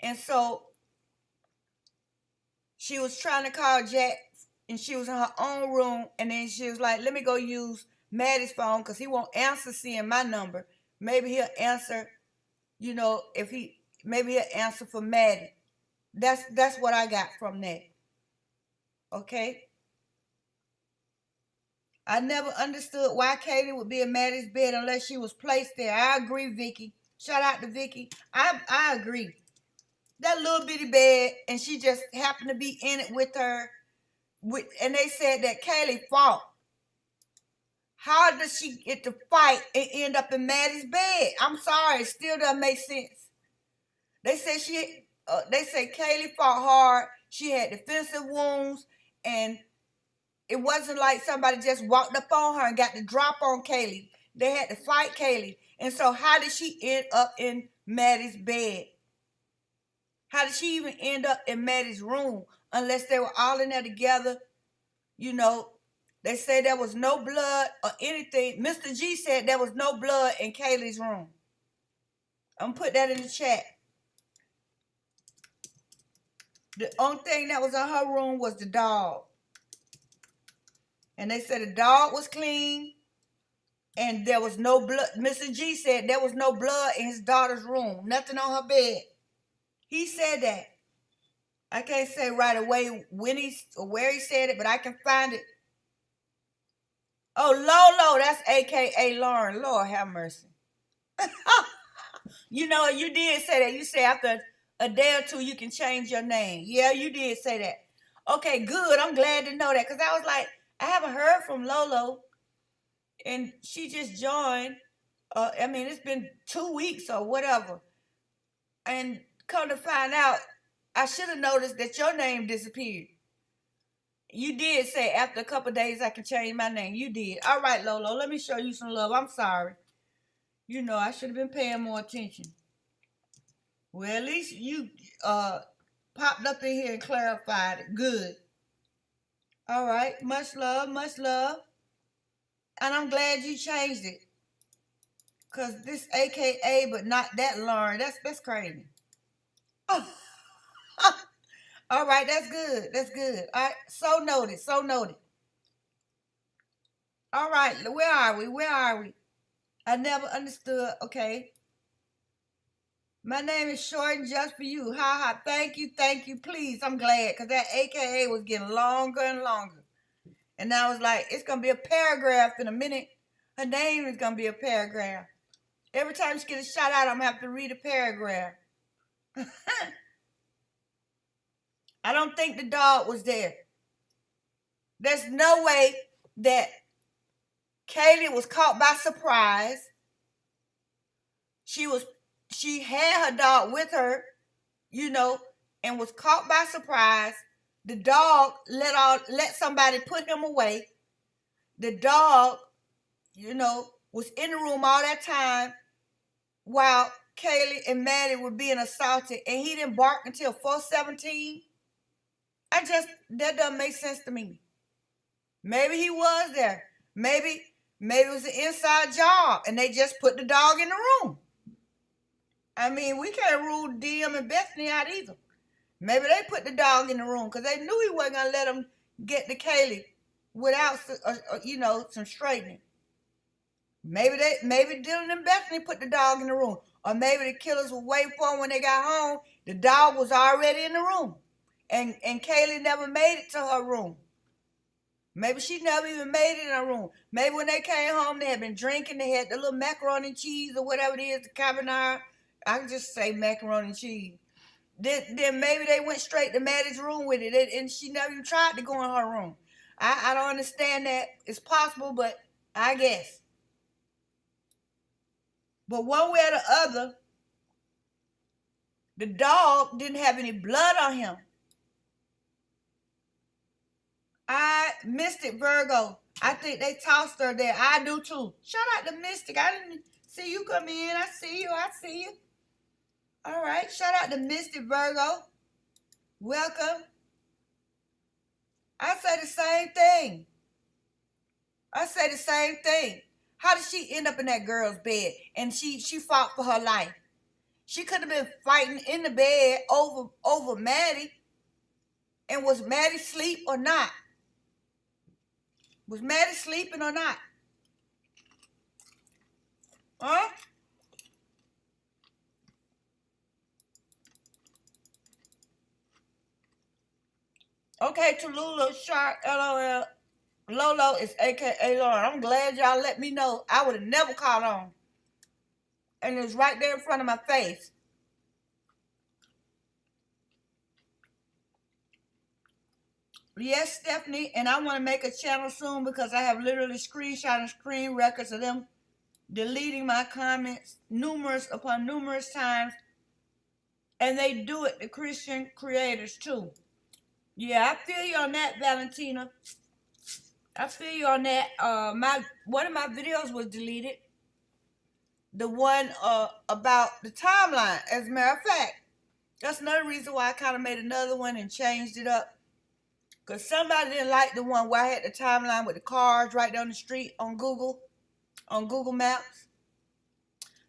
And so she was trying to call Jack, and she was in her own room, and then she was like, let me go use Maddie's phone because he won't answer seeing my number. Maybe he'll answer, maybe he'll answer for Maddie. That's what I got from that. Okay? I never understood why Kaylee would be in Maddie's bed unless she was placed there. I agree, Vicky. Shout out to Vicky. I agree. That little bitty bed, and she just happened to be in it with her. And they said that Kaylee fought. How does she get to fight and end up in Maddie's bed? I'm sorry, it still doesn't make sense. They say Kaylee fought hard. She had defensive wounds, and it wasn't like somebody just walked up on her and got the drop on Kaylee. They had to fight Kaylee. And so how did she end up in Maddie's bed? How did she even end up in Maddie's room unless they were all in there together? They say there was no blood or anything. Mr. G said there was no blood in Kaylee's room. I'm going to put that in the chat. The only thing that was in her room was the dog. And they said the dog was clean and there was no blood. Mr. G said there was no blood in his daughter's room. Nothing on her bed. He said that. I can't say right away when or where he said it, but I can find it. Oh, Lolo, that's AKA Lauren. Lord have mercy. You did say that. You said after a day or two you can change your name. Yeah, you did say that. Okay, good. I'm glad to know that, because I was like, I haven't heard from Lolo, and she just joined. It's been 2 weeks or whatever. And come to find out, I should have noticed that your name disappeared. You did say after a couple of days I can change my name. You did. All right, Lolo, let me show you some love. I'm sorry. I should have been paying more attention. Well, at least you popped up in here and clarified it. Good. All right. Much love, much love. And I'm glad you changed it. Because this AKA, but not that Lauren, that's crazy. Oh. All right, that's good. That's good. All right, so noted, so noted. All right, where are we? Where are we? I never understood. Okay. My name is short and just for you. Ha ha. Thank you, please. I'm glad, because that AKA was getting longer and longer. And I was like, it's going to be a paragraph in a minute. Her name is going to be a paragraph. Every time she gets a shout out, I'm going to have to read a paragraph. I don't think the dog was there. There's no way that Kaylee was caught by surprise. She had her dog with her, and was caught by surprise. The dog let somebody put him away. The dog, was in the room all that time while Kaylee and Maddie were being assaulted, and he didn't bark until 4:17. That doesn't make sense to me. Maybe he was there. Maybe it was an inside job and they just put the dog in the room. I mean, we can't rule DM and Bethany out either. Maybe they put the dog in the room because they knew he wasn't going to let them get to Kaylee without, some straightening. Maybe Dylan and Bethany put the dog in the room. Or maybe the killers were waiting for them when they got home. The dog was already in the room. And Kaylee never made it to her room. Maybe she never even made it in her room. Maybe when they came home, they had been drinking. They had the little macaroni and cheese or whatever it is, the carbonara. I can just say macaroni and cheese. Then maybe they went straight to Maddie's room with it, and she never even tried to go in her room. I don't understand that. It's possible, but I guess. But one way or the other, the dog didn't have any blood on him. I Mystic Virgo. I think they tossed her there. I do too. Shout out to Mystic. I didn't see you come in. I see you. All right. Shout out to Mystic Virgo. Welcome. I say the same thing. How did she end up in that girl's bed? And she fought for her life. She could have been fighting in the bed over Maddie. And was Maddie asleep or not? Was Maddie sleeping or not? Huh? Okay, Tallulah, Shark, LOL. Lolo is AKA Lauren. I'm glad y'all let me know. I would have never caught on. And it's right there in front of my face. Yes, Stephanie, and I want to make a channel soon because I have literally screenshot and screen records of them deleting my comments numerous upon numerous times. And they do it to Christian creators too. Yeah, I feel you on that, Valentina. I feel you on that. One of my videos was deleted. The one about the timeline, as a matter of fact. That's another reason why I kind of made another one and changed it up. Because somebody didn't like the one where I had the timeline with the cars right down the street on Google Maps.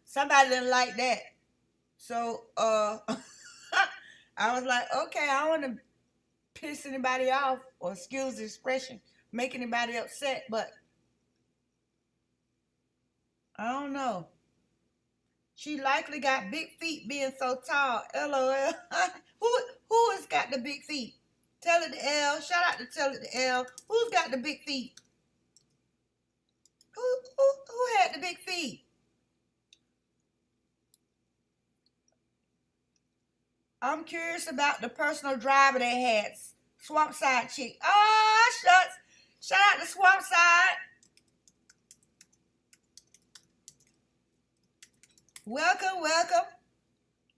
Somebody didn't like that. So I was like, okay, I don't want to piss anybody off, or excuse the expression, make anybody upset, but I don't know. She likely got big feet being so tall. LOL. Who has got the big feet? Tell it to L. Shout out to Tell it to L. Who's got the big feet? Who had the big feet? I'm curious about the personal driver they had. Swampside chick. Oh, shucks. Shout out to Swampside. Welcome.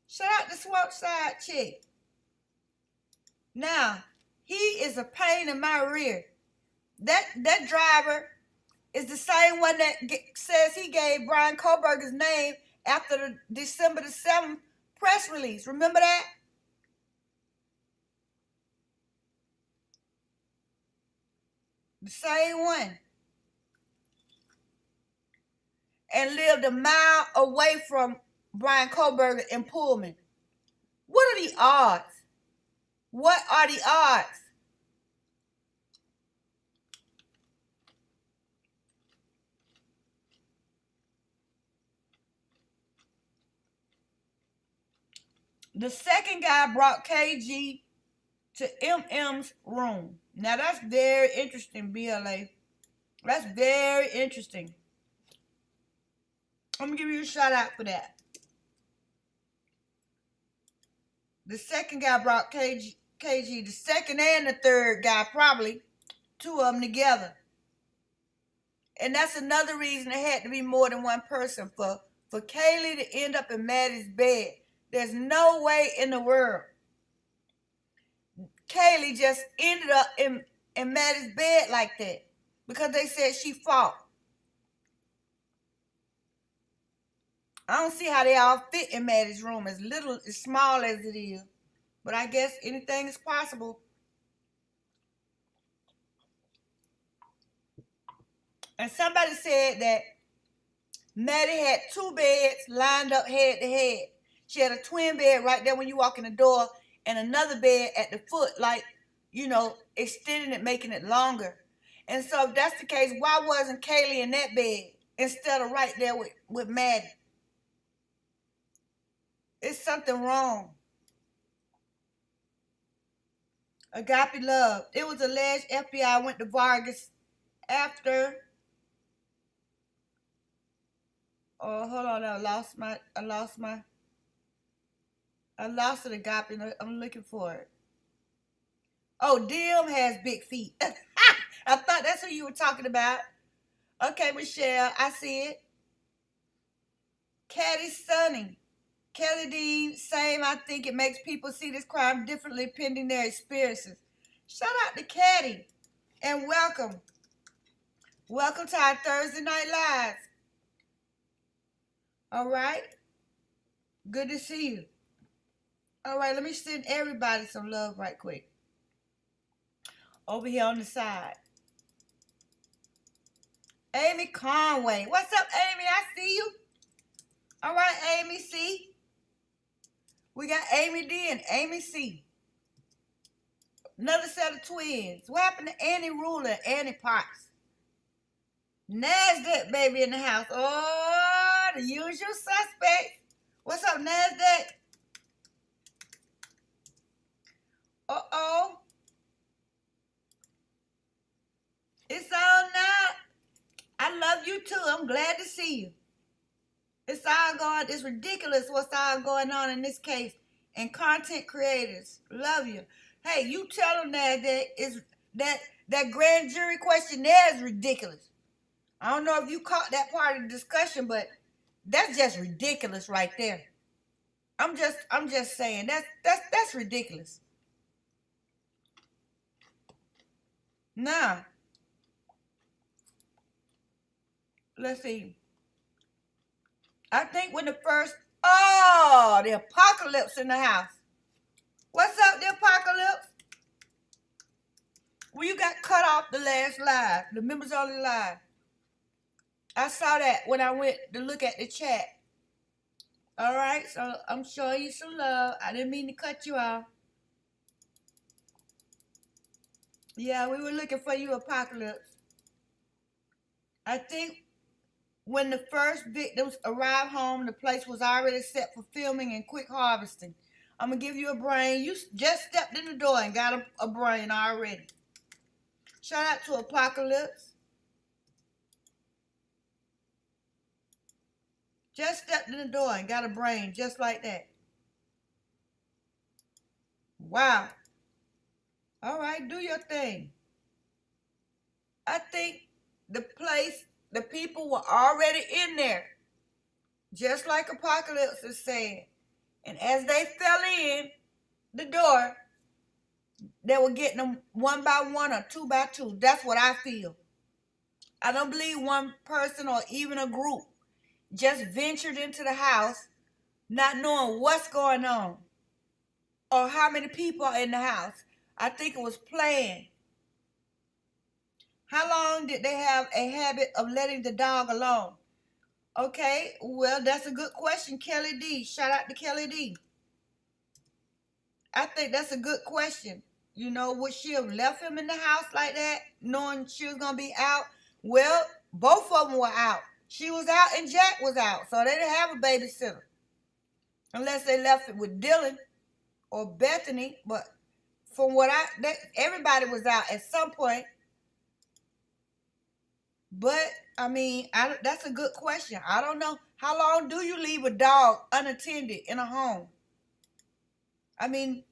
Shout out to Swampside chick. Now, he is a pain in my rear. That driver is the same one that says he gave Brian Kohlberger's name after the December the 7th press release. Remember that? The same one. And lived a mile away from Brian Kohlberger in Pullman. What are the odds? What are the odds? The second guy brought KG to MM's room. Now that's very interesting, BLA. That's very interesting. I'm gonna give you a shout out for that. The second guy brought KG. The second and the third guy, probably two of them together. And that's another reason it had to be more than one person for Kaylee to end up in Maddie's bed. There's no way in the world Kaylee just ended up in Maddie's bed like that because they said she fought. I don't see how they all fit in Maddie's room, as small as it is. But I guess anything is possible. And somebody said that Maddie had two beds lined up head to head. She had a twin bed right there when you walk in the door and another bed at the foot, like, extending it, making it longer. And so if that's the case, why wasn't Kaylee in that bed instead of right there with Maddie? It's something wrong. Agape love. It was alleged FBI went to Vargas after. Oh, hold on. I lost it, Agape. I'm looking for it. Oh, Dim has big feet. I thought that's who you were talking about. Okay, Michelle, I see it. Caddy Sunny. Kelly Dean, same. I think it makes people see this crime differently pending their experiences. Shout out to Caddy. And welcome. Welcome to our Thursday Night Live. All right. Good to see you. All right, let me send everybody some love right quick. Over here on the side. Amy Conway. What's up, Amy? I see you. All right, Amy C. We got Amy D and Amy C. Another set of twins. What happened to Annie Ruler and Annie Potts? NASDAQ baby in the house. Oh, the usual suspect. What's up, NASDAQ? Uh-oh. It's on now. I love you too. I'm glad to see you. It's ridiculous what's all going on in this case. And content creators, love you. Hey, you tell them that grand jury questionnaire is ridiculous. I don't know if you caught that part of the discussion, but that's just ridiculous right there. I'm just saying that's ridiculous. Now, let's see. I think when the apocalypse in the house. What's up, the apocalypse? Well, you got cut off the last live, the members only live. I saw that when I went to look at the chat. All right, so I'm showing you some love. I didn't mean to cut you off. Yeah, we were looking for you, apocalypse. I think when the first victims arrived home, the place was already set for filming and quick harvesting. I'm going to give you a brain. You just stepped in the door and got a brain already. Shout out to Apocalypse. Just stepped in the door and got a brain just like that. Wow. All right, do your thing. I think the people were already in there, just like Apocalypse is saying. And as they fell in the door, they were getting them one by one or two by two. That's what I feel. I don't believe one person or even a group just ventured into the house not knowing what's going on or how many people are in the house. I think it was planned. How long did they have a habit of letting the dog alone? Okay, well, that's a good question, Kelly D. Shout out to Kelly D. I think that's a good question. Would she have left him in the house like that, knowing she was going to be out? Well, both of them were out. She was out and Jack was out, so they didn't have a babysitter. Unless they left it with Dylan or Bethany, but from what everybody was out at some point. But I mean, that's a good question. I don't know. How long do you leave a dog unattended in a home? I mean,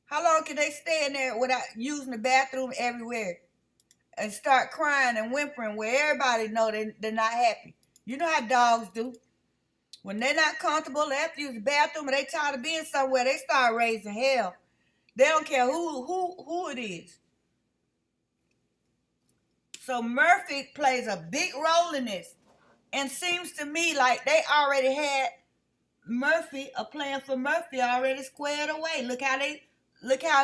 how long can they stay in there without using the bathroom everywhere and start crying and whimpering where everybody know they're not happy? You know how dogs do. When they're not comfortable, they have to use the bathroom, and they tired of being somewhere, they start raising hell. They don't care who it is. So Murphy plays a big role in this. And seems to me like they already had Murphy, a plan for Murphy already squared away. Look how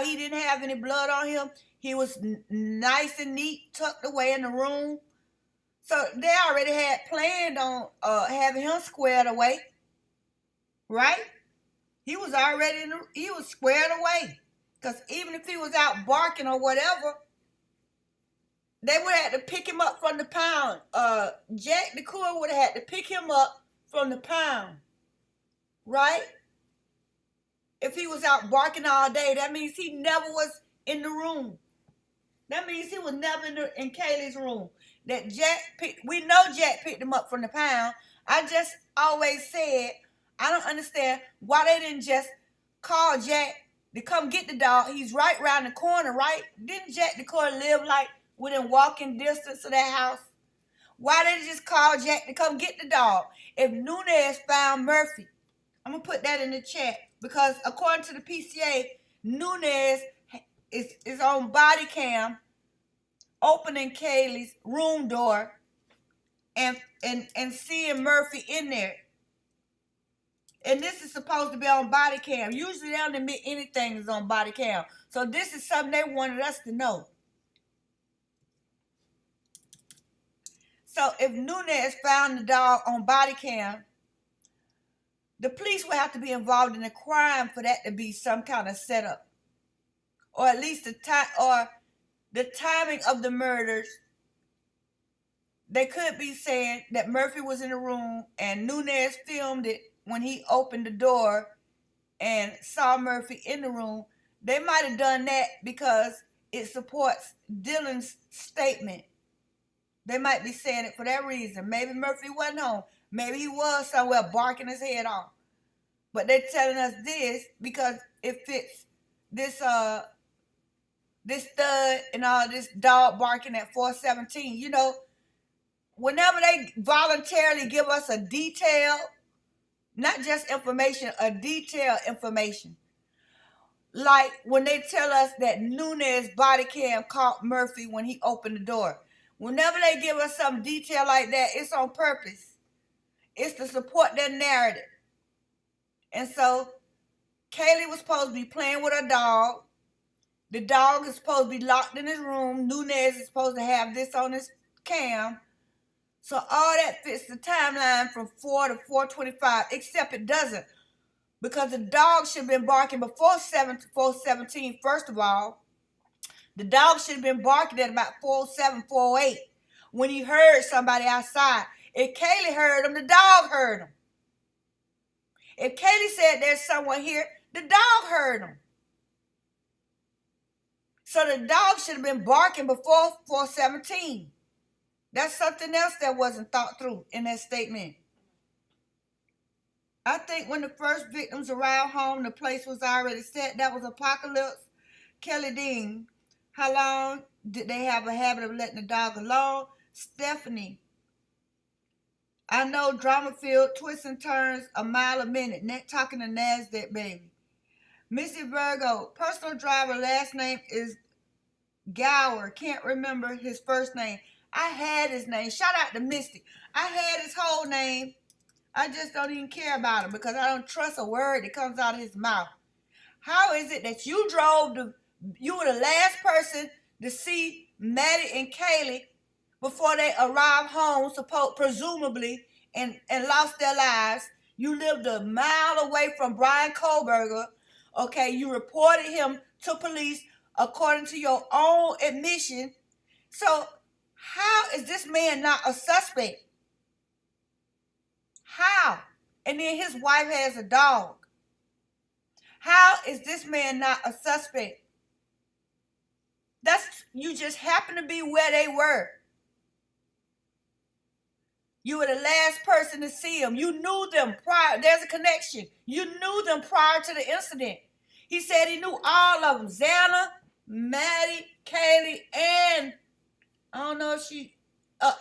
he didn't have any blood on him. He was nice and neat, tucked away in the room. So they already had planned on having him squared away, right? He was already he was squared away. Because even if he was out barking or whatever, they would have had to pick him up from the pound. Jack DeCour would have had to pick him up from the pound, right? If he was out barking all day, that means he never was in the room. That means he was never in Kaylee's room. We know Jack picked him up from the pound. I just always said, I don't understand why they didn't just call Jack to come get the dog. He's right around the corner, right? Didn't Jack DeCour live like within walking distance of that house? Why did they just call Jack to come get the dog? If Nunez found Murphy, I'm going to put that in the chat, because according to the PCA, Nunez is on body cam opening Kaylee's room door and seeing Murphy in there. And this is supposed to be on body cam. Usually they don't admit anything is on body cam. So this is something they wanted us to know. So if Nunez found the dog on body cam, the police would have to be involved in a crime for that to be some kind of setup. Or at least the timing of the murders. They could be saying that Murphy was in the room and Nunez filmed it when he opened the door and saw Murphy in the room. They might have done that because it supports Dylan's statement. They might be saying it for that reason. Maybe Murphy wasn't home. Maybe he was somewhere barking his head off. But they're telling us this because it fits this stud and all this dog barking at 417. You know, whenever they voluntarily give us a detail, not just information, a detailed information. Like when they tell us that Nunez body cam caught Murphy when he opened the door. Whenever they give us some detail like that, it's on purpose. It's to support their narrative. And so Kaylee was supposed to be playing with her dog. The dog is supposed to be locked in his room. Nunez is supposed to have this on his cam. So all that fits the timeline from 4 to 4:25, except it doesn't. Because the dog should have been barking before 4:17, first of all. The dog should have been barking at about 4:07, 4:08 when he heard somebody outside. If Kaylee heard him, the dog heard him. If Kaylee said there's someone here, the dog heard him. So the dog should have been barking before 4:17. That's something else that wasn't thought through in that statement. I think when the first victims arrived home, the place was already set. That was Apocalypse, Kelly Dean. How long did they have a habit of letting the dog alone? Stephanie. I know drama-filled twists and turns a mile a minute. Talking to NASDAQ, baby. Missy Virgo. Personal driver, last name is Gower. Can't remember his first name. I had his name. Shout out to Misty. I had his whole name. I just don't even care about him because I don't trust a word that comes out of his mouth. How is it that you were the last person to see Maddie and Kaylee before they arrived home, presumably, and lost their lives? You lived a mile away from Brian Kohlberger. Okay, you reported him to police according to your own admission. So how is this man not a suspect? How? And then his wife has a dog. How is this man not a suspect? you just happened to be where they were. You were the last person to see them. You knew them prior. There's a connection. You knew them prior to the incident. He said he knew all of them. Xana, Maddie, Kaylee, and I don't know if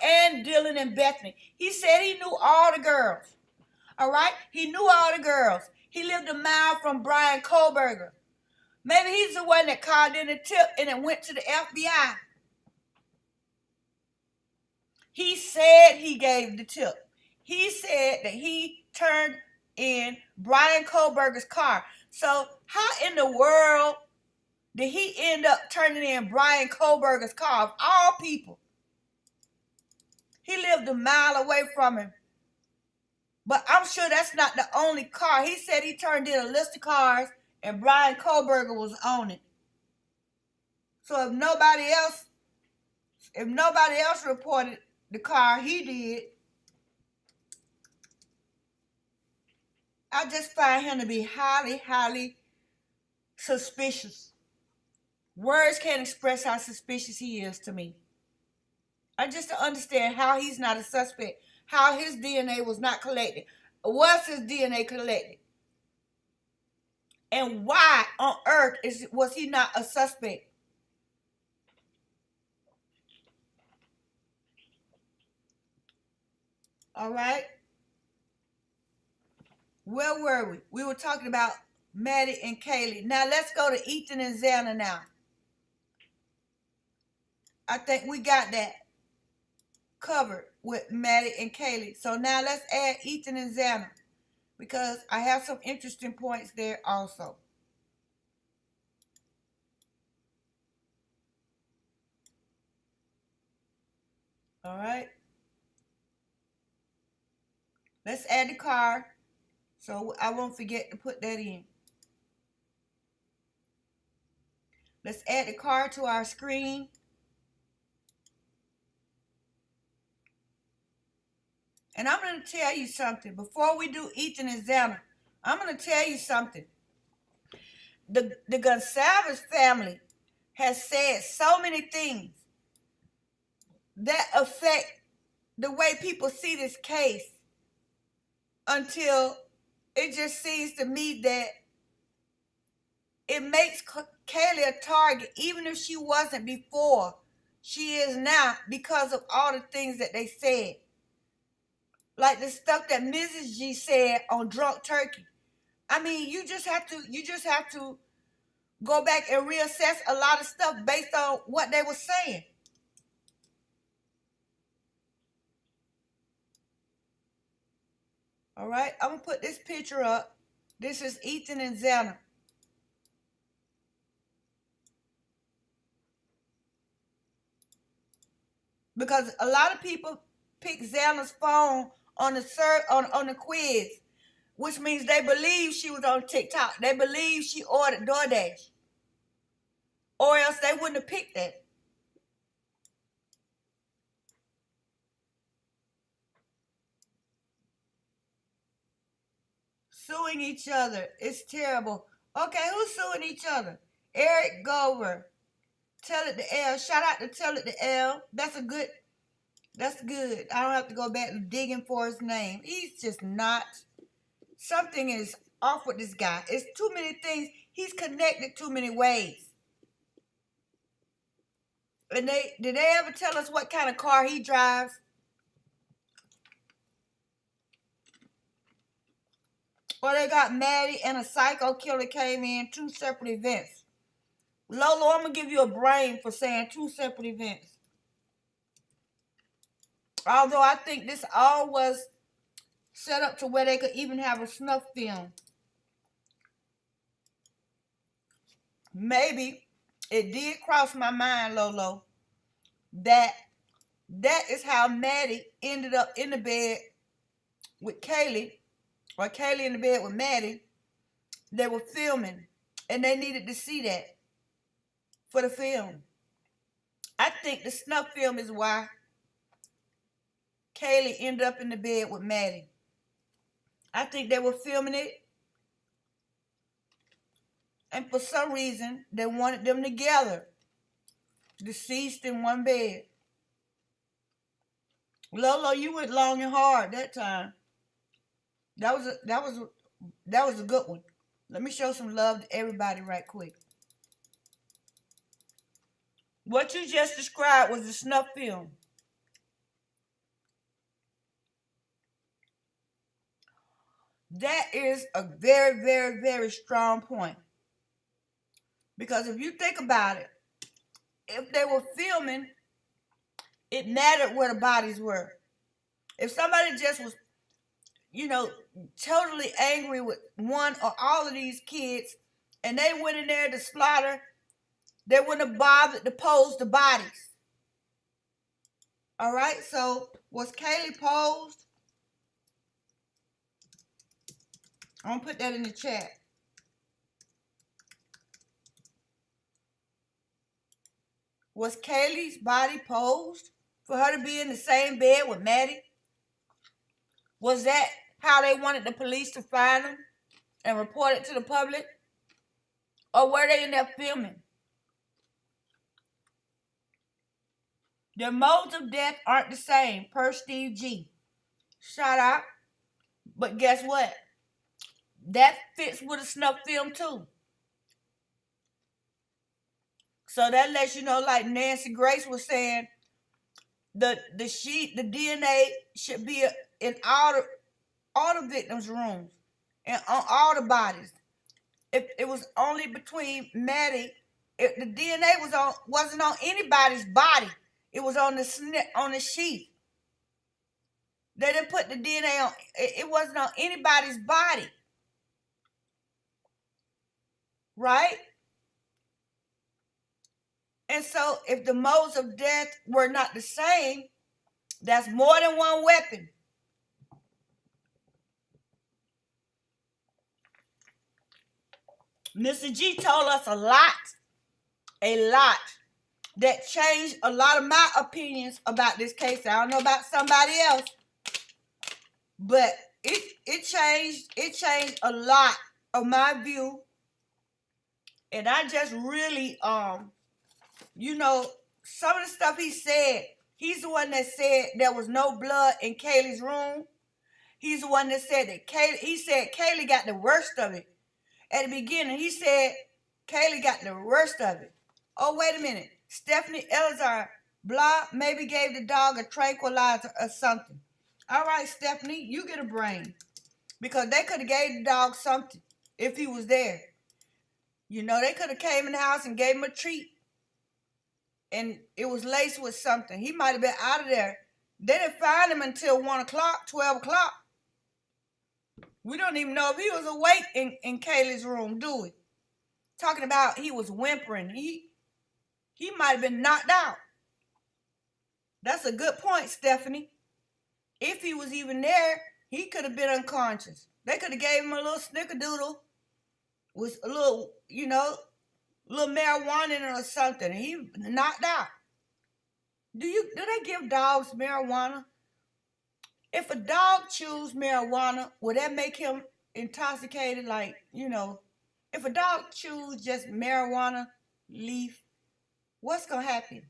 and Dylan and Bethany. He said he knew all the girls. All right? He knew all the girls. He lived a mile from Brian Kohlberger. Maybe he's the one that called in a tip and it went to the FBI. He said he gave the tip. He said that he turned in Brian Kohlberger's car. So how in the world did he end up turning in Brian Kohlberger's car of all people? He lived a mile away from him. But I'm sure that's not the only car. He said he turned in a list of cars and Brian Kohlberger was on it. So if nobody else reported the car, he did. I just find him to be highly, highly suspicious. Words can't express how suspicious he is to me. I just don't understand how he's not a suspect, how his DNA was not collected. Was his DNA collected? And why on earth was he not a suspect? All right. Where were we? We were talking about Maddie and Kaylee. Now let's go to Ethan and Xana now. I think we got that covered with Maddie and Kaylee. So now let's add Ethan and Xana because I have some interesting points there also. All right. Let's add the car so I won't forget to put that in. Let's add the car to our screen. And I'm going to tell you something. Before we do Ethan and Xana, I'm going to tell you something. The Gonsalves family has said so many things that affect the way people see this case until it just seems to me that it makes Kaylee a target, even if she wasn't before. She is now because of all the things that they said. Like the stuff that Mrs. G said on Drunk Turkey. I mean, you just have to go back and reassess a lot of stuff based on what they were saying. All right, I'm gonna put this picture up. This is Ethan and Xana. Because a lot of people pick Xana's phone on the quiz, which means they believe she was on TikTok. They believe she ordered DoorDash. Or else they wouldn't have picked that. Suing each other. It's terrible. Okay, who's suing each other? Eric Gover. Tell it to L. Shout out to Tell it to L. That's good. I don't have to go back and digging for his name. He's just not. Something is off with this guy. It's too many things. He's connected too many ways. And did they ever tell us what kind of car he drives? Or they got Maddie and a psycho killer came in, two separate events. Lolo, I'm going to give you a brain for saying two separate events. Although I think this all was set up to where they could even have a snuff film. Maybe it did cross my mind, Lolo, that is how Maddie ended up in the bed with Kaylee, or Kaylee in the bed with Maddie. They were filming, and they needed to see that for the film. I think the snuff film is why Kaylee ended up in the bed with Maddie. I think they were filming it, and for some reason, they wanted them together. deceased in one bed. Lolo, you went long and hard that time. That was a good one. Let me show some love to everybody right quick. What you just described was a snuff film. That is a very, very, very strong point. Because if you think about it, if they were filming, it mattered where the bodies were. If somebody just was, totally angry with one or all of these kids and they went in there to slaughter, they wouldn't have bothered to pose the bodies. All right, so was Kaylee posed? I'm gonna put that in the chat. Was Kaylee's body posed for her to be in the same bed with Maddie? Was that how they wanted the police to find them and report it to the public? Or were they in there filming? Their modes of death aren't the same, per Steve G. Shout out. But guess what? That fits with a snuff film too. So that lets you know, like Nancy Grace was saying, the DNA should be in all the victims' rooms and on all the bodies. If it was only between Maddie, if the DNA wasn't on anybody's body, it was on the sheet. They didn't put the DNA on. It wasn't on anybody's body, right? And so if the modes of death were not the same, that's more than one weapon. Mr. G told us a lot that changed a lot of my opinions about this case. I don't know about somebody else, but it changed a lot of my view. And I just really some of the stuff he said, he's the one that said there was no blood in Kaylee's room. He's the one that said that Kaylee got the worst of it. At the beginning, he said Kaylee got the worst of it. Oh, wait a minute. Stephanie Elazar, blah, maybe gave the dog a tranquilizer or something. All right, Stephanie, you get a brain. Because they could have gave the dog something if he was there. They could have came in the house and gave him a treat. And it was laced with something. He might have been out of there. They didn't find him until 1 o'clock, 12 o'clock. We don't even know if he was awake in Kaylee's room, do we? Talking about he was whimpering. He might have been knocked out. That's a good point, Stephanie. If he was even there, he could have been unconscious. They could have gave him a little snickerdoodle with a little, little marijuana in it or something. He knocked out. Do they give dogs marijuana? If a dog chews marijuana, would that make him intoxicated? Like, if a dog chews just marijuana leaf, what's going to happen?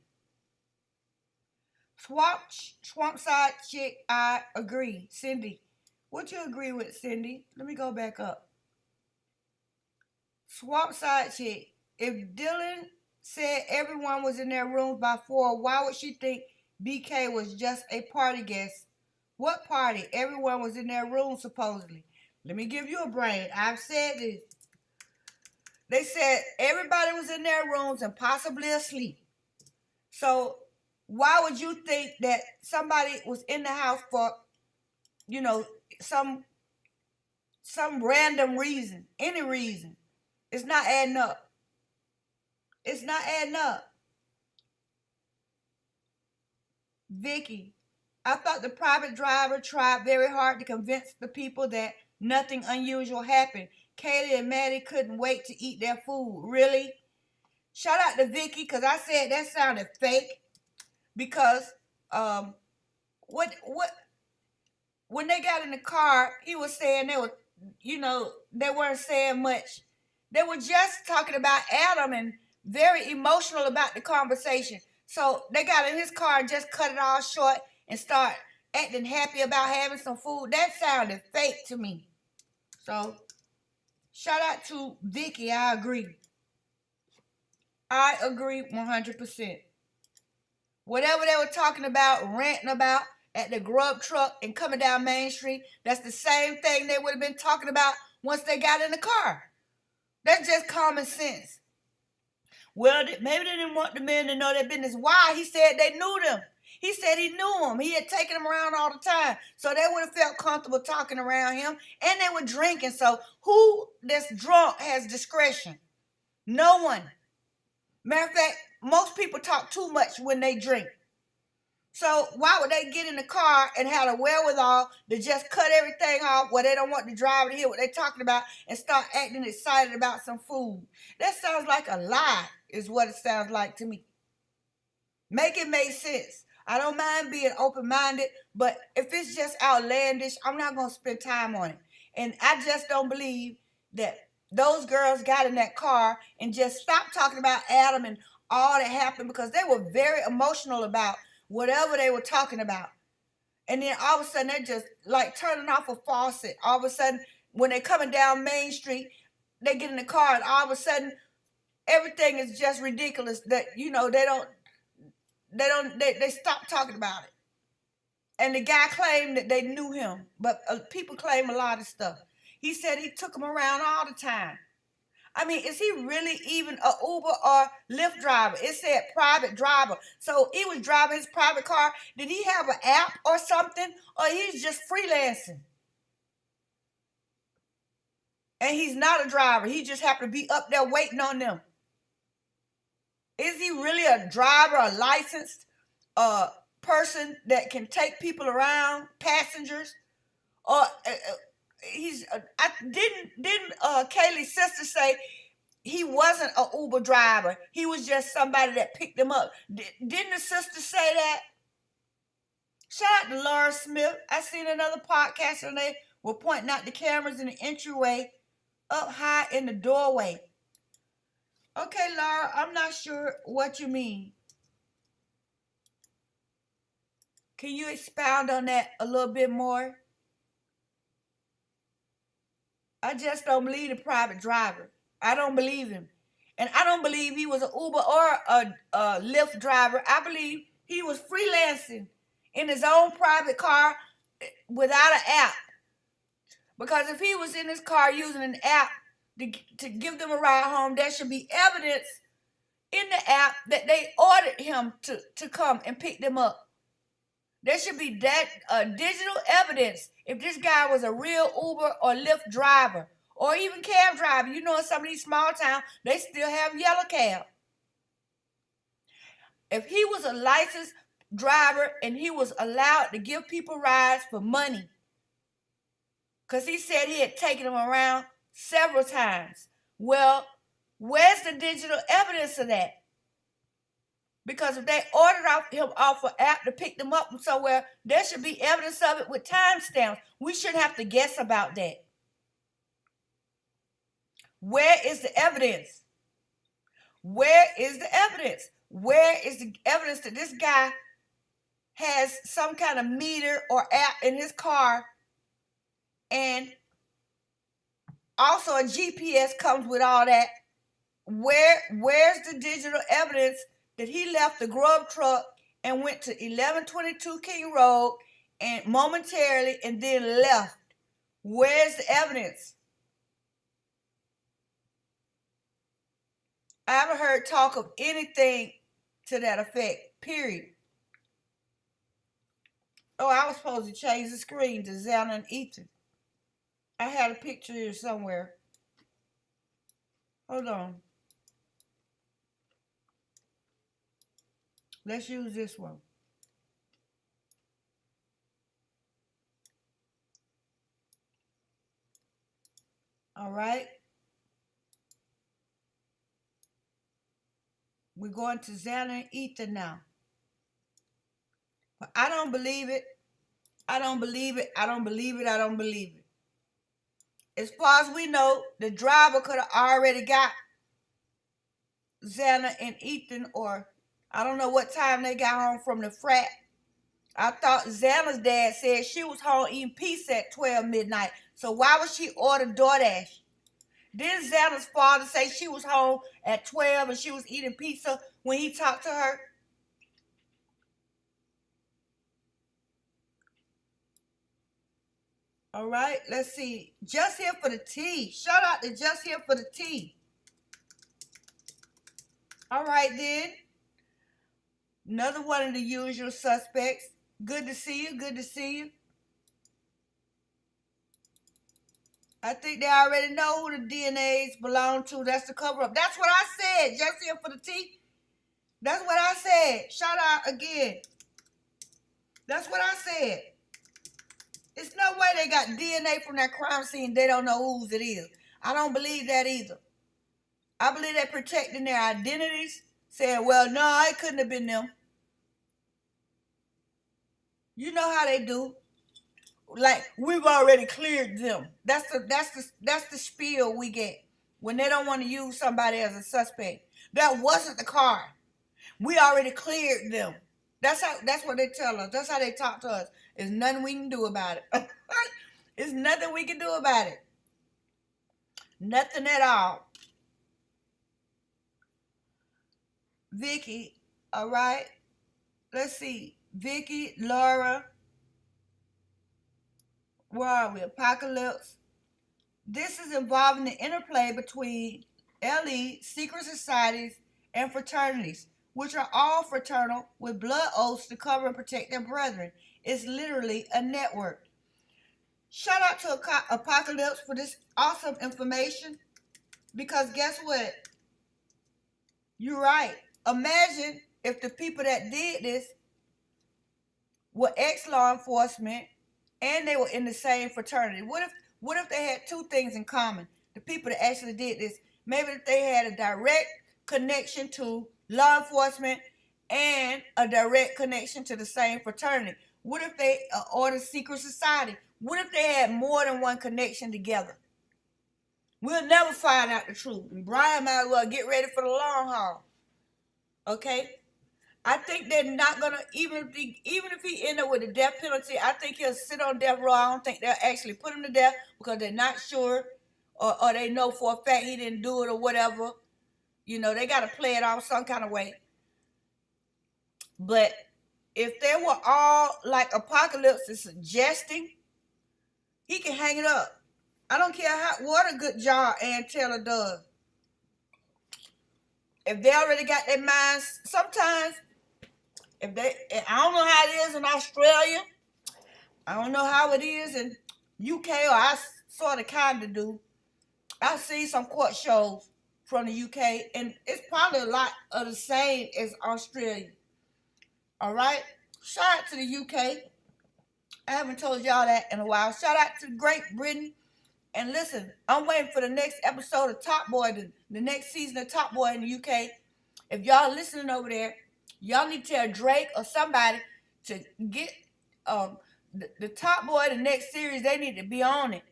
Swamp side chick, I agree. Cindy, what you agree with, Cindy? Let me go back up. Swamp side chick, if Dylan said everyone was in their rooms by 4, why would she think BK was just a party guest? What party? Everyone was in their room, supposedly. Let me give you a brain. I've said this. They said everybody was in their rooms and possibly asleep. So why would you think that somebody was in the house for, some random reason, any reason? It's not adding up. It's not adding up. Vicky, I thought the private driver tried very hard to convince the people that nothing unusual happened. Kaylee and Maddie couldn't wait to eat their food. Really? Shout out to Vicky, because I said that sounded fake. Because when they got in the car, he was saying they were, they weren't saying much. They were just talking about Adam and very emotional about the conversation. So they got in his car and just cut it all short and start acting happy about having some food. That sounded fake to me. So shout out to Vicky. I agree. I agree 100%. Whatever they were talking about, ranting about at the grub truck and coming down Main Street, that's the same thing they would have been talking about once they got in the car. That's just common sense. Well, maybe they didn't want the men to know their business. Why? He said they knew them. He said he knew them. He had taken them around all the time. So they would have felt comfortable talking around him. And they were drinking. So who that's drunk has discretion? No one. Matter of fact, most people talk too much when they drink. So why would they get in the car and have the wherewithal to just cut everything off where they don't want the driver to hear what they're talking about and start acting excited about some food? That sounds like a lie, is what it sounds like to me. Make it make sense. I don't mind being open-minded, but if it's just outlandish, I'm not going to spend time on it. And I just don't believe that those girls got in that car and just stopped talking about Adam and all that happened because they were very emotional about whatever they were talking about. And then all of a sudden, they're just like turning off a faucet. All of a sudden, when they're coming down Main Street, they get in the car and all of a sudden, everything is just ridiculous that, they stop talking about it. And the guy claimed that they knew him, but people claim a lot of stuff. He said he took them around all the time. I mean, is he really even a Uber or Lyft driver? It said private driver. So he was driving his private car. Did he have an app or something? Or he's just freelancing? And he's not a driver. He just happened to be up there waiting on them. Is he really a driver, a licensed person that can take people around, passengers? Or didn't Kaylee's sister say he wasn't an Uber driver? He was just somebody that picked him up. Didn't the sister say that? Shout out to Laura Smith. I seen another podcast and they were pointing out the cameras in the entryway up high in the doorway. Okay, Laura, I'm not sure what you mean. Can you expound on that a little bit more? I just don't believe the private driver. I don't believe him. And I don't believe he was an Uber or a Lyft driver. I believe he was freelancing in his own private car without an app. Because if he was in his car using an app to give them a ride home, there should be evidence in the app that they ordered him to come and pick them up. There should be that digital evidence if this guy was a real Uber or Lyft driver or even cab driver. You know, in some of these small towns, they still have yellow cab. If he was a licensed driver and he was allowed to give people rides for money, because he said he had taken them around several times. Well, where's the digital evidence of that? Because if they ordered him off an app to pick them up from somewhere, there should be evidence of it with timestamps. We shouldn't have to guess about that. Where is the evidence? Where is the evidence? Where is the evidence that this guy has some kind of meter or app in his car and also a GPS comes with all that? Where's the digital evidence that he left the grub truck and went to 1122 King Road and momentarily and then left? Where's the evidence? I haven't heard talk of anything to that effect, period. Oh, I was supposed to change the screen to Xana and Ethan. I had a picture here somewhere. Hold on. Let's use this one. All right. We're going to Xana and Ethan now. But I don't believe it. I don't believe it. I don't believe it. I don't believe it. As far as we know, the driver could have already got Xana and Ethan, or I don't know what time they got home from the frat. I thought Xana's dad said she was home eating pizza at 12 midnight. So why would she order DoorDash? Didn't Xana's father say she was home at 12 and she was eating pizza when he talked to her? All right, let's see. Just here for the tea. Shout out to Just Here for the tea. All right, then. Another one of the usual suspects. Good to see you. Good to see you. I think they already know who the DNAs belong to. That's the cover up. That's what I said. Just here for the tea. That's what I said. Shout out again. That's what I said. It's no way they got DNA from that crime scene. They don't know whose it is. I don't believe that either. I believe they're protecting their identities, saying, well, no, it couldn't have been them. You know how they do. Like, we've already cleared them. That's the spiel we get when they don't want to use somebody as a suspect. That wasn't the car. We already cleared them. That's what they tell us. That's how they talk to us. There's nothing we can do about it. There's nothing we can do about it. Nothing at all. Vicky, all right. Let's see. Vicky, Laura. Where are we? Apocalypse. This is involving the interplay between LE, secret societies, and fraternities, which are all fraternal with blood oaths to cover and protect their brethren. It's literally a network. Shout out to Apocalypse for this awesome information, because guess what? You're right. Imagine if the people that did this were ex-law enforcement and they were in the same fraternity. What if they had two things in common? The people that actually did this, maybe if they had a direct connection to law enforcement and a direct connection to the same fraternity. What if they or the secret society? What if they had more than one connection together? We'll never find out the truth. And Brian might as well get ready for the long haul. Okay? I think they're not gonna, even if he end up with the death penalty, I think he'll sit on death row. I don't think they'll actually put him to death because they're not sure, or they know for a fact he didn't do it or whatever. You know, they gotta play it off some kind of way. But if they were all like Apocalypse is suggesting, he can hang it up. I don't care what a good job Ann Taylor does. If they already got their minds, sometimes I don't know how it is in Australia. I don't know how it is in UK, or I sort of kind of do. I see some court shows from the UK, and it's probably a lot of the same as Australia. All right? Shout out to the UK. I haven't told y'all that in a while. Shout out to Great Britain. And listen, I'm waiting for the next episode of Top Boy, the next season of Top Boy in the UK. If y'all listening over there, y'all need to tell Drake or somebody to get the Top Boy, the next series, they need to be on it.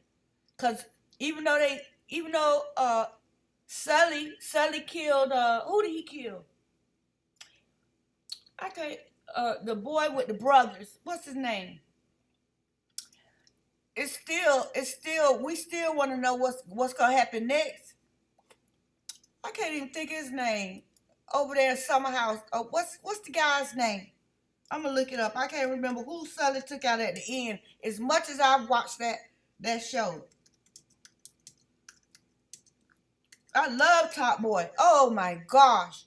Cause even though Sully killed, who did he kill? The boy with the brothers. What's his name? It's still we still want to know what's gonna happen next. I can't even think of his name. Over there in Summer House. What's the guy's name? I'm gonna look it up. I can't remember who Sully took out at the end. As much as I've watched that show. I love Top Boy. Oh my gosh.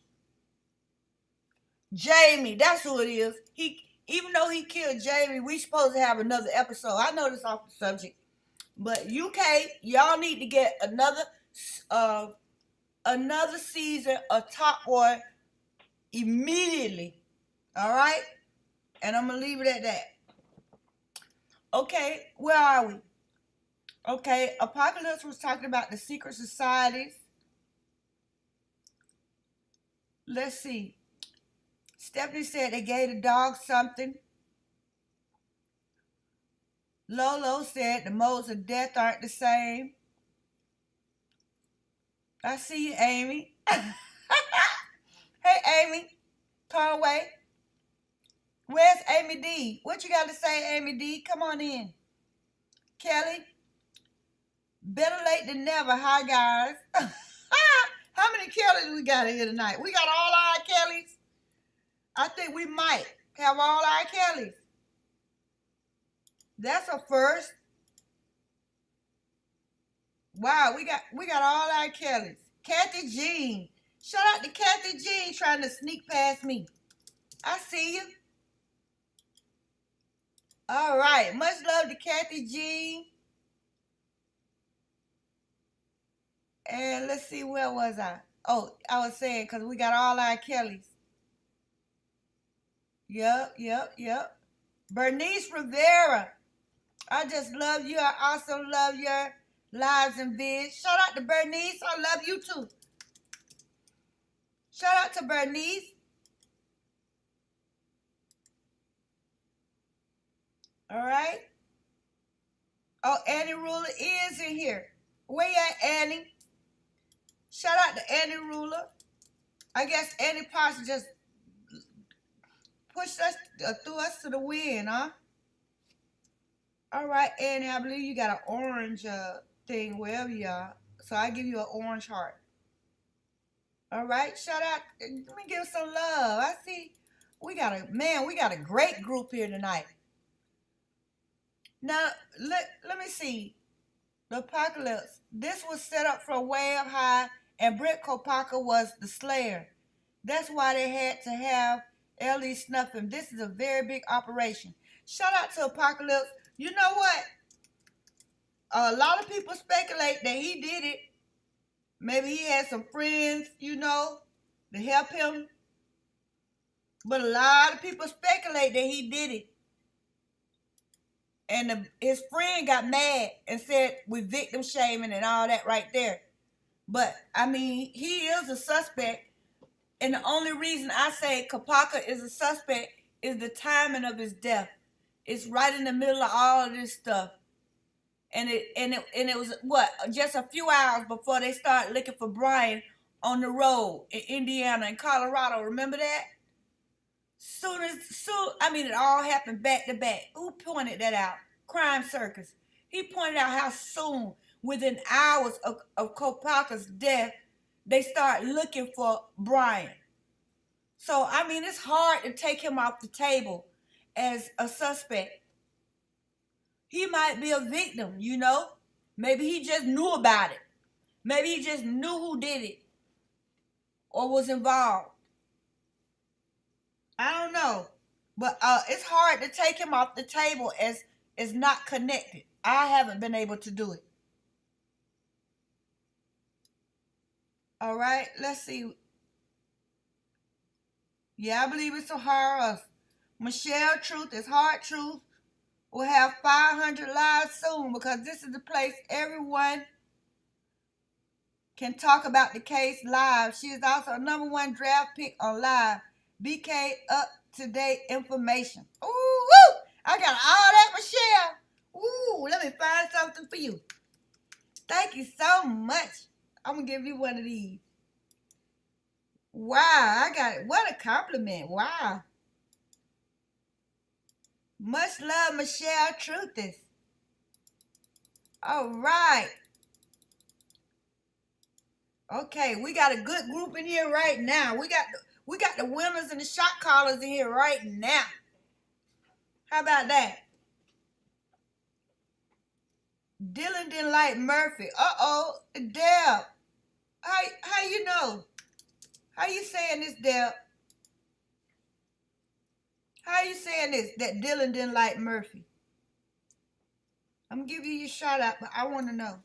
Jamie, that's who it is. Even though he killed Jamie, we supposed to have another episode. I know this off the subject. But UK, y'all need to get another season of Top Boy immediately. All right? And I'm going to leave it at that. Okay, where are we? Okay, Apocalypse was talking about the secret societies. Let's see. Stephanie said they gave the dog something. Lolo said the modes of death aren't the same. I see you, Amy. Hey, Amy Conway. Where's Amy D? What you got to say, Amy D? Come on in. Kelly, better late than never. Hi, guys. How many Kellys we got here tonight? We got all our Kellys? I think we might have all our Kellys. That's a first. Wow, we got all our Kellys. Kathy Jean. Shout out to Kathy Jean trying to sneak past me. I see you. All right. Much love to Kathy Jean. And let's see, where was I? Oh, I was saying, because we got all our Kellys. Yep. Bernice Rivera. I just love you. I also love your lives and vids. Shout out to Bernice. I love you too. Shout out to Bernice. All right. Oh, Annie Ruler is in here. Where you at, Annie? Shout out to Annie Ruler. I guess Annie Potts just pushed us, threw us to the wind, huh? All right, Annie, I believe you got an orange thing wherever you are. So I give you an orange heart. All right, shout out. Let me give some love. I see we got a great group here tonight. Now, let me see. The apocalypse. This was set up for Wave High, and Britt Kopaka was the slayer. That's why they had to have Ellie snuff him. This is a very big operation. Shout out to Apocalypse. You know what? A lot of people speculate that he did it. Maybe he had some friends, to help him. But a lot of people speculate that he did it. And his friend got mad and said we victim shaming and all that right there. But, I mean, he is a suspect. And the only reason I say Kopaka is a suspect is the timing of his death. It's right in the middle of all of this stuff. And it was, just a few hours before they started looking for Brian on the road in Indiana and Colorado. Remember that? It all happened back to back. Who pointed that out? Crime Circus. He pointed out how soon, within hours of Kopaka's death, they start looking for Brian. So, it's hard to take him off the table as a suspect. He might be a victim, Maybe he just knew about it. Maybe he just knew who did it or was involved. I don't know. But it's hard to take him off the table as not connected. I haven't been able to do it. All right, let's see. Yeah, I believe it's a horror. Michelle Truth is Hard Truth. We'll have 500 live soon because this is the place everyone can talk about the case live. She is also a #1 draft pick on live. BK up-to-date information. Ooh, woo! I got all that, Michelle. Ooh, let me find something for you. Thank you so much. I'm going to give you one of these. Wow, I got it. What a compliment. Wow. Much love, Michelle Truthis. All right. Okay, we got a good group in here right now. We got the winners and the shot callers in here right now. How about that? Dylan didn't like Murphy. Uh-oh, Deb. How you know? How you saying this, Deb? How you saying this, that Dylan didn't like Murphy? I'm going to give you your shout out, but I want to know.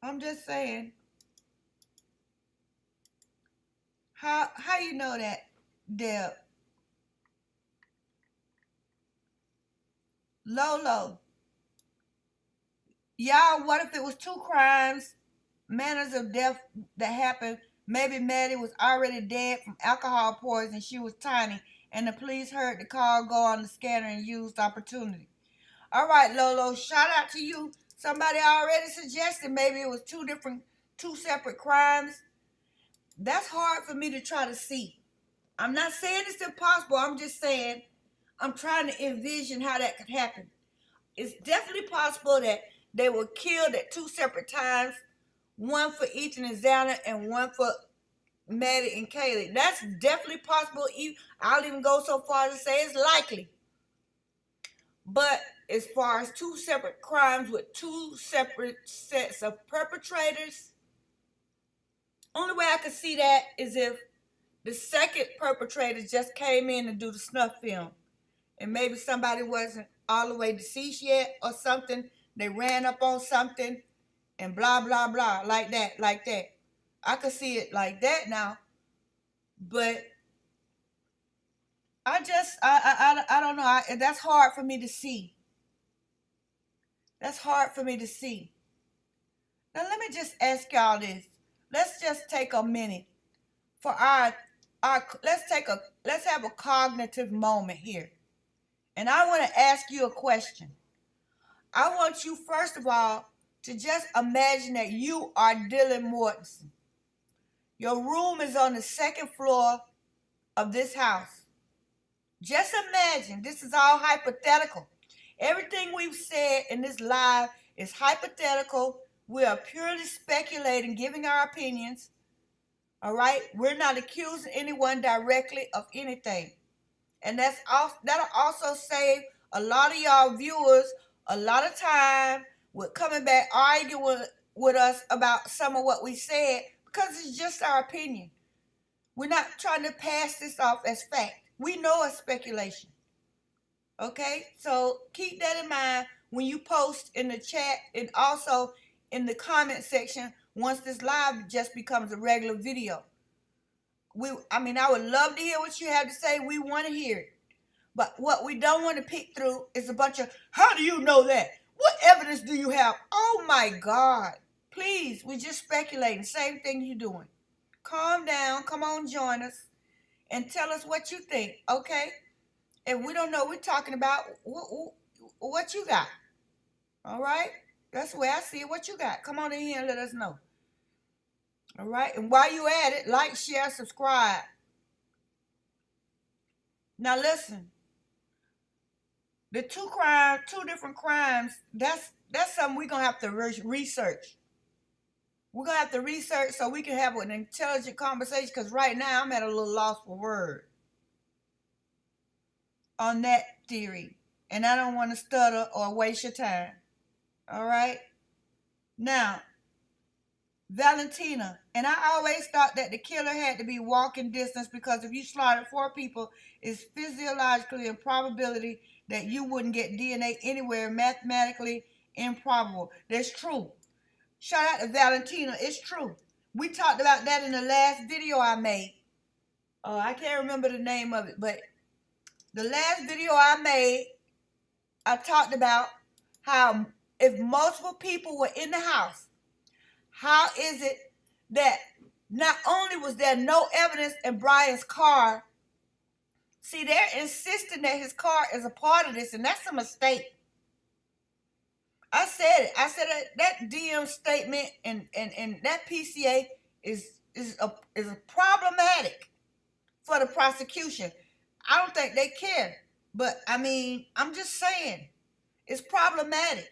I'm just saying. How you know that, Deb? Lolo. Y'all, what if it was 2 crimes, manners of death that happened? Maybe Maddie was already dead from alcohol poisoning. She was tiny, and the police heard the call go on the scanner and used the opportunity. All right, Lolo, shout out to you. Somebody already suggested maybe it was 2 separate crimes. That's hard for me to try to see. I'm not saying it's impossible. I'm just saying I'm trying to envision how that could happen. It's definitely possible that they were killed at two separate times, one for Ethan and Xana and one for Maddie and Kaylee. That's definitely possible. I'll even go so far as to say it's likely. But as far as two separate crimes with two separate sets of perpetrators, only way I could see that is if the second perpetrator just came in to do the snuff film. And maybe somebody wasn't all the way deceased yet or something. They ran up on something and blah, blah, blah, like that, like that. I could see it like that now. But I don't know. That's hard for me to see. That's hard for me to see. Now let me just ask y'all this. Let's just take a minute for let's have a cognitive moment here. And I want to ask you a question. I want you, first of all, to just imagine that you are Dylan Mortensen. Your room is on the second floor of this house. Just imagine, this is all hypothetical. Everything we've said in this live is hypothetical. We are purely speculating, giving our opinions. All right? We're not accusing anyone directly of anything. And that'll also save a lot of y'all viewers a lot of time with coming back arguing with us about some of what we said, because it's just our opinion. We're not trying to pass this off as fact. We know it's speculation. Okay? So keep that in mind when you post in the chat and also in the comment section once this live just becomes a regular video. I would love to hear what you have to say. We want to hear it. But what we don't want to pick through is a bunch of, how do you know that? What evidence do you have? Oh my God. Please, we're just speculating. Same thing you're doing. Calm down. Come on, join us. And tell us what you think, okay? And we don't know, we're talking about what you got. All right? That's the way I see it. What you got? Come on in here and let us know. All right? And while you at it, like, share, subscribe. Now listen. The two different crimes, that's something we're going to have to research. We're going to have to research so we can have an intelligent conversation, because right now I'm at a little loss for words on that theory. And I don't want to stutter or waste your time. All right? Now, Valentina. And I always thought that the killer had to be walking distance, because if you slaughtered 4 people, it's physiologically improbability that you wouldn't get DNA anywhere, mathematically improbable. That's true. Shout out to Valentina. It's true. We talked about that in the last video I made. I can't remember the name of it, but the last video I made, I talked about how if multiple people were in the house, how is it that not only was there no evidence in Brian's car, see, they're insisting that his car is a part of this, and that's a mistake. I said it. I said that DM statement and that PCA is problematic for the prosecution. I don't think they care. But, I'm just saying, it's problematic.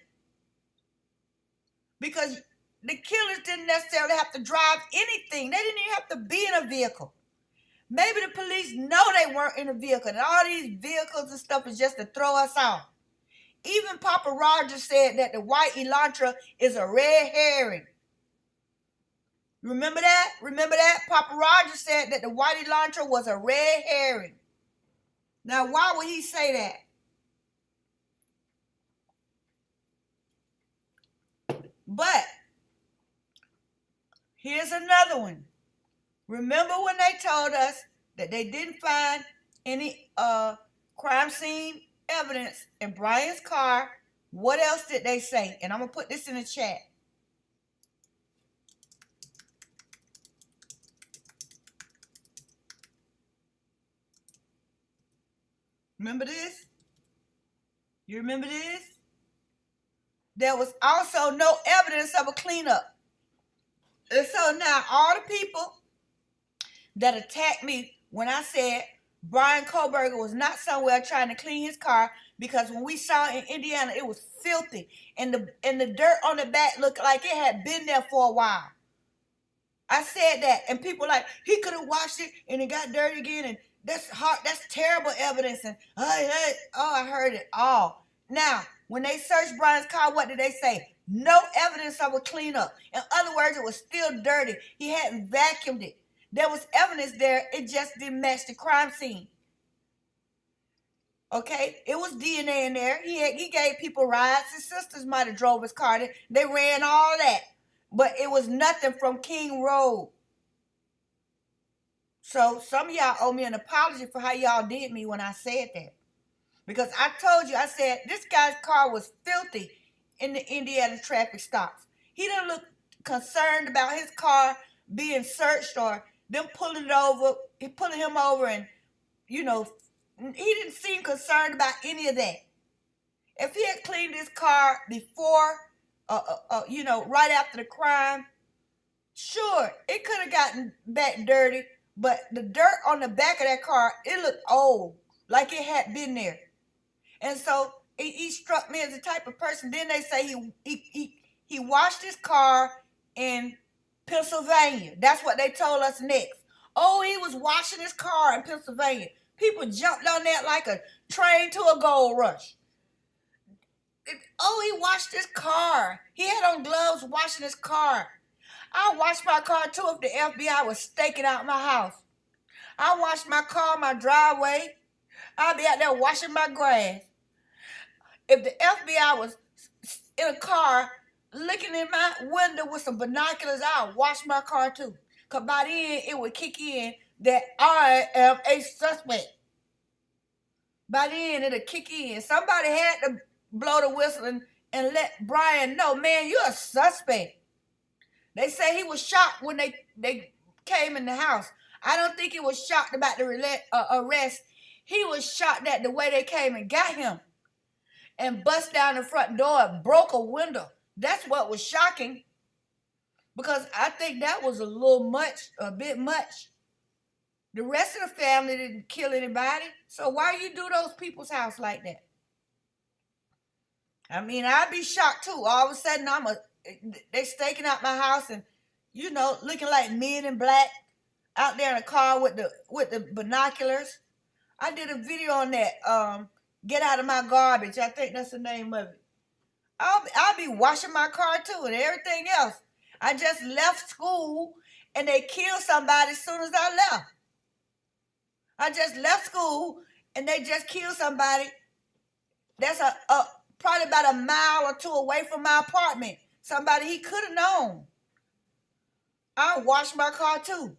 Because the killers didn't necessarily have to drive anything. They didn't even have to be in a vehicle. Maybe the police know they weren't in a vehicle, and all these vehicles and stuff is just to throw us off. Even Papa Roger said that the white Elantra is a red herring. Remember that? Remember that? Papa Roger said that the white Elantra was a red herring. Now, why would he say that? But here's another one. Remember when they told us that they didn't find any crime scene evidence in Brian's car? What else did they say? And I'm going to put this in the chat. Remember this? You remember this? There was also no evidence of a cleanup. And so now all the people that attacked me when I said Brian Koberger was not somewhere trying to clean his car, because when we saw in Indiana, it was filthy, and the dirt on the back looked like it had been there for a while. I said that, and people like, he could have washed it and it got dirty again, and that's hard. That's terrible evidence. And I heard it all. Now, when they searched Brian's car, what did they say? No evidence of a cleanup. In other words, it was still dirty. He hadn't vacuumed it. There was evidence there. It just didn't match the crime scene. Okay, it was DNA in there. He gave people rides. His sisters might have drove his car. They ran all that, but it was nothing from King Road. So some of y'all owe me an apology for how y'all did me when I said that. Because I told you, I said, this guy's car was filthy in the Indiana traffic stops. He didn't look concerned about his car being searched or them pulling him over, and, he didn't seem concerned about any of that. If he had cleaned his car before, right after the crime, sure, it could have gotten back dirty, but the dirt on the back of that car, it looked old, like it had been there. And so he struck me as the type of person. Then they say he washed his car in Pennsylvania. That's what they told us next. Oh, he was washing his car in Pennsylvania. People jumped on that like a train to a gold rush. He washed his car. He had on gloves washing his car. I washed my car too if the FBI was staking out my house. I washed my car, my driveway. I'll be out there washing my grass. If the FBI was in a car looking in my window with some binoculars, I'll wash my car too. Because by then it would kick in that I am a suspect. By then it'll kick in. Somebody had to blow the whistle and let Brian know, man, you're a suspect. They say he was shocked when they came in the house. I don't think he was shocked about the arrest. He was shocked at the way they came and got him and bust down the front door and broke a window. That's what was shocking, because I think that was a bit much. The rest of the family didn't kill anybody, so why you do those people's house like that? I mean, I'd be shocked too. All of a sudden, they staking out my house and, looking like Men in Black out there in a car with the binoculars. I did a video on that. Get out of my garbage. I think that's the name of it. I'll be washing my car too and everything else. I just left school and they killed somebody as soon as I left. I just left school and they just killed somebody. That's probably about a mile or two away from my apartment. Somebody he could have known. I washed my car too.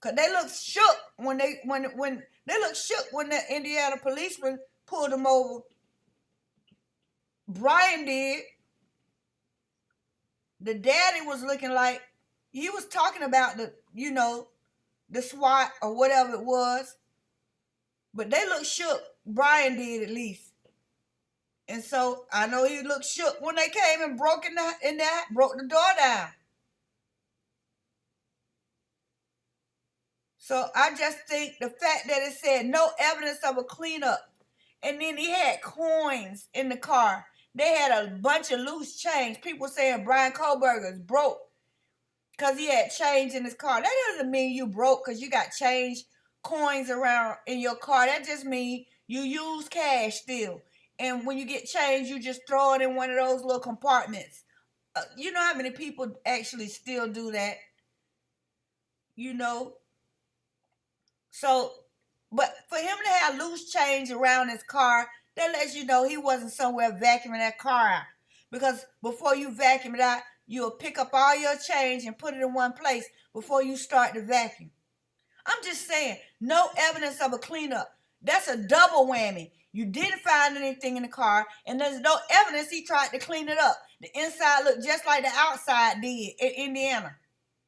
Cause they looked shook when they looked shook when the Indiana policeman pulled them over. Brian did. The daddy was looking like he was talking about the SWAT or whatever it was. But they looked shook. Brian did, at least. And so I know he looked shook when they came and broke broke the door down. So I just think the fact that it said no evidence of a cleanup, and then he had coins in the car. They had a bunch of loose change. People saying Brian Koberger is broke because he had change in his car. That doesn't mean you broke because you got change, coins around in your car. That just means you use cash still. And when you get change, you just throw it in one of those little compartments. You know how many people actually still do that? So, but for him to have loose change around his car, that lets you know he wasn't somewhere vacuuming that car out. Because before you vacuum it out, you'll pick up all your change and put it in one place before you start the vacuum. I'm just saying, no evidence of a cleanup. That's a double whammy. You didn't find anything in the car, and there's no evidence he tried to clean it up. The inside looked just like the outside did in Indiana.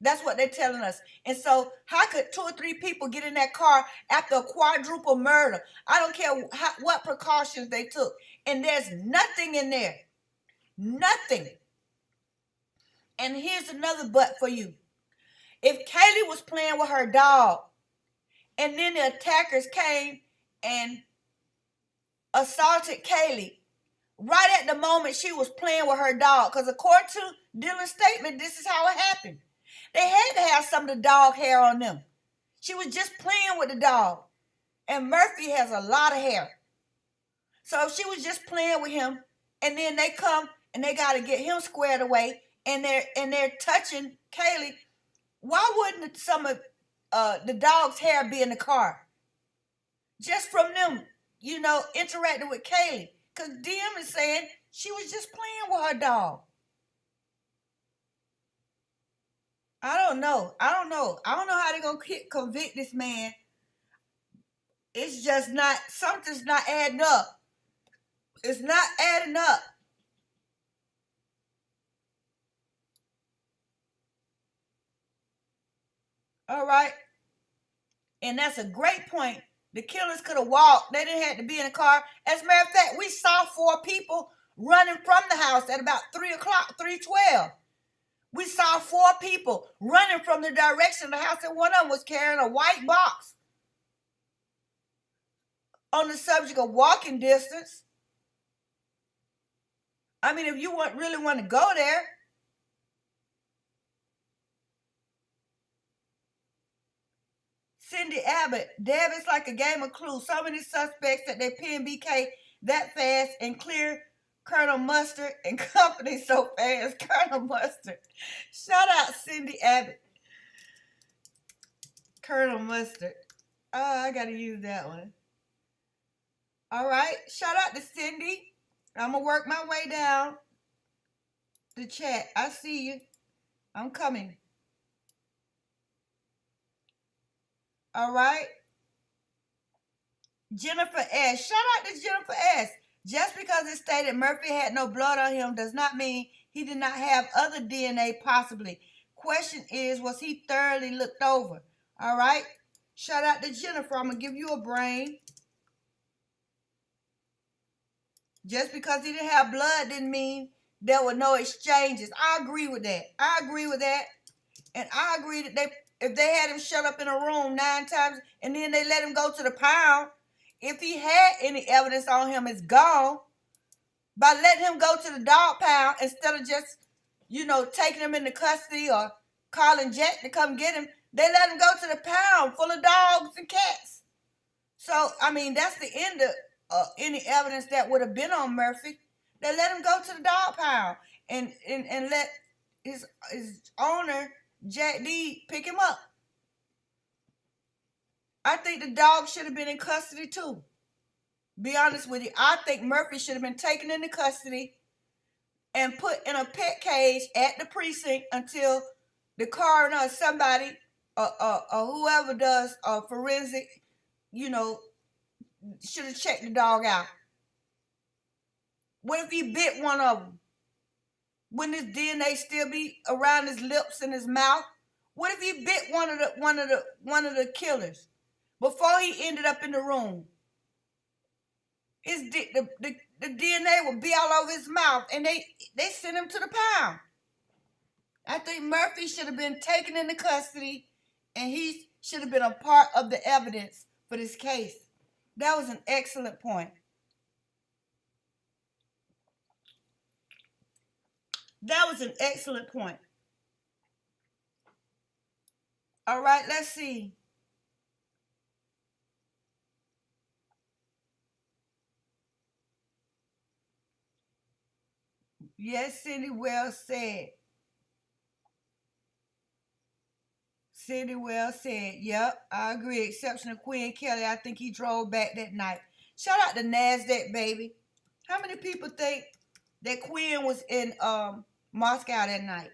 That's what they're telling us. And so how could 2 or 3 people get in that car after a quadruple murder? I don't care what precautions they took. And there's nothing in there. Nothing. And here's another but for you. If Kaylee was playing with her dog And then the attackers came and assaulted Kaylee right at the moment she was playing with her dog. Because according to Dylan's statement, this is how it happened. They had to have some of the dog hair on them. She was just playing with the dog. And Murphy has a lot of hair. So she was just playing with him, and then they come and they got to get him squared away, and they're touching Kaylee. Why wouldn't some of the dog's hair be in the car? Just from them, interacting with Kaylee. Because DM is saying she was just playing with her dog. I don't know how they're going to convict this man. It's just not, something's not adding up. It's not adding up. All right. And that's a great point. The killers could have walked. They didn't have to be in a car. As a matter of fact, we saw 4 people running from the house at about 3 o'clock, 3:12. We saw 4 people running from the direction of the house, and one of them was carrying a white box. On the subject of walking distance, I mean, if you really want to go there, Cindy Abbott, Deb, it's like a game of clues. So many suspects that they pin BK that fast and clear Colonel Mustard and company so fast. Colonel Mustard. Shout out Cindy Abbott. Colonel Mustard. Oh, I got to use that one. All right. Shout out to Cindy. I'm going to work my way down the chat. I see you. I'm coming. All right. Jennifer S. Shout out to Jennifer S. Just because it stated Murphy had no blood on him does not mean he did not have other DNA possibly. Question is, was he thoroughly looked over? All right. Shout out to Jennifer. I'm going to give you a brain. Just because he didn't have blood didn't mean there were no exchanges. I agree with that. And I agree that if they had him shut up in a room 9 times and then they let him go to the pound, if he had any evidence on him, it's gone. By letting him go to the dog pound instead of just, taking him into custody or calling Jack to come get him, they let him go to the pound full of dogs and cats. So, I mean, that's the end of any evidence that would have been on Murphy. They let him go to the dog pound and let his owner, Jack D, pick him up. I think the dog should have been in custody too. Be honest with you. I think Murphy should have been taken into custody and put in a pet cage at the precinct until the coroner or somebody or whoever does forensic, should have checked the dog out. What if he bit one of them? Wouldn't his DNA still be around his lips and his mouth? What if he bit one of the killers before he ended up in the room? The DNA would be all over his mouth, and they sent him to the pound. I think Murphy should have been taken into custody, and he should have been a part of the evidence for this case. That was an excellent point. That was an excellent point. All right, let's see. Yes, Cindy, well said. Cindy, well said. Yep, I agree. Exception of Quinn Kelly. I think he drove back that night. Shout out to NASDAQ, baby. How many people think that Quinn was in Moscow that night?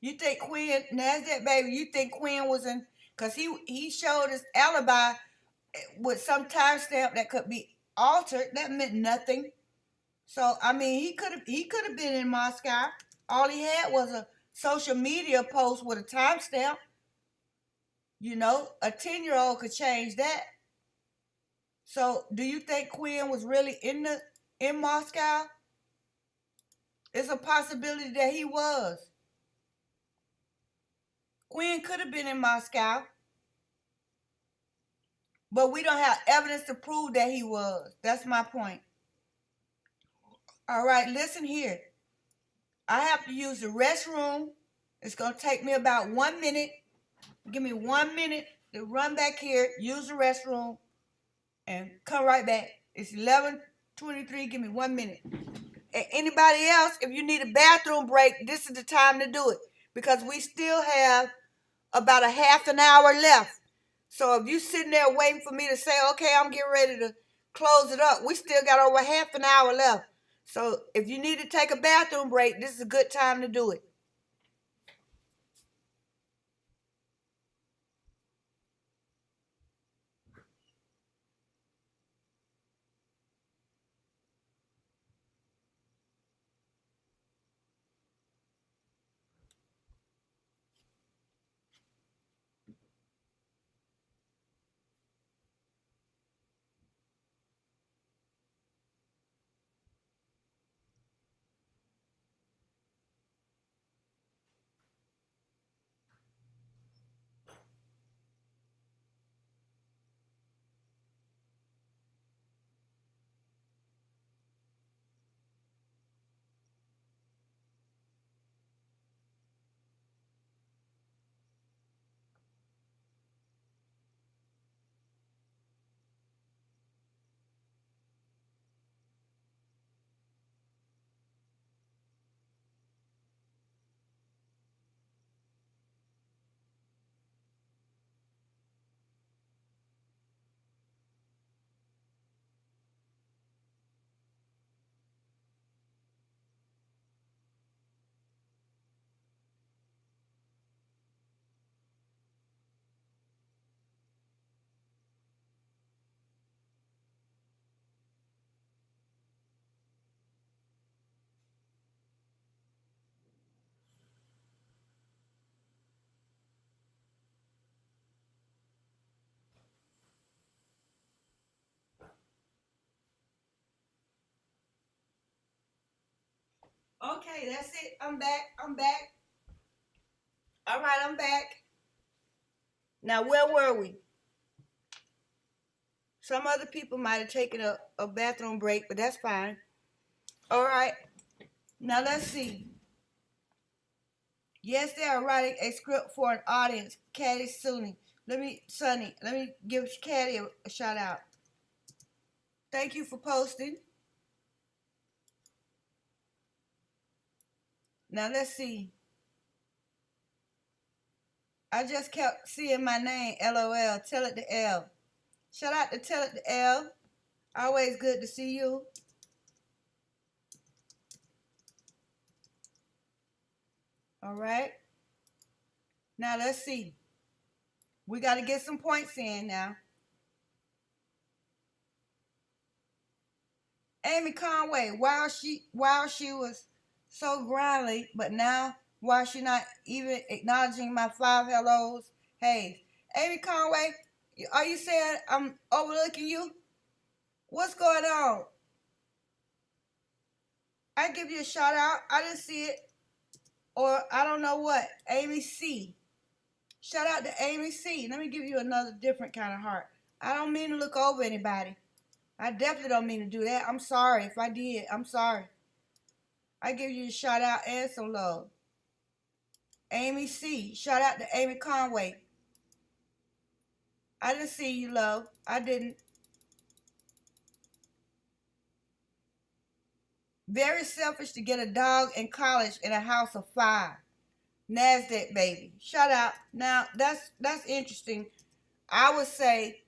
You think Quinn, NASDAQ, baby, you think Quinn was in, because he showed his alibi with some timestamp that could be altered. That meant nothing. So, I mean, he could have been in Moscow. All he had was a social media post with a timestamp. A 10-year-old could change that. So, do you think Quinn was really in Moscow? It's a possibility that he was. Quinn could have been in Moscow. But we don't have evidence to prove that he was. That's my point. All right, listen here. I have to use the restroom. It's going to take me about 1 minute. Give me 1 minute to run back here, use the restroom, and come right back. It's 11:23. Give me 1 minute. And anybody else, if you need a bathroom break, this is the time to do it, because we still have about a half an hour left. So if you sitting there waiting for me to say, okay, I'm getting ready to close it up, we still got over half an hour left. So if you need to take a bathroom break, this is a good time to do it. Okay, that's it. I'm back. I'm back. All right, I'm back. Now, where were we? Some other people might have taken a bathroom break, but that's fine. All right. Now, let's see. Yes, they are writing a script for an audience. Caddy Sunny. Let me give Caddy a shout out. Thank you for posting. Now, let's see. I just kept seeing my name, LOL. Tell it to L. Shout out to Tell It to L. Always good to see you. All right. Now, let's see. We got to get some points in now. Amy Conway, while she was so grindly, but now why she not even acknowledging my 5 hellos? Hey, Amy Conway, are you saying I'm overlooking you? What's going on? I give you a shout out. I didn't see it. Or I don't know what. Amy C. Shout out to Amy C. Let me give you another different kind of heart. I don't mean to look over anybody. I definitely don't mean to do that. I'm sorry if I did. I'm sorry. I give you a shout out and some love. Amy C. Shout out to Amy Conway. I didn't see you, love. I didn't. Very selfish to get a dog in college in a house of 5. NASDAQ baby. Shout out. Now, that's interesting. I would say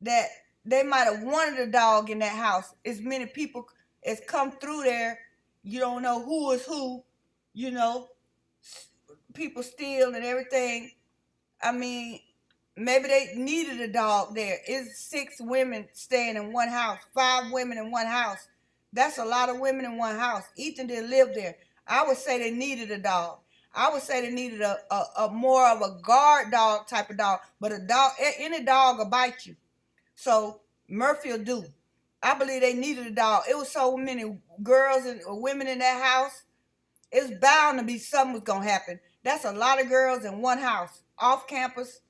that they might have wanted a dog in that house. As many people as come through there, you don't know who is who, you know, people steal and everything. I mean, maybe they needed a dog there. It's 6 women staying in one house, 5 women in one house. That's a lot of women in one house. Ethan didn't live there. I would say they needed a dog. I would say they needed a more of a guard dog type of dog. But a dog, any dog will bite you. So Murphy will do. I believe they needed a dog. It was so many girls and women in that house. It's bound to be something was going to happen. That's a lot of girls in one house, off campus.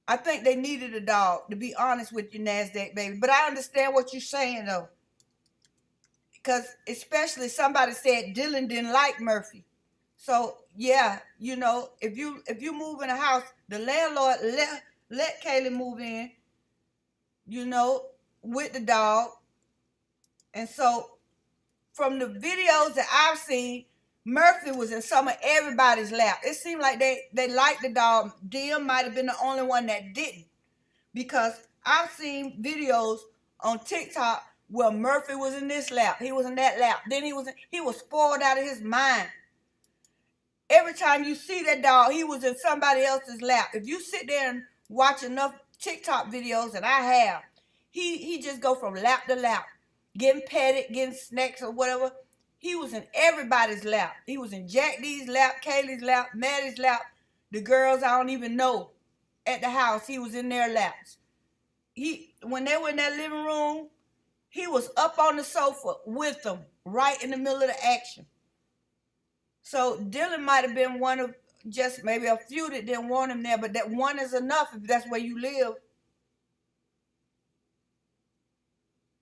I think they needed a dog, to be honest with you, NASDAQ baby. But I understand what you're saying though. Because especially somebody said Dylan didn't like Murphy. So yeah, you know, if you move in a house, the landlord let Kaylee move in, you know, with the dog. And so from the videos that I've seen, Murphy was in some of everybody's lap. It seemed like they liked the dog. DM might have been the only one that didn't, because I've seen videos on TikTok where Murphy was in this lap, he was in that lap, then he was spoiled out of his mind. Every time you see that dog, he was in somebody else's lap. If you sit there and watch enough TikTok videos, and I have, he just go from lap to lap, getting petted, getting snacks or whatever. He was in everybody's lap. He was in Jack D's lap, Kaylee's lap, Maddie's lap, the girls I don't even know at the house. He was in their laps. When they were in that living room, he was up on the sofa with them, right in the middle of the action. So Dylan might have been one of just maybe a few that didn't want him there, but that one is enough if that's where you live.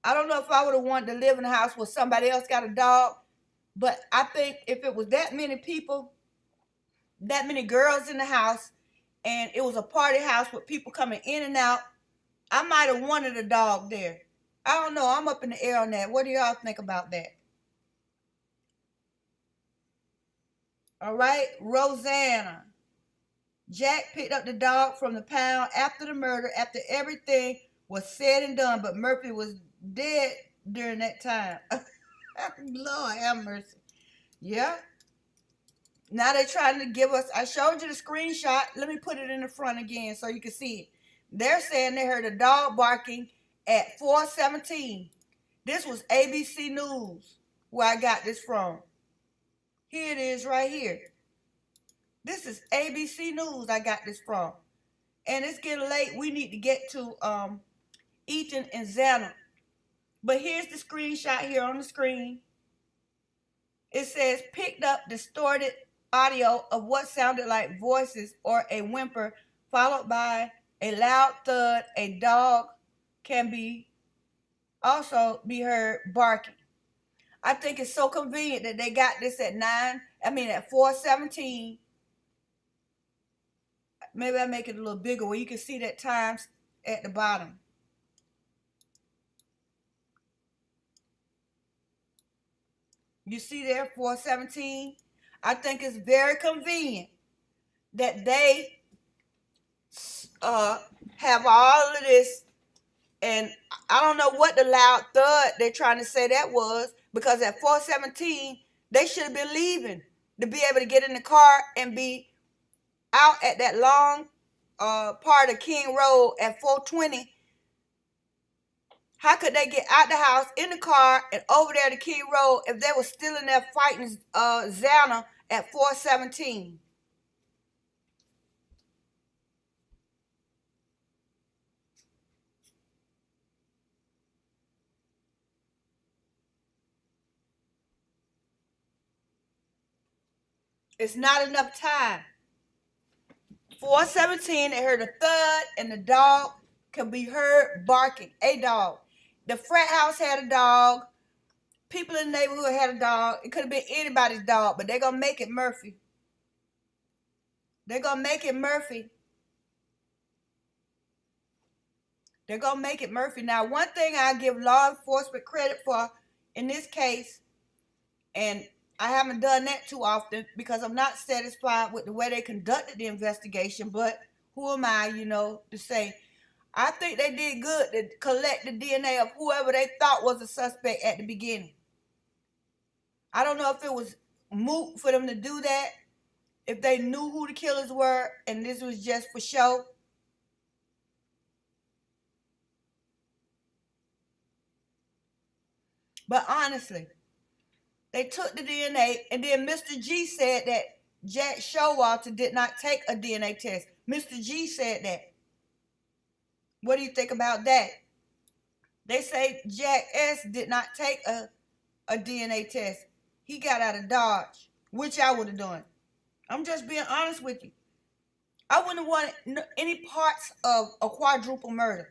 I don't know if I would have wanted to live in a house where somebody else got a dog, but I think if it was that many people, that many girls in the house, and it was a party house with people coming in and out, I might have wanted a dog there. I don't know. I'm up in the air on that. What do y'all think about that? All right, Rosanna. Jack picked up the dog from the pound after the murder, after everything was said and done, but Murphy was dead during that time. Lord have mercy. Yeah. Now they're trying to give us, I showed you the screenshot. Let me put it in the front again so you can see it. They're saying they heard a dog barking at 4:17. This was ABC News, where I got this from. Here it is right here. This is ABC News I got this from. And it's getting late. We need to get to Ethan and Xana. But here's the screenshot here on the screen. It says, picked up distorted audio of what sounded like voices or a whimper, followed by a loud thud. A dog can also be heard barking. I think it's so convenient that they got this at 4:17. Maybe I make it a little bigger where you can see that times at the bottom. You see there, 4:17. I think it's very convenient that they have all of this, and I don't know what the loud thud they're trying to say that was, because at 4:17 they should have been leaving to be able to get in the car and be out at that long part of King Road at 4:20. How could they get out the house, in the car, and over there to King Road if they were still in there fighting Xana at 4:17? It's not enough time. 4:17, they heard a thud, and the dog can be heard barking. A dog. The frat house had a dog. People in the neighborhood had a dog. It could have been anybody's dog, but they're going to make it Murphy. They're going to make it Murphy. They're going to make it Murphy. Now, one thing I give law enforcement credit for in this case, and I haven't done that too often because I'm not satisfied with the way they conducted the investigation, but who am I, to say? I think they did good to collect the DNA of whoever they thought was a suspect at the beginning. I don't know if it was moot for them to do that, if they knew who the killers were and this was just for show. But honestly, they took the DNA, and then Mr. G said that Jack Showalter did not take a DNA test. Mr. G said that. What do you think about that? They say Jack S did not take a DNA test. He got out of Dodge, which I would have done. I'm just being honest with you. I wouldn't want any parts of a quadruple murder.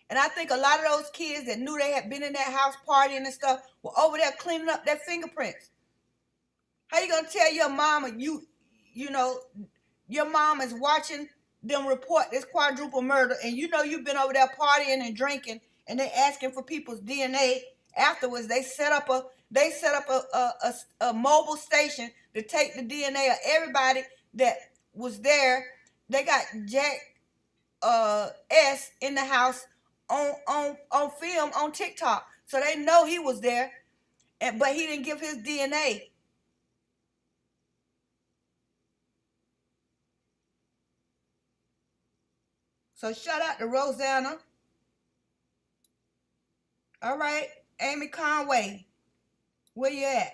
And I think a lot of those kids that knew they had been in that house partying and stuff were over there cleaning up their fingerprints. How you gonna tell your mama you know, your mom is watching them report this quadruple murder, and you know you've been over there partying and drinking, and they asking for people's DNA afterwards? They set up a mobile station to take the DNA of everybody that was there. They got Jack S in the house on film on TikTok, so they know he was there, but he didn't give his DNA. So shout out to Rosanna. All right, Amy Conway, where you at?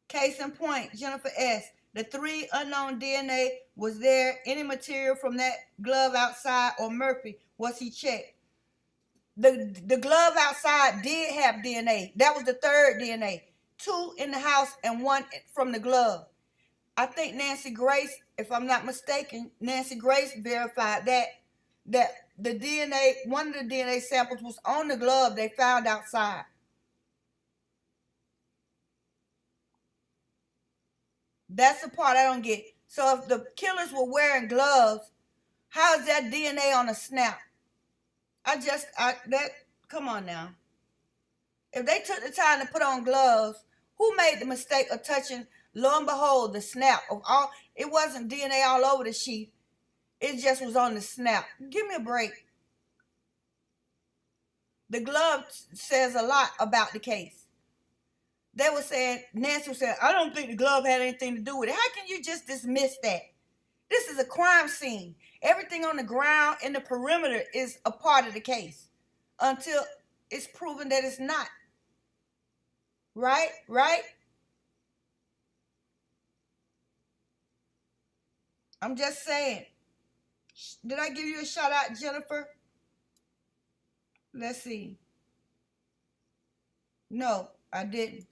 Case in point, Jennifer S. The 3 unknown DNA was there. Any material from that glove outside or Murphy, was he checked? The glove outside did have DNA. That was the 3rd DNA. 2 in the house and 1 from the glove. I think Nancy Grace, if I'm not mistaken, Nancy Grace verified that the DNA, one of the DNA samples was on the glove they found outside. That's the part I don't get. So if the killers were wearing gloves, how is that DNA on a snap? Come on now. If they took the time to put on gloves, who made the mistake of touching, lo and behold, the snap of all? It wasn't DNA all over the sheet. It just was on the snap. Give me a break. The glove says a lot about the case. They were saying, Nancy was saying, I don't think the glove had anything to do with it. How can you just dismiss that? This is a crime scene. Everything on the ground and the perimeter is a part of the case until it's proven that it's not. Right? Right? I'm just saying. Did I give you a shout out, Jennifer? Let's see. No, I didn't.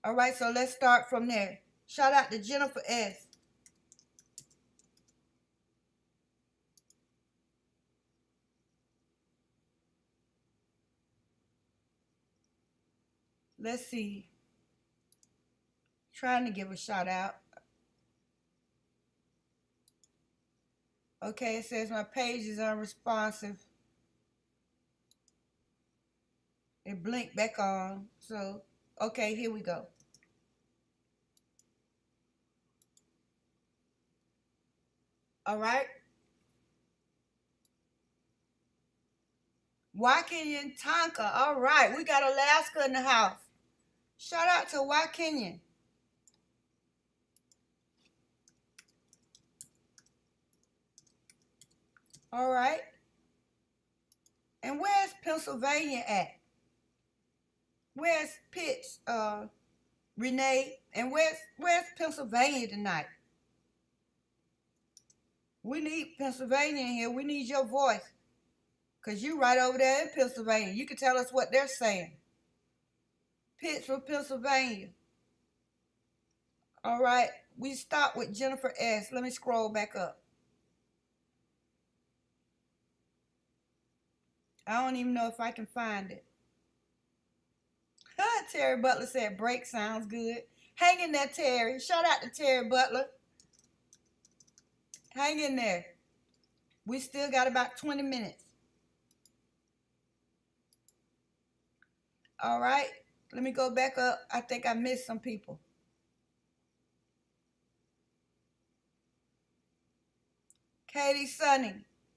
All right, so let's start from there. Shout out to Jennifer S. Let's see. Trying to give a shout out. Okay, it says my page is unresponsive. It blinked back on. So, okay, here we go. All right. Wakenyan Tonka. All right, we got Alaska in the house. Shout out to Wakenyan. All right. And where's Pennsylvania at? Where's Pitts, Renee? And where's Pennsylvania tonight? We need Pennsylvania in here. We need your voice. Because you right over there in Pennsylvania. You can tell us what they're saying. Pitts from Pennsylvania. All right. We start with Jennifer S. Let me scroll back up. I don't even know if I can find it. Terry Butler said break sounds good. Hang in there, Terry. Shout out to Terry Butler. Hang in there. We still got about 20 minutes. All right. Let me go back up. I think I missed some people. Katie Sunny.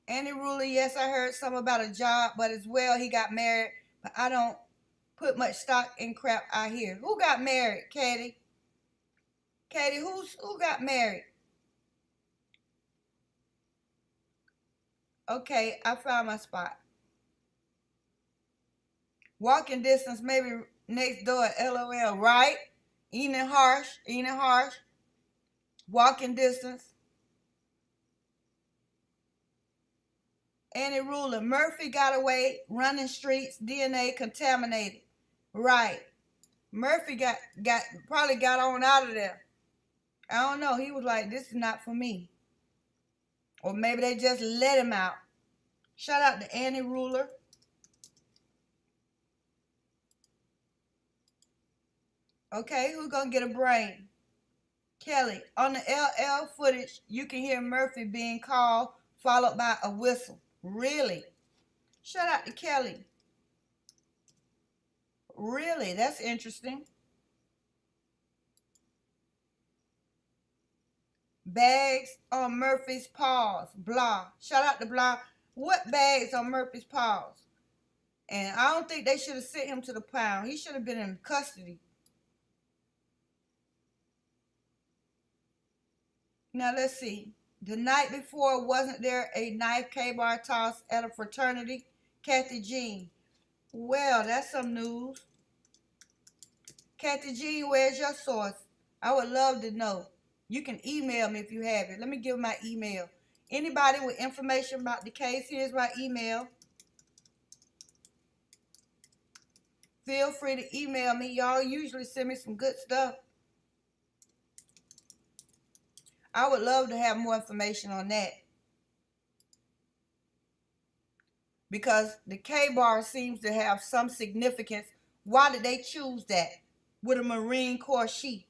Andy Ruler, yes, I heard some about a job, but as well, he got married. But I don't put much stock in crap I hear. Who got married, Katie? Katie, who got married? Okay, I found my spot. Walking distance, maybe next door, LOL, right? Enid Harsh. Walking distance. Andy Ruler, Murphy got away, running streets, DNA contaminated. Right. Murphy probably got on out of there. I don't know. He was like, this is not for me. Or maybe they just let him out. Shout out to Annie Ruler. Okay, who's gonna get a brain? Kelly. On the LL footage, you can hear Murphy being called, followed by a whistle. Really? Shout out to Kelly. Really? That's interesting. Bags on Murphy's paws. Blah. Shout out to Blah. What bags on Murphy's paws? And I don't think they should have sent him to the pound. He should have been in custody. Now let's see. The night before, wasn't there a knife K-bar toss at a fraternity? Kathy Jean. Well, that's some news. Kathy Jean, where's your source? I would love to know. You can email me if you have it. Let me give my email. Anybody with information about the case, here's my email. Feel free to email me. Y'all usually send me some good stuff. I would love to have more information on that. Because the K-bar seems to have some significance. Why did they choose that with a Marine Corps sheet?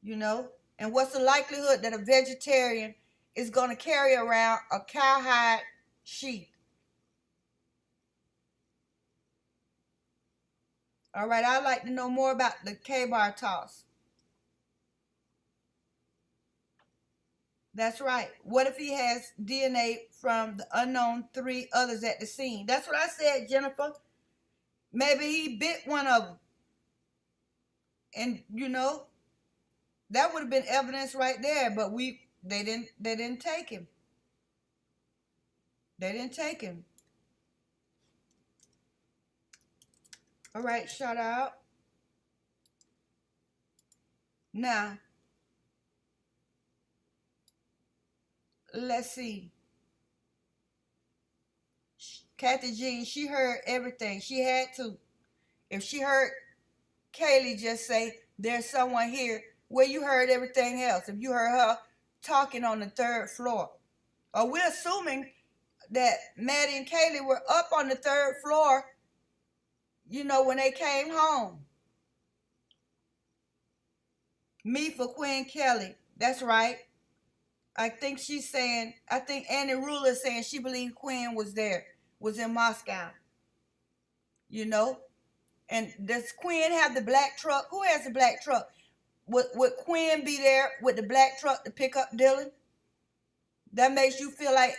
You know? And what's the likelihood that a vegetarian is going to carry around a cowhide sheet? All right, I'd like to know more about the K-bar toss. That's right. What if he has DNA from the unknown 3 others at the scene? That's what I said, Jennifer. Maybe he bit one of them. And, you know, that would have been evidence right there, but they didn't take him. They didn't take him. All right, shout out. Now, let's see. Kathy Jean, she heard everything. She had to. If she heard Kaylee just say, there's someone here, well, you heard everything else. If you heard her talking on the 3rd floor. Or we're assuming that Maddie and Kaylee were up on the 3rd floor, you know, when they came home. Me for Queen Kelly. That's right. I think Annie Ruler is saying she believed Quinn was there, was in Moscow. You know? And does Quinn have the black truck? Who has the black truck? Would Quinn be there with the black truck to pick up Dylan? That makes you feel like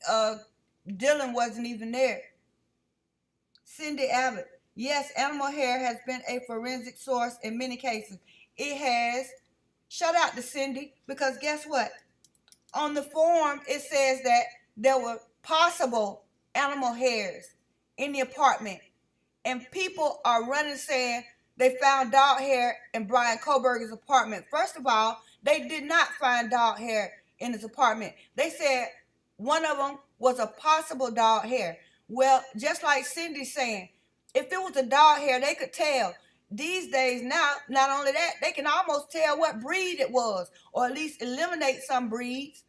Dylan wasn't even there. Cindy Abbott. Yes, animal hair has been a forensic source in many cases. It has. Shout out to Cindy, because guess what? On the form, it says that there were possible animal hairs in the apartment. And people are running saying they found dog hair in Brian Koberger's apartment. First of all, they did not find dog hair in his apartment. They said one of them was a possible dog hair. Well, just like Cindy's saying, if it was a dog hair, they could tell. These days now, not only that, they can almost tell what breed it was, or at least eliminate some breeds.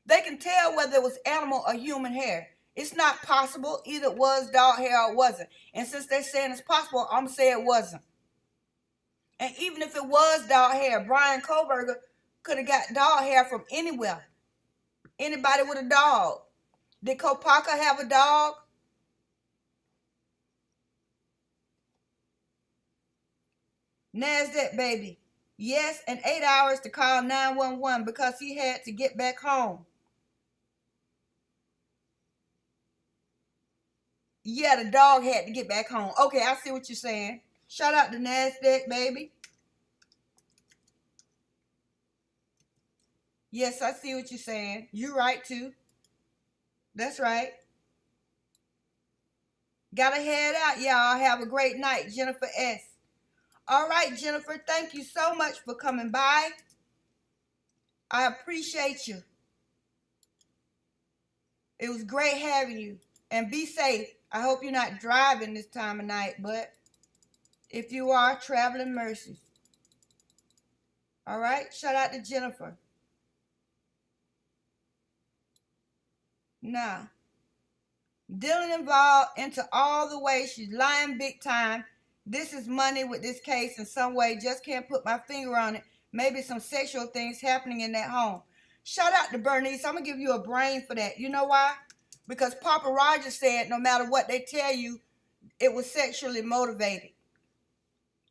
They can tell whether it was animal or human hair. It's not possible. Either it was dog hair or it wasn't. And since they're saying it's possible, I'm going to say it wasn't. And even if it was dog hair, Brian Koberger could have got dog hair from anywhere. Anybody with a dog. Did Kopaka have a dog? NASDAQ baby. Yes, and 8 hours to call 911 because he had to get back home. Yeah, the dog had to get back home. Okay, I see what you're saying. Shout out to NASDAQ baby. Yes, I see what you're saying. You're right too. That's right. Gotta head out, y'all. Have a great night. Jennifer S. All right, Jennifer, thank you so much for coming by. I appreciate you. It was great having you. And be safe. I hope you're not driving this time of night, but If you are, traveling mercies. All right, shout out to Jennifer. Now, Dylan involved into all the ways she's lying big time. This is money with this case in some way. Just can't put my finger on it. Maybe some sexual things happening in that home. Shout out to Bernice. I'm going to give you a brain for that. You know why? Because Papa Roger said no matter what they tell you, it was sexually motivated.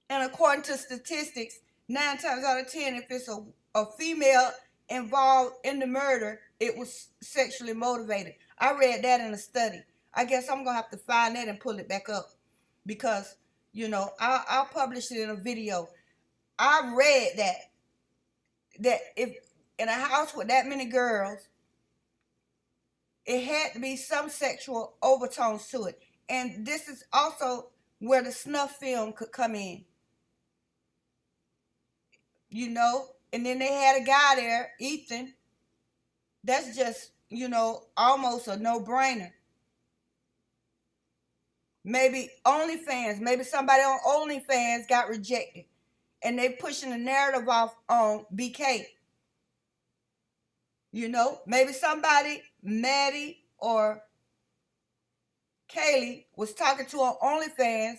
And according to statistics, 9 times out of 10, if it's a female involved in the murder, it was sexually motivated. I read that in a study. I guess I'm going to have to find that and pull it back up because, you know, I'll publish it in a video. I read that if in a house with that many girls, it had to be some sexual overtones to it. And this is also where the snuff film could come in. You know, and then they had a guy there, Ethan. That's just, you know, almost a no-brainer. Maybe OnlyFans, maybe somebody on OnlyFans got rejected. And they pushing the narrative off on BK. You know, maybe somebody, Maddie or Kaylee, was talking to on OnlyFans.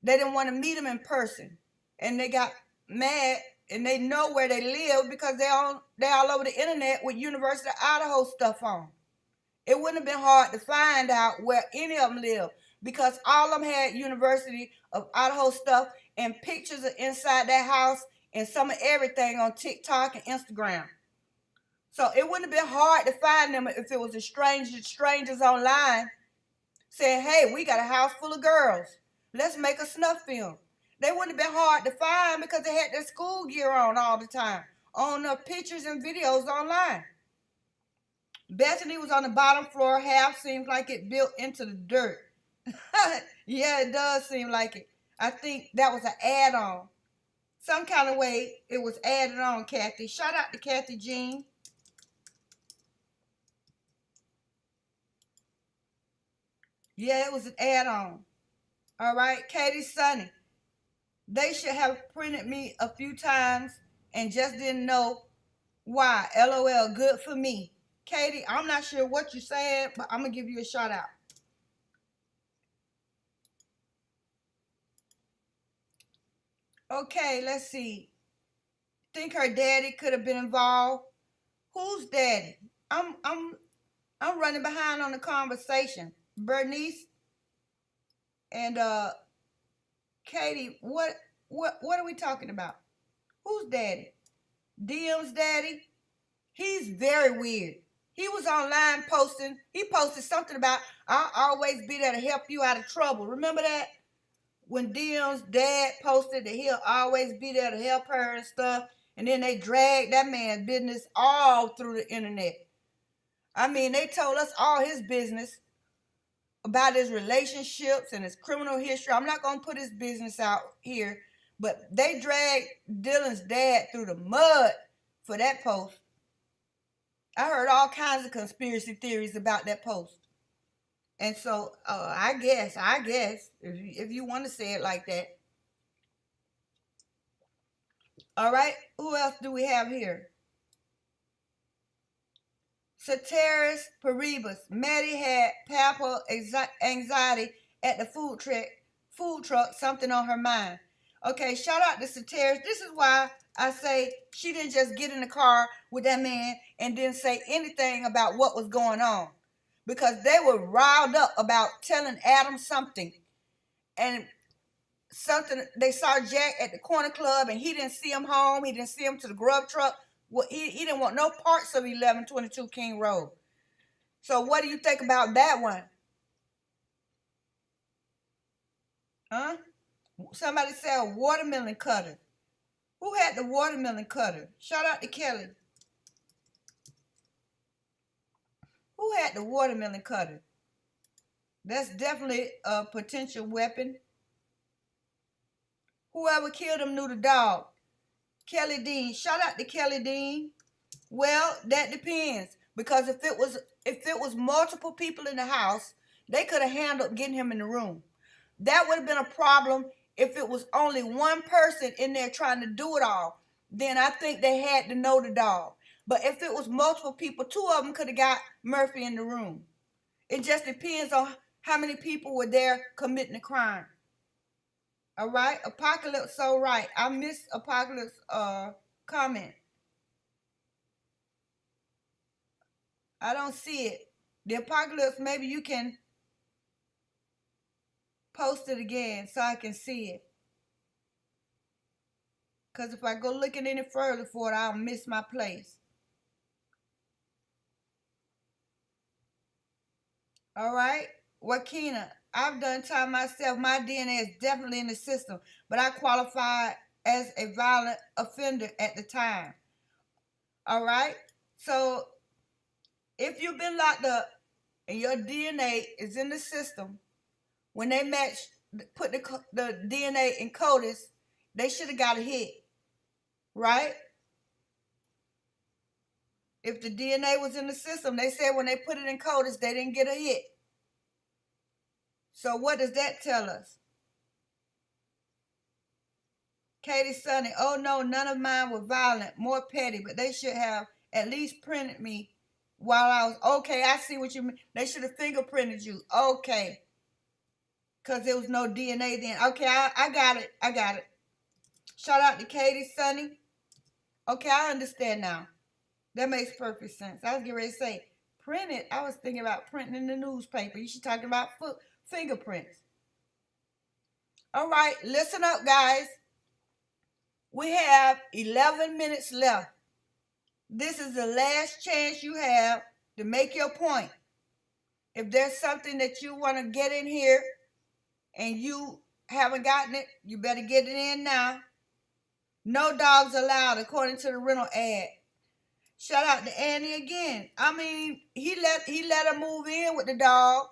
They didn't want to meet him in person. And they got mad, and they know where they live because they all over the internet with University of Idaho stuff on. It wouldn't have been hard to find out where any of them live because all of them had University of Idaho stuff and pictures of inside that house and some of everything on TikTok and Instagram. So it wouldn't have been hard to find them if it was a strangers online saying, hey, we got a house full of girls. Let's make a snuff film. They wouldn't have been hard to find because they had their school gear on all the time, on the pictures and videos online. Bethany was on the bottom floor. Half seems like it built into the dirt. Yeah, it does seem like it. I think that was an add-on. Some kind of way it was added on, Kathy. Shout out to Kathy Jean. Yeah, it was an add-on. All right, Katie Sonny. They should have printed me a few times and just didn't know why. LOL, good for me. Katie, I'm not sure what you're saying, but I'm going to give you a shout out. Okay, let's see. Think her daddy could have been involved. Who's daddy? I'm running behind on the conversation. Bernice and Katie, what are we talking about? Who's daddy? DM's daddy? He's very weird. He was online posting. He posted something about, I'll always be there to help you out of trouble. Remember that? When DM's dad posted that he'll always be there to help her and stuff. And then they dragged that man's business all through the internet. I mean, they told us all his business about his relationships and his criminal history. I'm not going to put his business out here, but they dragged Dylan's dad through the mud for that post. I heard all kinds of conspiracy theories about that post. And so I guess, if you want to say it like that. All right, who else do we have here? Ceteris Paribus. Maddie had palpable anxiety at the food truck, something on her mind. Okay, shout out to Ceteris. This is why I say she didn't just get in the car with that man and didn't say anything about what was going on. Because they were riled up about telling Adam something. And something, they saw Jack at the corner club and he didn't see him home. He didn't see him to the grub truck. Well, he didn't want no parts of 1122 King Road. So what do you think about that one? Huh? Somebody said a watermelon cutter. Who had the watermelon cutter? Shout out to Kelly. Who had the watermelon cutter? That's definitely a potential weapon. Whoever killed him knew the dog. Kelly Dean. Shout out to Kelly Dean. Well, that depends. Because if it was multiple people in the house, they could have handled getting him in the room. That would have been a problem If it was only one person in there trying to do it all, then I think they had to know the dog. But if it was multiple people, two of them could have got Murphy in the room. It just depends on how many people were there committing the crime. All right, Apocalypse, so right. I missed Apocalypse comment. I don't see it. The Apocalypse, maybe you can post it again so I can see it. Because if I go looking any further for it, I'll miss my place. All right, Wakina, I've done time myself. My DNA is definitely in the system, but I qualified as a violent offender at the time. All right, so if you've been locked up and your DNA is in the system, when they put the DNA in CODIS, they should have got a hit, right? If the DNA was in the system, they said when they put it in CODIS, they didn't get a hit. So what does that tell us? Katie Sonny, oh no, none of mine were violent, more petty, but they should have at least printed me while I was, okay, I see what you mean. They should have fingerprinted you. Okay. Because there was no DNA then. Okay, I got it. I got it. Shout out to Katie Sonny. Okay, I understand now. That makes perfect sense. I was getting ready to say, print it. I was thinking about printing in the newspaper. You should talk about fingerprints. All right, listen up, guys. We have 11 minutes left. This is the last chance you have to make your point. If there's something that you want to get in here and you haven't gotten it, you better get it in now. No dogs allowed, according to the rental ad. Shout out to Annie again. I mean, he let her move in with the dog,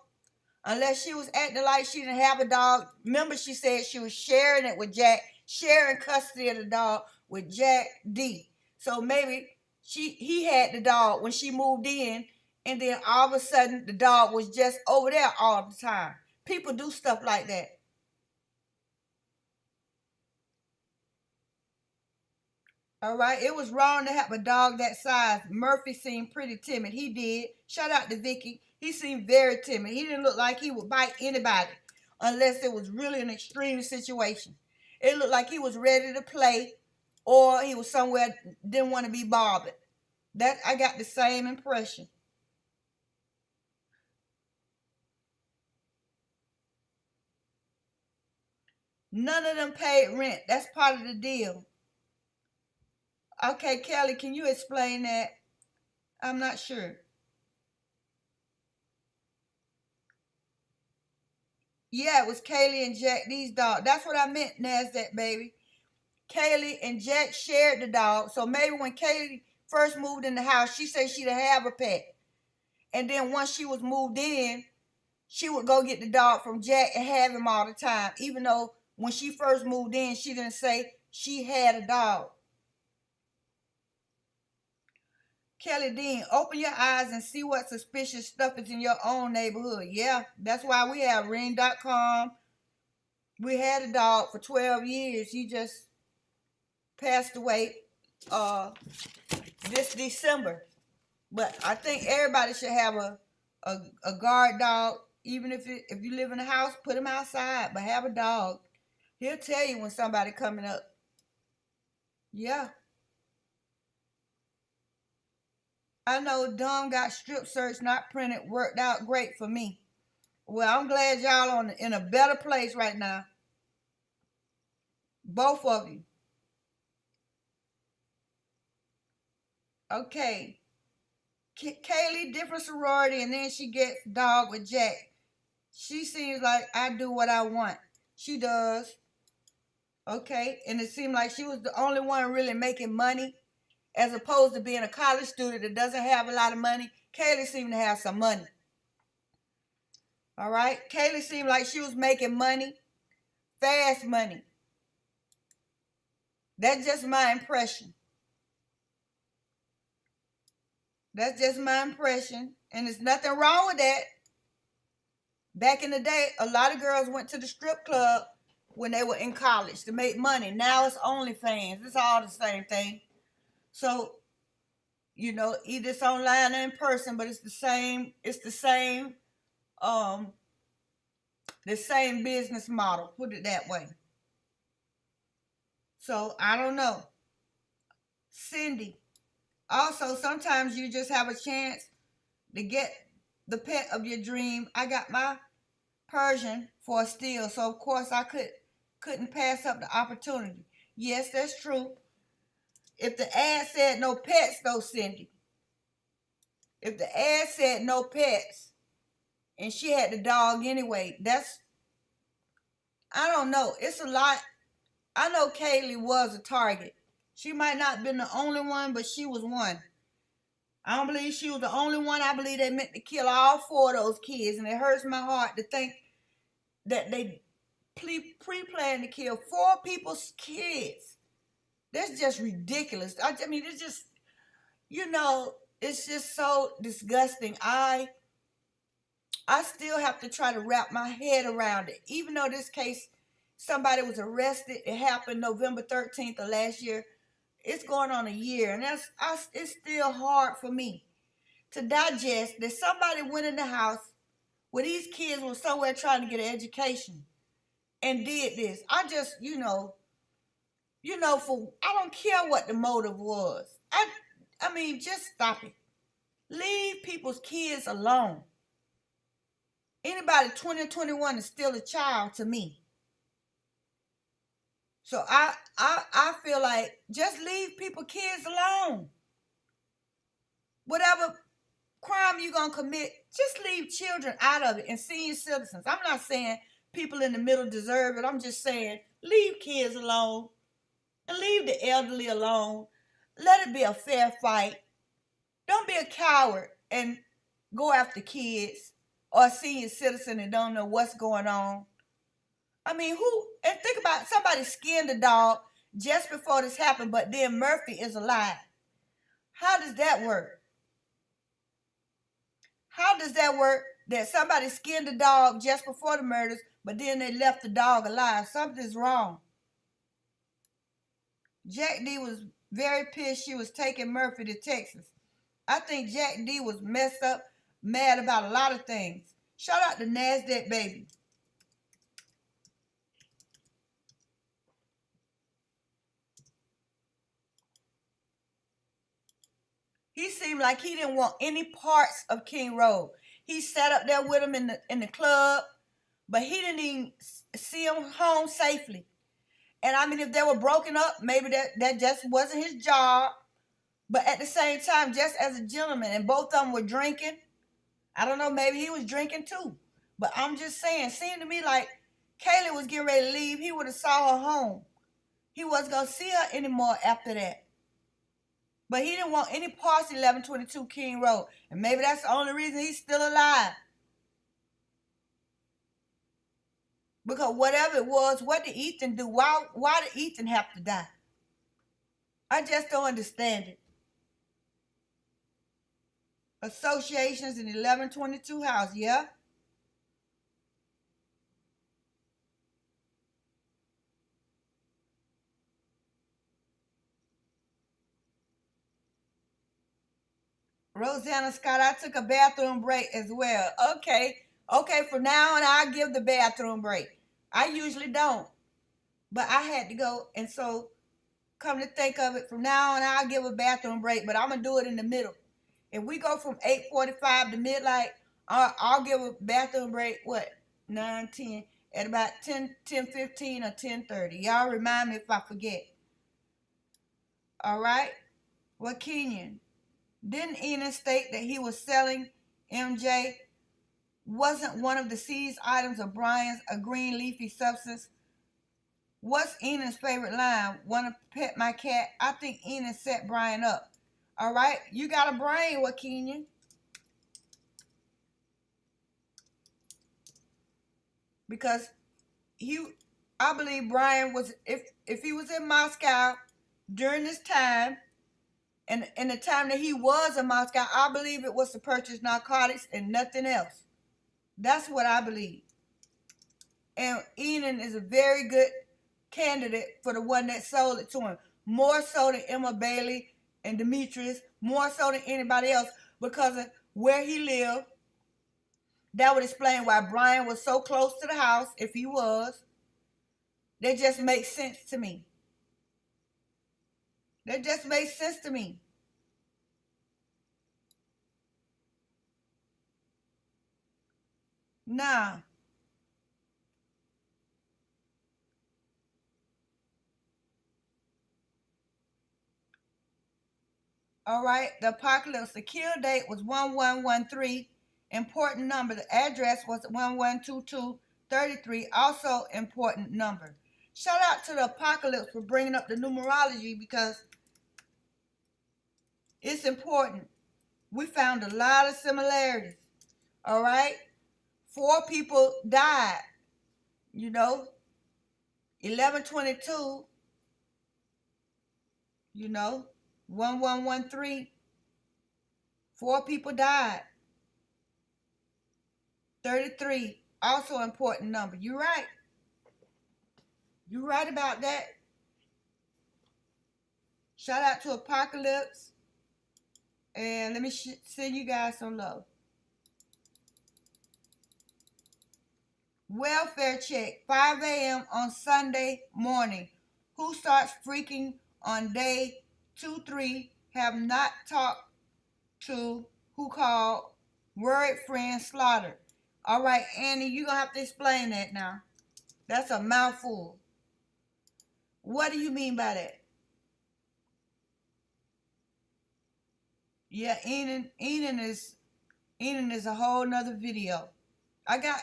unless she was acting like she didn't have a dog. Remember, she said she was sharing it with Jack, sharing custody of the dog with Jack D. So maybe he had the dog when she moved in, and then all of a sudden the dog was just over there all the time. People do stuff like that. All right, it was wrong to have a dog that size. Murphy seemed pretty timid. He did. Shout out to Vicky. He seemed very timid. He didn't look like he would bite anybody unless it was really an extreme situation. It looked like he was ready to play, or he was somewhere didn't want to be bothered. That I got the same impression. None of them paid rent. That's part of the deal. Okay, Kelly, can you explain that? I'm not sure. Yeah, it was Kaylee and Jack, these dogs. That's what I meant, NASDAQ, baby. Kaylee and Jack shared the dog. So maybe when Kaylee first moved in the house, she said she didn't have a pet. And then once she was moved in, she would go get the dog from Jack and have him all the time. Even though when she first moved in, she didn't say she had a dog. Kelly Dean, open your eyes and see what suspicious stuff is in your own neighborhood. Yeah, that's why we have ring.com. We had a dog for 12 years. He just passed away this December. But I think everybody should have a guard dog. Even if you live in a house, put him outside, but have a dog. He'll tell you when somebody coming up. Yeah. I know Dumb got strip search not printed, worked out great for me. Well, I'm glad y'all in a better place right now. Both of you. Okay. Kaylee, different sorority, and then she gets dog with Jack. She seems like I do what I want. She does. Okay. And it seemed like she was the only one really making money, as opposed to being a college student that doesn't have a lot of money. Kaylee seemed to have some money. All right. Kaylee seemed like she was making money, fast money. That's just my impression. That's just my impression. And there's nothing wrong with that. Back in the day, a lot of girls went to the strip club when they were in college to make money. Now it's OnlyFans. It's all the same thing. So, either it's online or in person, but it's the same. It's um, the same business model. Put it that way. So I don't know, Cindy. Also, sometimes you just have a chance to get the pet of your dream. I got my Persian for a steal, so of course I couldn't pass up the opportunity. Yes, that's true. If the ad said no pets, though, Cindy. If the ad said no pets, and she had the dog anyway, I don't know. It's a lot. I know Kaylee was a target. She might not have been the only one, but she was one. I don't believe she was the only one. I believe they meant to kill all 4 of those kids, and it hurts my heart to think that they pre-planned to kill 4 people's kids. That's just ridiculous. I mean, it's just, it's just so disgusting. I still have to try to wrap my head around it. Even though this case, somebody was arrested, it happened November 13th of last year. It's going on a year, and it's still hard for me to digest that somebody went in the house where these kids were somewhere trying to get an education and did this. I just, I don't care what the motive was. I mean, just stop it. Leave people's kids alone. Anybody 20 or 21 is still a child to me. So I feel like just leave people kids alone. Whatever crime you're going to commit, just leave children out of it and senior citizens. I'm not saying people in the middle deserve it. I'm just saying leave kids alone and leave the elderly alone. Let it be a fair fight. Don't be a coward and go after kids or a senior citizen that don't know what's going on. I mean, and think about it, somebody skinned a dog just before this happened, but then Murphy is alive. How does that work? How does that work that somebody skinned a dog just before the murders, but then they left the dog alive? Something's wrong. Jack D was very pissed she was taking Murphy to Texas. I think Jack D was messed up, mad about a lot of things. Shout out to NASDAQ Baby. He seemed like he didn't want any parts of King Road. He sat up there with him in the club, but he didn't even see him home safely. And I mean, if they were broken up, maybe that just wasn't his job. But at the same time, just as a gentleman, and both of them were drinking, I don't know, maybe he was drinking too. But I'm just saying, seemed to me like Kaylee was getting ready to leave. He would have saw her home. He wasn't going to see her anymore after that. But he didn't want any parts of 1122 King Road. And maybe that's the only reason he's still alive. Because whatever it was, what did Ethan do? Why did Ethan have to die? I just don't understand it. Associations in 1122 house, yeah? Rosanna Scott, I took a bathroom break as well. Okay, from now on, I'll give the bathroom break. I usually don't, but I had to go, and so come to think of it, from now on, I'll give a bathroom break, but I'm going to do it in the middle. If we go from 8:45 to midnight, I'll give a bathroom break, 9, 10, at about 10:15 or 10:30. Y'all remind me if I forget. All right? Well, Kenyon, didn't Enon state that he was selling MJ? Wasn't one of the seized items of Brian's a green leafy substance? What's Enon's favorite line? Want to pet my cat? I think Enon set Brian up. All right? You got a brain, Kenyon. Because I believe Brian was, if he was in Moscow during this time, and in the time that he was in Moscow, I believe it was to purchase narcotics and nothing else. That's what I believe. And Enan is a very good candidate for the one that sold it to him. More so than Emma Bailey and Demetrius, more so than anybody else, because of where he lived. That would explain why Brian was so close to the house, if he was. That just makes sense to me. That just makes sense to me. Now, all right, the apocalypse, the kill date was 1113, important number. The address was 112233, also important number. Shout out to the apocalypse for bringing up the numerology because it's important. We found a lot of similarities. All right, 4 people died. 1122. 1113. 4 people died. 33, also important number. You're right. You're right about that. Shout out to Apocalypse. And let me send you guys some love. Welfare check, 5 a.m. on Sunday morning. Who starts freaking on day 2-3? Have not talked to who called worried friend slaughtered. All right, Annie, you're going to have to explain that now. That's a mouthful. What do you mean by that? Yeah, Enan is a whole nother video. I got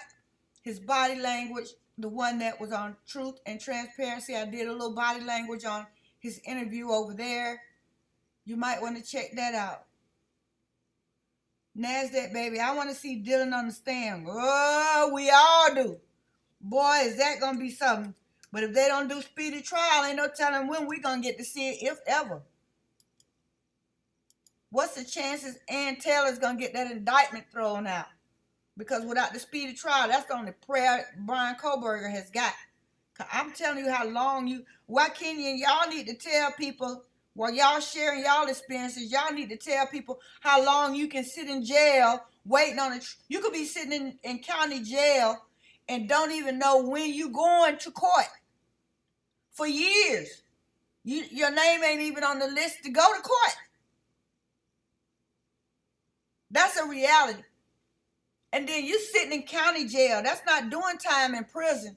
his body language, the one that was on Truth and Transparency. I did a little body language on his interview over there. You might want to check that out. NASDAQ, baby. I want to see Dylan on the stand. Oh, we all do. Boy, is that going to be something. But if they don't do speedy trial, ain't no telling when we going to get to see it, if ever. What's the chances Ann Taylor's going to get that indictment thrown out? Because without the speedy trial, that's the only prayer Brian Koberger has got. Cause I'm telling you how long you... Why can't y'all need to tell people, while y'all sharing y'all experiences, y'all need to tell people how long you can sit in jail waiting on it. You could be sitting in county jail and don't even know when you going to court for years. Your name ain't even on the list to go to court. That's a reality. And then you sitting in county jail. That's not doing time in prison.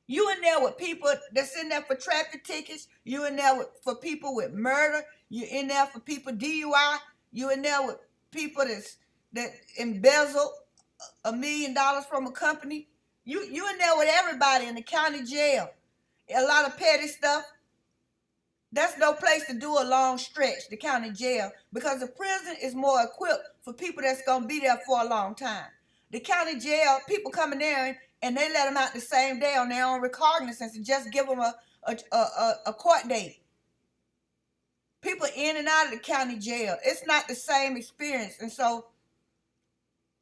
You in there with people that's in there for traffic tickets. You in there for people with murder. You in there for people DUI. You in there with people that embezzle $1 million from a company. You in there with everybody in the county jail. A lot of petty stuff. That's no place to do a long stretch, the county jail, because the prison is more equipped for people that's going to be there for a long time. The county jail, people come in there and they let them out the same day on their own recognizance and just give them a court date. People in and out of the county jail. It's not the same experience. And so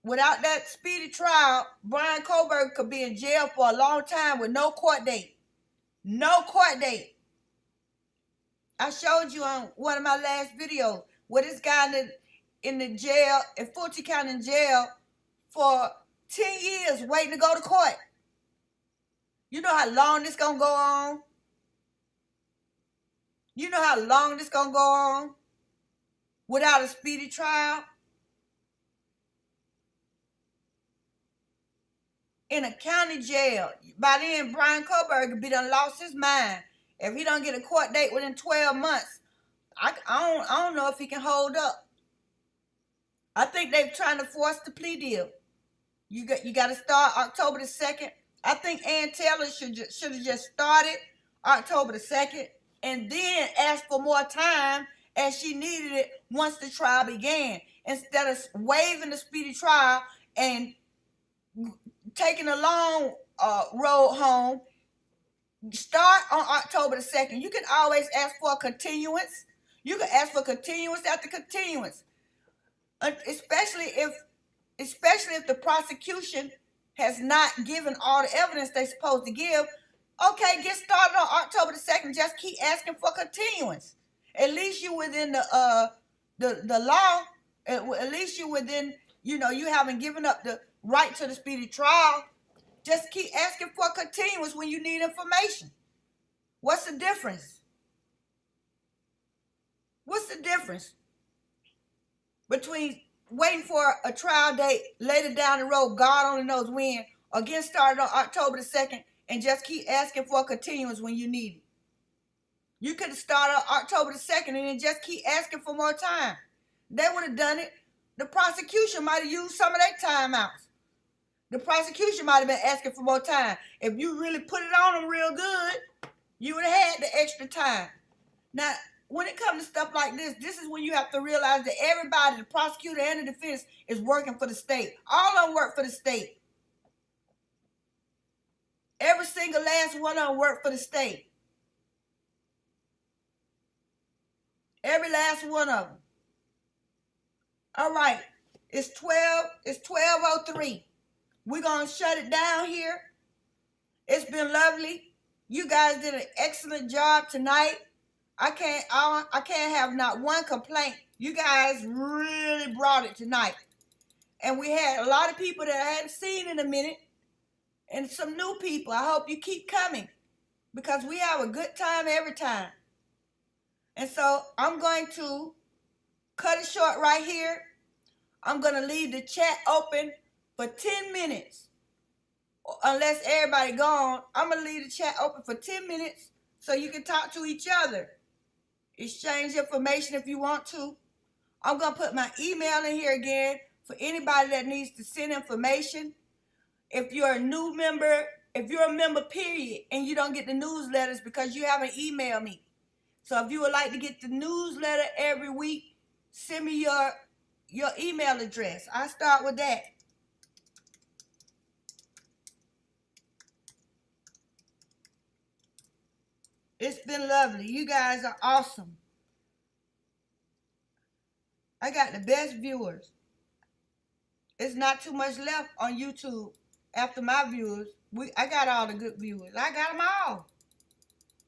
without that speedy trial, Brian Koberger could be in jail for a long time with no court date. No court date. I showed you on one of my last videos where this guy in the jail, in Fulton County in jail for 10 years waiting to go to court. You know how long this gonna go on? You know how long this gonna go on without a speedy trial? In a county jail. By then, Brian Koberger be done lost his mind. If he don't get a court date within 12 months, I don't know if he can hold up. I think they're trying to force the plea deal. You got to start October the 2nd. I think Ann Taylor should have just started October the 2nd and then asked for more time as she needed it once the trial began, instead of waiving the speedy trial and taking a long road home. Start on October the 2nd. You can always ask for a continuance. You can ask for continuance after continuance, especially if the prosecution has not given all the evidence they're supposed to give, okay, get started on October the 2nd. Just keep asking for continuance. At least you within the law. At least you within, you haven't given up the right to the speedy trial. Just keep asking for continuance when you need information. What's the difference? What's the difference between waiting for a trial date later down the road, God only knows when, or getting started on October the 2nd and just keep asking for continuance when you need it? You could have started on October the 2nd and then just keep asking for more time. They would have done it. The prosecution might have used some of their timeouts. The prosecution might have been asking for more time. If you really put it on them real good, you would have had the extra time. Now, when it comes to stuff like this, this is when you have to realize that everybody, the prosecutor and the defense, is working for the state. All of them work for the state. Every single last one of them work for the state. Every last one of them. All right, it's 12:03. We're going to shut it down here. It's been lovely. You guys did an excellent job tonight. I can't have not one complaint. You guys really brought it tonight. And we had a lot of people that I hadn't seen in a minute and some new people. I hope you keep coming because we have a good time every time. And so I'm going to cut it short right here. I'm going to leave the chat open for 10 minutes. Unless everybody gone, I'm going to leave the chat open for 10 minutes so you can talk to each other. Exchange information if you want to. I'm going to put my email in here again for anybody that needs to send information. If you're a new member, if you're a member period, and you don't get the newsletters because you haven't emailed me. So if you would like to get the newsletter every week, send me your email address. I'll start with that. It's been lovely. You guys are awesome. I got the best viewers. It's not too much left on YouTube after my viewers. I got all the good viewers. I got them all.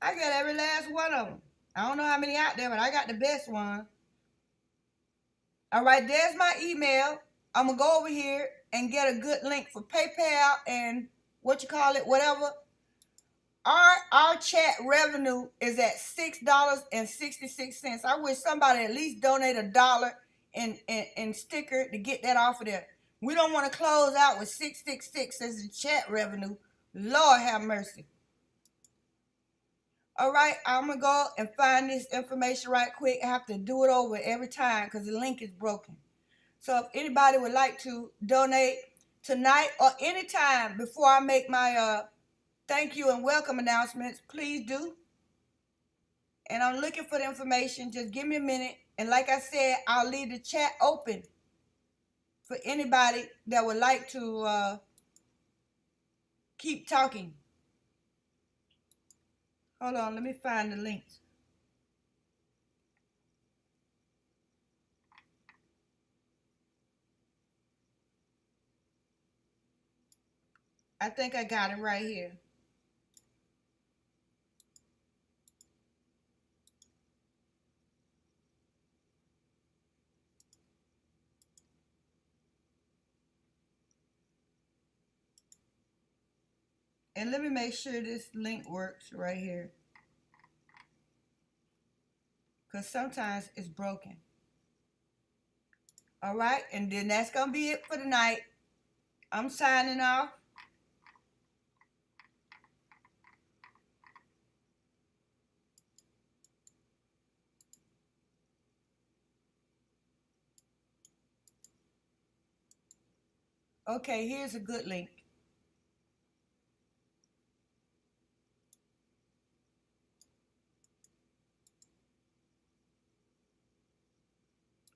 I got every last one of them. I don't know how many out there, but I got the best one. All right, there's my email. I'm going to go over here and get a good link for PayPal and whatever. Our chat revenue is at $6.66. I wish somebody at least donate $1 in sticker to get that off of there. We don't want to close out with 666 as the chat revenue. Lord have mercy. All right, I'm going to go and find this information right quick. I have to do it over every time because the link is broken. So if anybody would like to donate tonight or anytime before I make my thank you and welcome announcements, please do. And I'm looking for the information. Just give me a minute. And like I said, I'll leave the chat open for anybody that would like to keep talking. Hold on, let me find the links. I think I got it right here. And let me make sure this link works right here. Because sometimes it's broken. All right, and then that's going to be it for tonight. I'm signing off. Okay, here's a good link.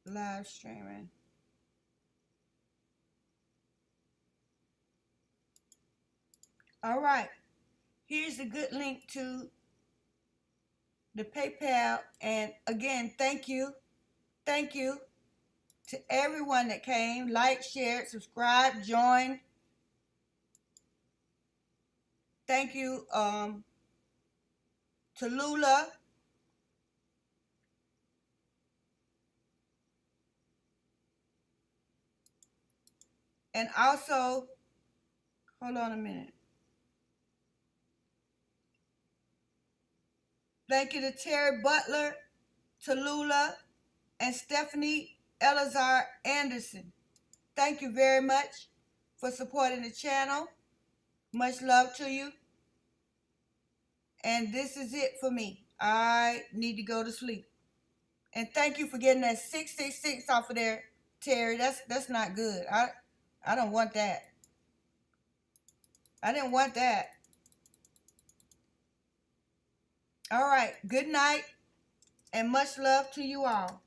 Live streaming. All right, here's a good link to the PayPal. And again, thank you to everyone that came, like, shared, subscribed, joined. Thank you to Lula. And also, hold on a minute. Thank you to Terry Butler, Tallulah, and Stephanie Elazar Anderson. Thank you very much for supporting the channel. Much love to you. And this is it for me. I need to go to sleep. And thank you for getting that 666 off of there, Terry. That's not good. I don't want that. I didn't want that. All right. Good night and much love to you all.